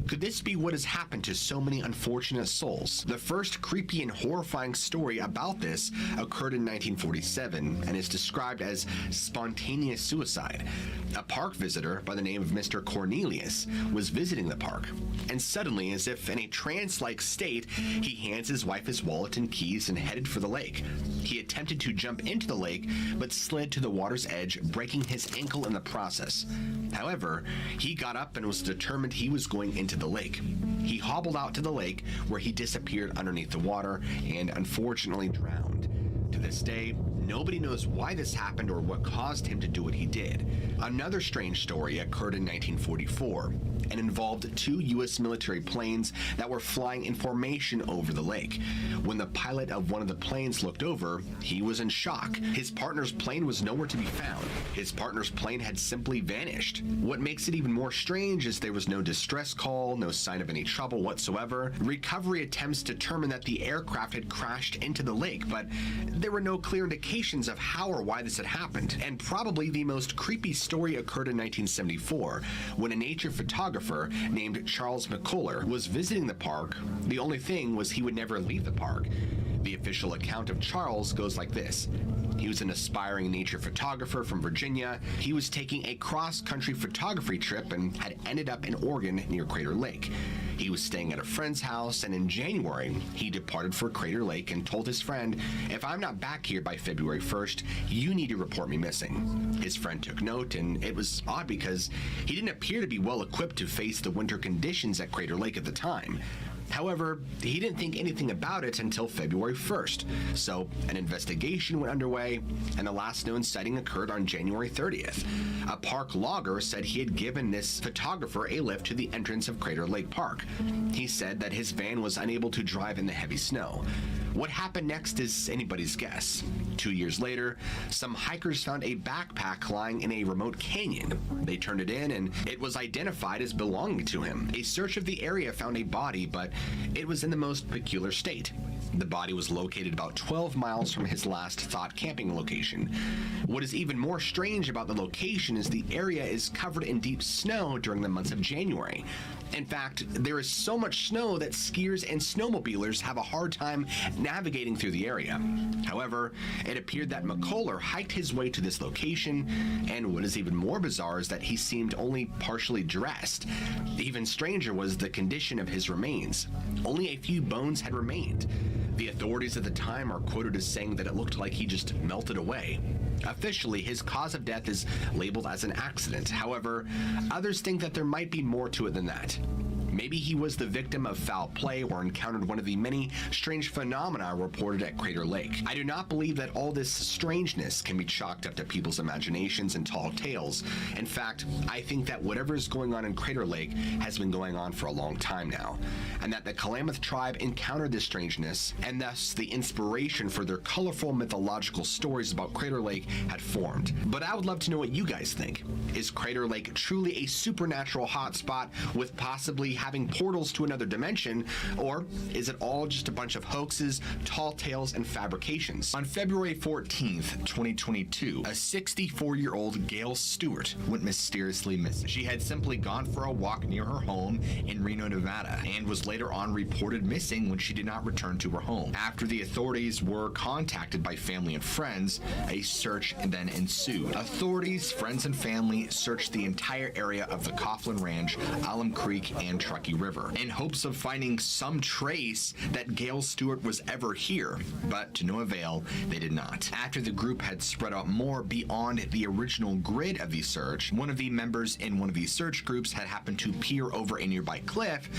Could this be what has happened to so many unfortunate souls? The first creepy and horrifying story about this occurred in 1947 and is described as spontaneous suicide. A park visitor by the name of Mr. Cornelius was visiting the park, and suddenly, as if in a trance-like state, he hands his wife his wallet and keys and headed for the lake. He attempted to jump into the lake, but slid to the water's edge, breaking his ankle in the process. However, he got up and was determined he was going into the lake. He hobbled out to the lake, where he disappeared underneath the water and unfortunately drowned. To this day, nobody knows why this happened or what caused him to do what he did. Another strange story occurred in 1944 and involved 2 U.S. military planes that were flying in formation over the lake. When the pilot of one of the planes looked over, he was in shock. His partner's plane was nowhere to be found. His partner's plane had simply vanished. What makes it even more strange is there was no distress call, no sign of any trouble whatsoever. Recovery attempts determined that the aircraft had crashed into the lake, but there were no clear indications indications of how or why this had happened. And probably the most creepy story occurred in 1974, when a nature photographer named Charles McCuller was visiting the park. The only thing was he would never leave the park. The official account of Charles goes like this. He was an aspiring nature photographer from Virginia. He was taking a cross-country photography trip and had ended up in Oregon near Crater Lake. He was staying at a friend's house, and in January, he departed for Crater Lake and told his friend, "If I'm not back here by February 1st, you need to report me missing." His friend took note, and it was odd because he didn't appear to be well equipped to face the winter conditions at Crater Lake at the time. However, he didn't think anything about it until February 1st, so an investigation went underway, and the last known sighting occurred on January 30th. A park logger said he had given this photographer a lift to the entrance of Crater Lake Park. He said that his van was unable to drive in the heavy snow. What happened next is anybody's guess. 2 years later, some hikers found a backpack lying in a remote canyon. They turned it in, and it was identified as belonging to him. A search of the area found a body, but it was in the most peculiar state. The body was located about 12 miles from his last thought camping location. What is even more strange about the location is the area is covered in deep snow during the months of January. In fact, there is so much snow that skiers and snowmobilers have a hard time navigating through the area. However, it appeared that McCuller hiked his way to this location, and what is even more bizarre is that he seemed only partially dressed. Even stranger was the condition of his remains. Only a few bones had remained. The authorities at the time are quoted as saying that it looked like he just melted away. Officially, his cause of death is labeled as an accident. However, others think that there might be more to it than that. Maybe he was the victim of foul play or encountered one of the many strange phenomena reported at Crater Lake. I do not believe that all this strangeness can be chalked up to people's imaginations and tall tales. In fact, I think that whatever is going on in Crater Lake has been going on for a long time now, and that the Klamath tribe encountered this strangeness, and thus the inspiration for their colorful mythological stories about Crater Lake had formed. But I would love to know what you guys think. Is Crater Lake truly a supernatural hotspot with possibly having portals to another dimension, or is it all just a bunch of hoaxes, tall tales, and fabrications? On February 14th, 2022, a 64-year-old Gail Stewart went mysteriously missing. She had simply gone for a walk near her home in Reno, Nevada, and was later on reported missing when she did not return to her home. After the authorities were contacted by family and friends, a search then ensued. Authorities, friends, and family searched the entire area of the Coughlin Ranch, Alum Creek, and Truckee River in hopes of finding some trace that Gail Stewart was ever here, but to no avail, they did not. After the group had spread out more beyond the original grid of the search, one of the members in one of these search groups had happened to peer over a nearby cliff,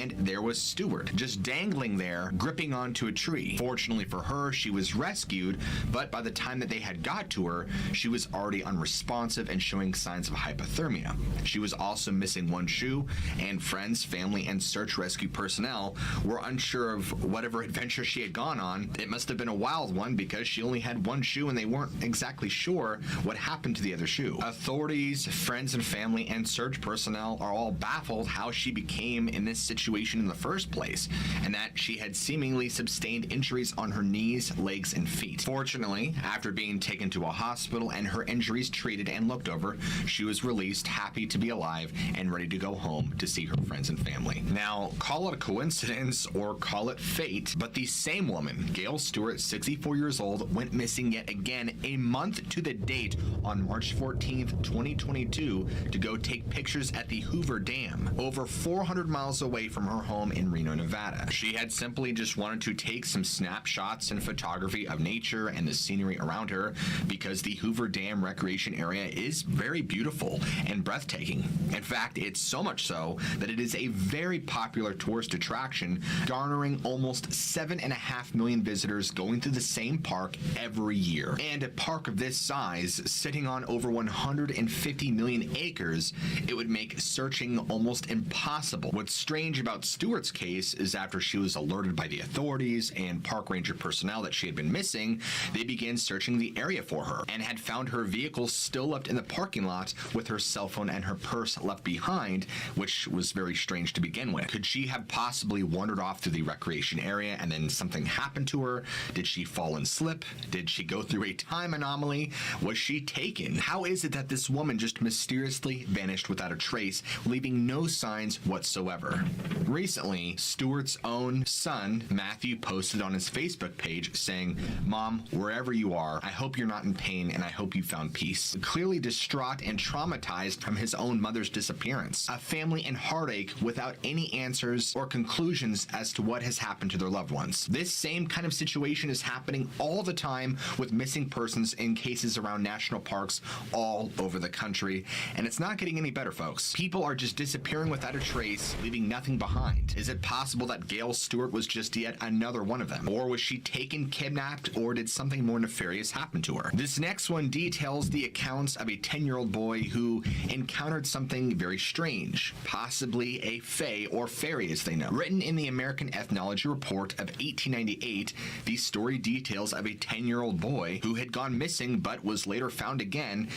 and there was Stewart, just dangling there, gripping onto a tree. Fortunately for her, she was rescued, but by the time that they had got to her, she was already unresponsive and showing signs of hypothermia. She was also missing one shoe, and friends, family, and search rescue personnel were unsure of whatever adventure she had gone on. It must have been a wild one because she only had one shoe and they weren't exactly sure what happened to the other shoe. Authorities, friends and family, and search personnel are all baffled how she became in this situation in the first place, and that she had seemingly sustained injuries on her knees, legs, and feet. Fortunately, after being taken to a hospital and her injuries treated and looked over, she was released, happy to be alive and ready to go home to see her friends and family. Now, call it a coincidence or call it fate, but the same woman, Gail Stewart, 64 years old, went missing yet again a month to the date on March 14th, 2022, to go take pictures at the Hoover Dam, over 400 miles away from her home in Reno, Nevada. She had simply just wanted to take some snapshots and photography of nature and the scenery around her because the Hoover Dam recreation area is very beautiful and breathtaking. In fact, it's so much so that it is a very popular tourist attraction, garnering almost 7.5 million visitors going through the same park every year. And a park of this size, sitting on over 150 million acres, it would make searching almost impossible. What's strange about Stewart's case is after she was alerted by the authorities and park ranger personnel that she had been missing, they began searching the area for her and had found her vehicle still left in the parking lot with her cell phone and her purse left behind, which was very strange to begin with. Could she have possibly wandered off through the recreation area and then something happened to her? Did she fall and slip? Did she go through a time anomaly? Was she taken? How is it that this woman just mysteriously vanished without a trace, leaving no signs whatsoever? Recently, Stuart's own son, Matthew, posted on his Facebook page saying, "Mom, wherever you are, I hope you're not in pain and I hope you found peace." Clearly distraught and traumatized from his own mother's disappearance. A family in heartache without any answers or conclusions as to what has happened to their loved ones. This same kind of situation is happening all the time with missing persons in cases around national parks all over the country, and it's not getting any better, folks. People are just disappearing without a trace, leaving nothing behind. Is it possible that Gail Stewart was just yet another one of them? Or was she taken, kidnapped, or did something more nefarious happen to her? This next one details the accounts of a 10-year-old boy who encountered something very strange, possibly a fae or fairy as they know. Written in the American Ethnology Report of 1898, the story details of a 10-year-old boy who had gone missing but was later found again,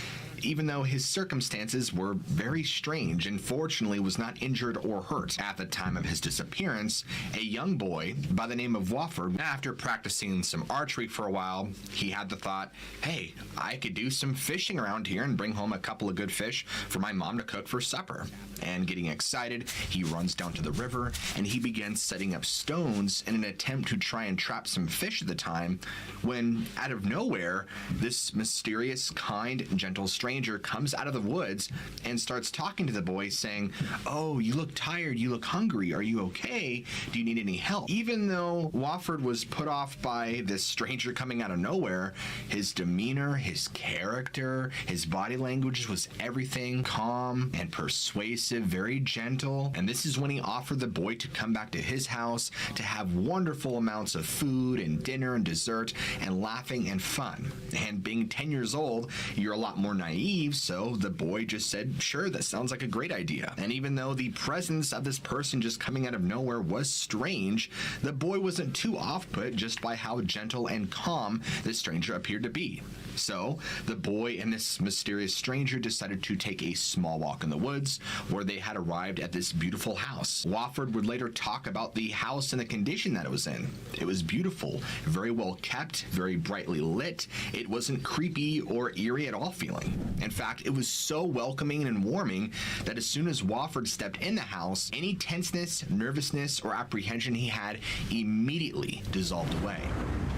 even though his circumstances were very strange and fortunately was not injured or hurt. At the time of his disappearance, a young boy by the name of Wofford, after practicing some archery for a while, he had the thought, hey, I could do some fishing around here and bring home a couple of good fish for my mom to cook for supper. And getting excited, he runs down to the river and he begins setting up stones in an attempt to try and trap some fish at the time, when out of nowhere, this mysterious, kind, gentle stranger comes out of the woods and starts talking to the boy saying, "Oh, you look tired, you look hungry, are you okay? Do you need any help?" Even though Wofford was put off by this stranger coming out of nowhere, his demeanor, his character, his body language was everything calm and persuasive, very gentle. And this is when he offered the boy to come back to his house to have wonderful amounts of food and dinner and dessert and laughing and fun. And being 10 years old, you're a lot more naive, so the boy just said, sure, that sounds like a great idea. And even though the presence of this person just coming out of nowhere was strange, the boy wasn't too off-put just by how gentle and calm this stranger appeared to be. So the boy and this mysterious stranger decided to take a small walk in the woods, where they had arrived at this beautiful house. Wofford would later talk about the house and the condition that it was in. It was beautiful, very well kept, very brightly lit. It wasn't creepy or eerie at all feeling. In fact, it was so welcoming and warming that as soon as Wofford stepped in the house, any tenseness, nervousness, or apprehension he had immediately dissolved away.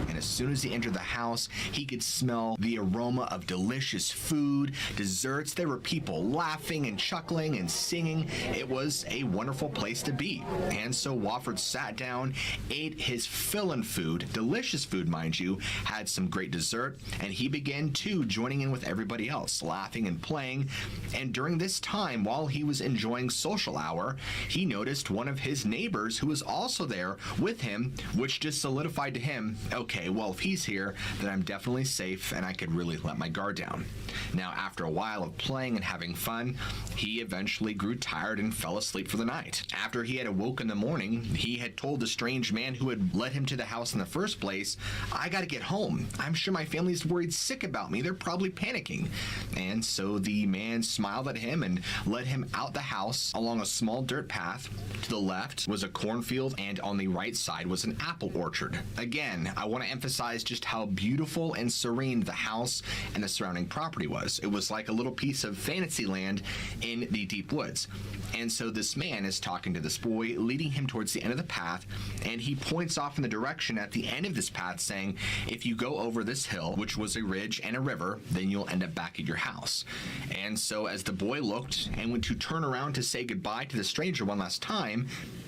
And as soon as he entered the house, he could smell the aroma of delicious food, desserts. There were people laughing and chuckling and singing. It was a wonderful place to be. And so Wofford sat down, ate his fill in food, delicious food, mind you, had some great dessert, and he began too joining in with everybody else, laughing and playing. And during this time, while he was enjoying social hour, he noticed one of his neighbors who was also there with him, which just solidified to him, okay, well, if he's here, then I'm definitely safe and I could really let my guard down. Now, after a while of playing and having fun, he eventually grew tired and fell asleep for the night. After he had awoke in the morning, he had told the strange man who had led him to the house in the first place, "I gotta get home. I'm sure my family's worried sick about me. They're probably panicking." And so the man smiled at him and led him out the house along a small dirt path. To the left was a cornfield, and on the right side was an apple orchard. Again, I want to emphasize just how beautiful and serene the house and the surrounding property was. It was like a little piece of fantasy land in the deep woods. And so this man is talking to this boy, leading him towards the end of the path, and he points off in the direction at the end of this path saying, if you go over this hill, which was a ridge and a river, then you'll end up back at your house. And so as the boy looked and went to turn around to say goodbye to the stranger one last time,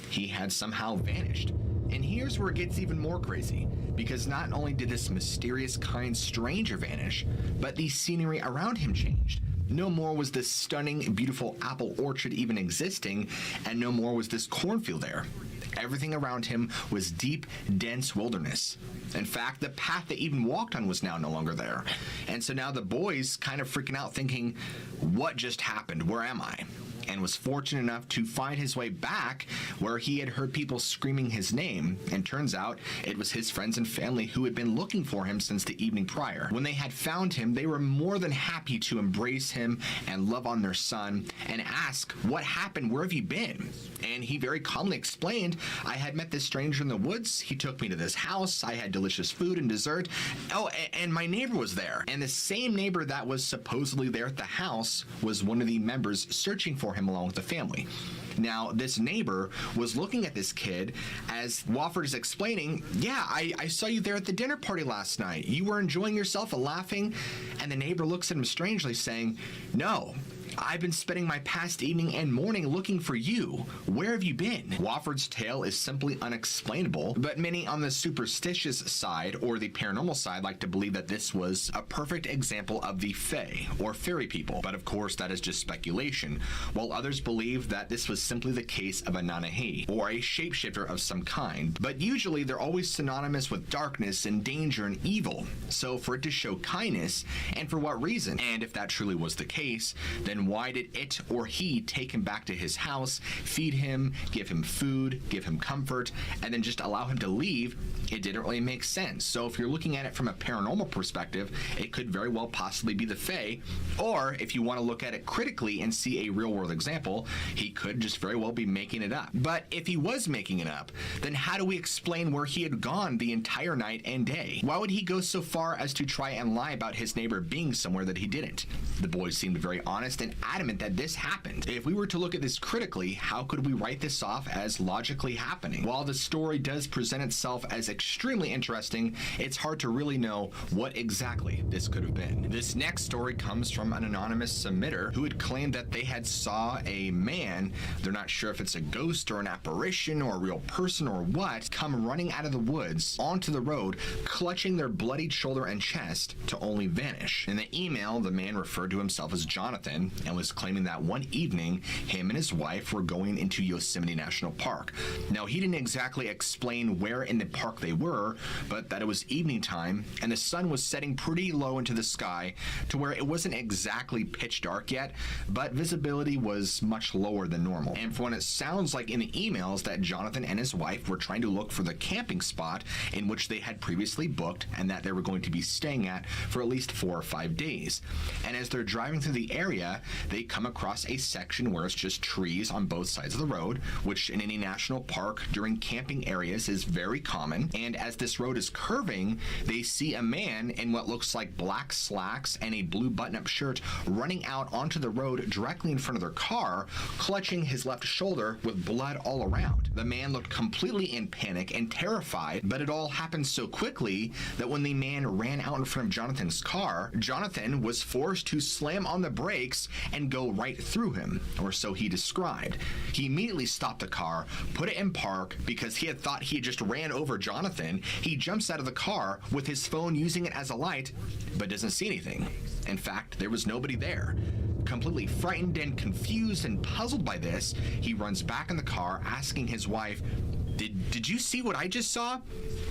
he had somehow vanished. And here's where it gets even more crazy, because not only did this mysterious kind stranger vanish, but the scenery around him changed. No more was this stunning, beautiful apple orchard even existing, and no more was this cornfield there. Everything around him was deep, dense wilderness. In fact, the path they even walked on was now no longer there. And so now the boy's kind of freaking out thinking, what just happened? Where am I? and was fortunate enough to find his way back where he had heard people screaming his name, and turns out it was his friends and family who had been looking for him since the evening prior. When they had found him, they were more than happy to embrace him and love on their son and ask, "What happened? Where have you been?" And he very calmly explained, "I had met this stranger in the woods. He took me to this house. I had delicious food and dessert. Oh, and my neighbor was there." And the same neighbor that was supposedly there at the house was one of the members searching for him along with the family. Now, this neighbor was looking at this kid as Wofford is explaining, "Yeah, I saw you there at the dinner party last night. You were enjoying yourself and laughing." And the neighbor looks at him strangely, saying, "No, I've been spending my past evening and morning looking for you. Where have you been?" Wofford's tale is simply unexplainable, but many on the superstitious side or the paranormal side like to believe that this was a perfect example of the Fae or fairy people. But of course, that is just speculation, while others believe that this was simply the case of a Nanahi or a shapeshifter of some kind. But usually they're always synonymous with darkness and danger and evil. So for it to show kindness, and for what reason? And if that truly was the case, then why did it or he take him back to his house, feed him, give him food, give him comfort, and then just allow him to leave? It didn't really make sense. So if you're looking at it from a paranormal perspective, it could very well possibly be the Fae. Or if you want to look at it critically and see a real world example, he could just very well be making it up. But if he was making it up, then how do we explain where he had gone the entire night and day? Why would he go so far as to try and lie about his neighbor being somewhere that he didn't? The boys seemed very honest and adamant that this happened. If we were to look at this critically, how could we write this off as logically happening? While the story does present itself as extremely interesting, it's hard to really know what exactly this could have been. This next story comes from an anonymous submitter who had claimed that they had saw a man, they're not sure if it's a ghost or an apparition or a real person or what, come running out of the woods onto the road, clutching their bloodied shoulder and chest to only vanish. In the email, the man referred to himself as Jonathan and was claiming that one evening, him and his wife were going into Yosemite National Park. Now, he didn't exactly explain where in the park they were, but that it was evening time and the sun was setting pretty low into the sky to where it wasn't exactly pitch dark yet, but visibility was much lower than normal. And from what it sounds like in the emails, that Jonathan and his wife were trying to look for the camping spot in which they had previously booked and that they were going to be staying at for at least 4 or 5 days. And as they're driving through the area, they come across a section where it's just trees on both sides of the road, which in any national park during camping areas is very common. And as this road is curving, they see a man in what looks like black slacks and a blue button-up shirt running out onto the road directly in front of their car, clutching his left shoulder with blood all around. The man looked completely in panic and terrified, but it all happened so quickly that when the man ran out in front of Jonathan's car, Jonathan was forced to slam on the brakes and go right through him, or so he described. He immediately stopped the car, put it in park because he had thought he had just ran over Jonathan. He jumps out of the car with his phone using it as a light, but doesn't see anything. In fact, there was nobody there. Completely frightened and confused and puzzled by this, he runs back in the car asking his wife, Did you see what I just saw?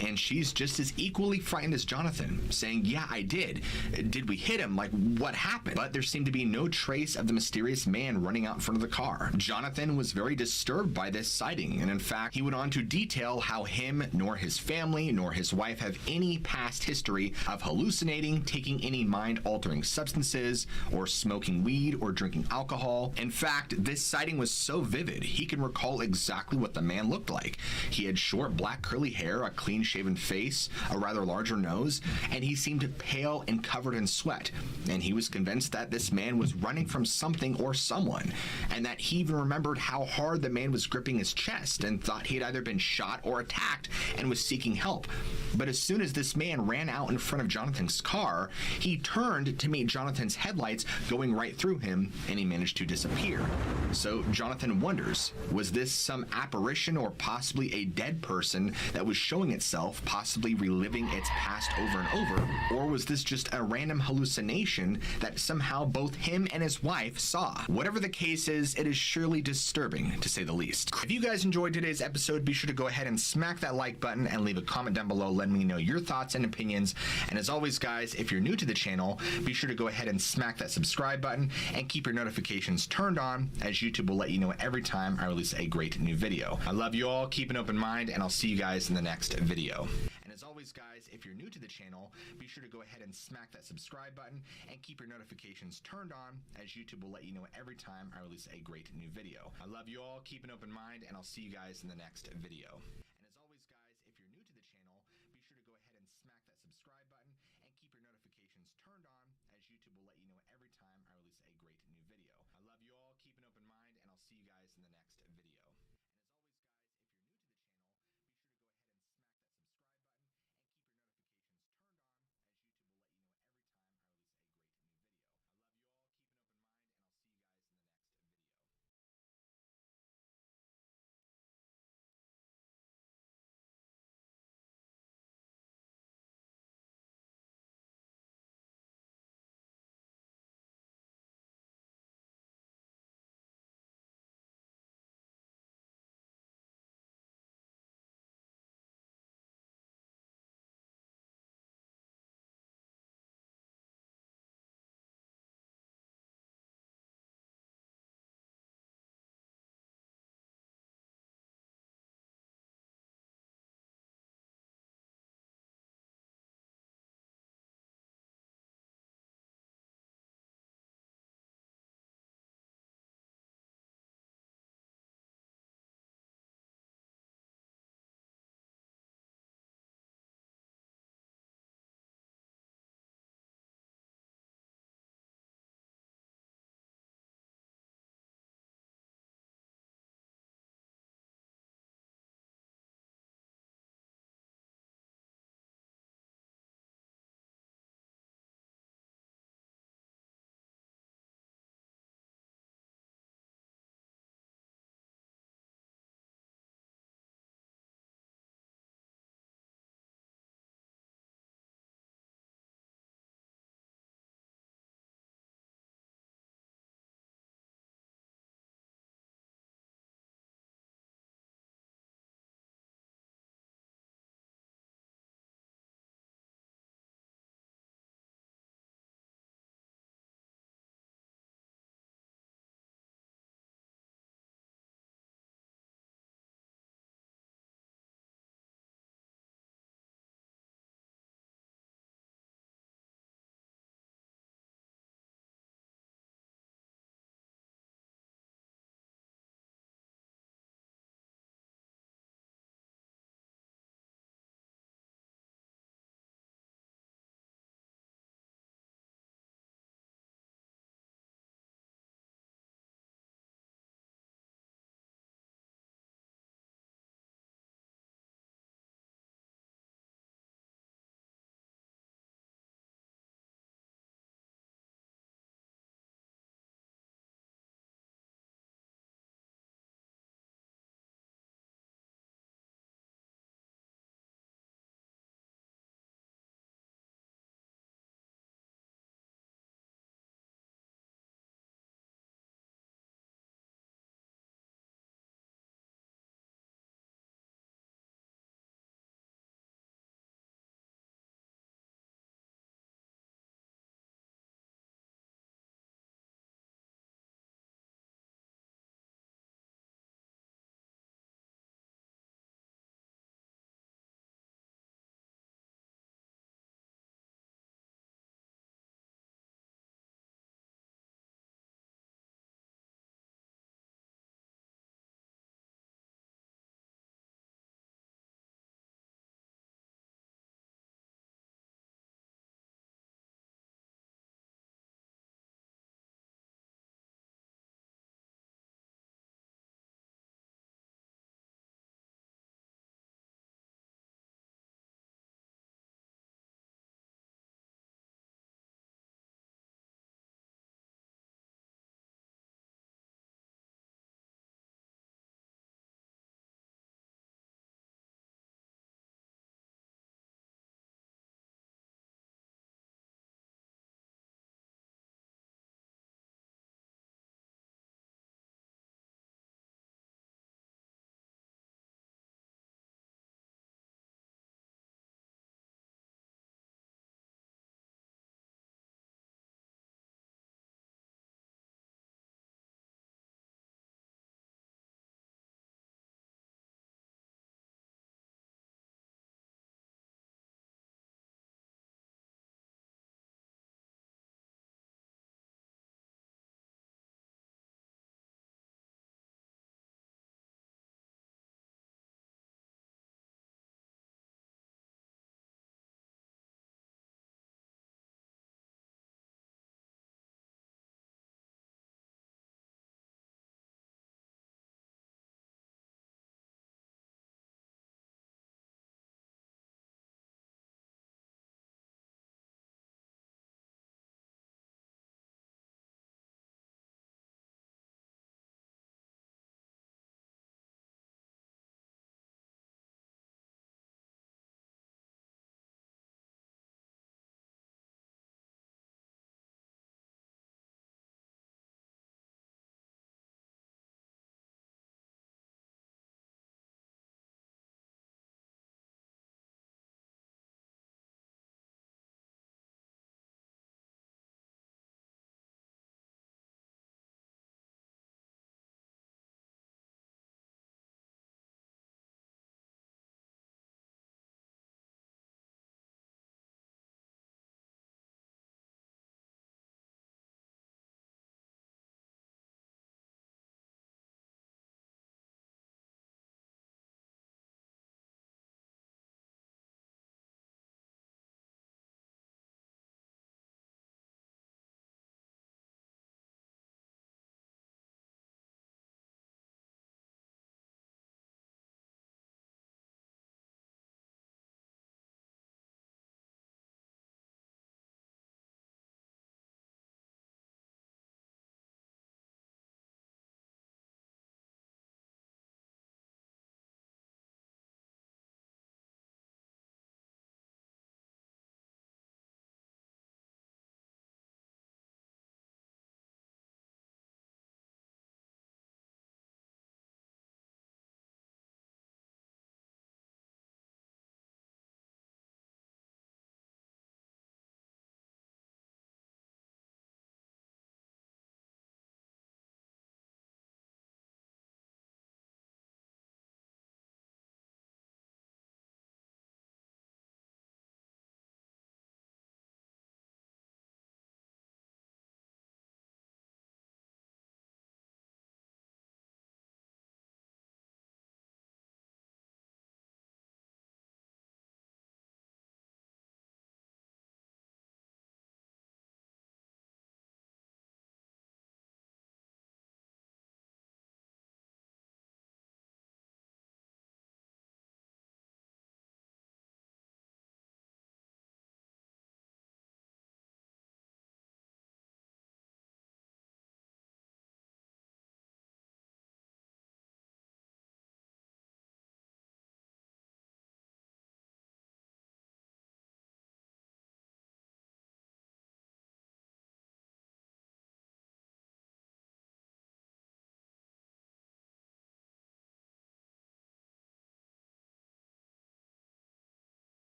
And she's just as equally frightened as Jonathan, saying, "Yeah, I did. Did we hit him? Like, what happened?" But there seemed to be no trace of the mysterious man running out in front of the car. Jonathan was very disturbed by this sighting, and in fact, he went on to detail how him, nor his family, nor his wife have any past history of hallucinating, taking any mind-altering substances, or smoking weed, or drinking alcohol. In fact, this sighting was so vivid, he can recall exactly what the man looked like. He had short black curly hair, a clean-shaven face, a rather larger nose, and he seemed pale and covered in sweat. And he was convinced that this man was running from something or someone, and that he even remembered how hard the man was gripping his chest and thought he had either been shot or attacked and was seeking help. But as soon as this man ran out in front of Jonathan's car, he turned to meet Jonathan's headlights going right through him, and he managed to disappear. So Jonathan wonders, was this some apparition or possibly a dead person that was showing itself, possibly reliving its past over and over, or was this just a random hallucination that somehow both him and his wife saw? Whatever the case is, it is surely disturbing, to say the least. If you guys enjoyed today's episode, be sure to go ahead and smack that like button and leave a comment down below letting me know your thoughts and opinions. And as always, guys, if you're new to the channel, be sure to go ahead and smack that subscribe button and keep your notifications turned on, as YouTube will let you know every time I release a great new video. I love you all, keep an open mind, and I'll see you guys in the next video. And as always, guys, if you're new to the channel, be sure to go ahead and smack that subscribe button and keep your notifications turned on, as YouTube will let you know every time I release a great new video. I love you all, keep an open mind, and I'll see you guys in the next video. And as always, guys, if you're new to the channel, be sure to go ahead and smack that subscribe button and keep your notifications turned on, as YouTube will let you know every time I release a great new video. I love you all, keep an open mind, and I'll see you guys in the next video.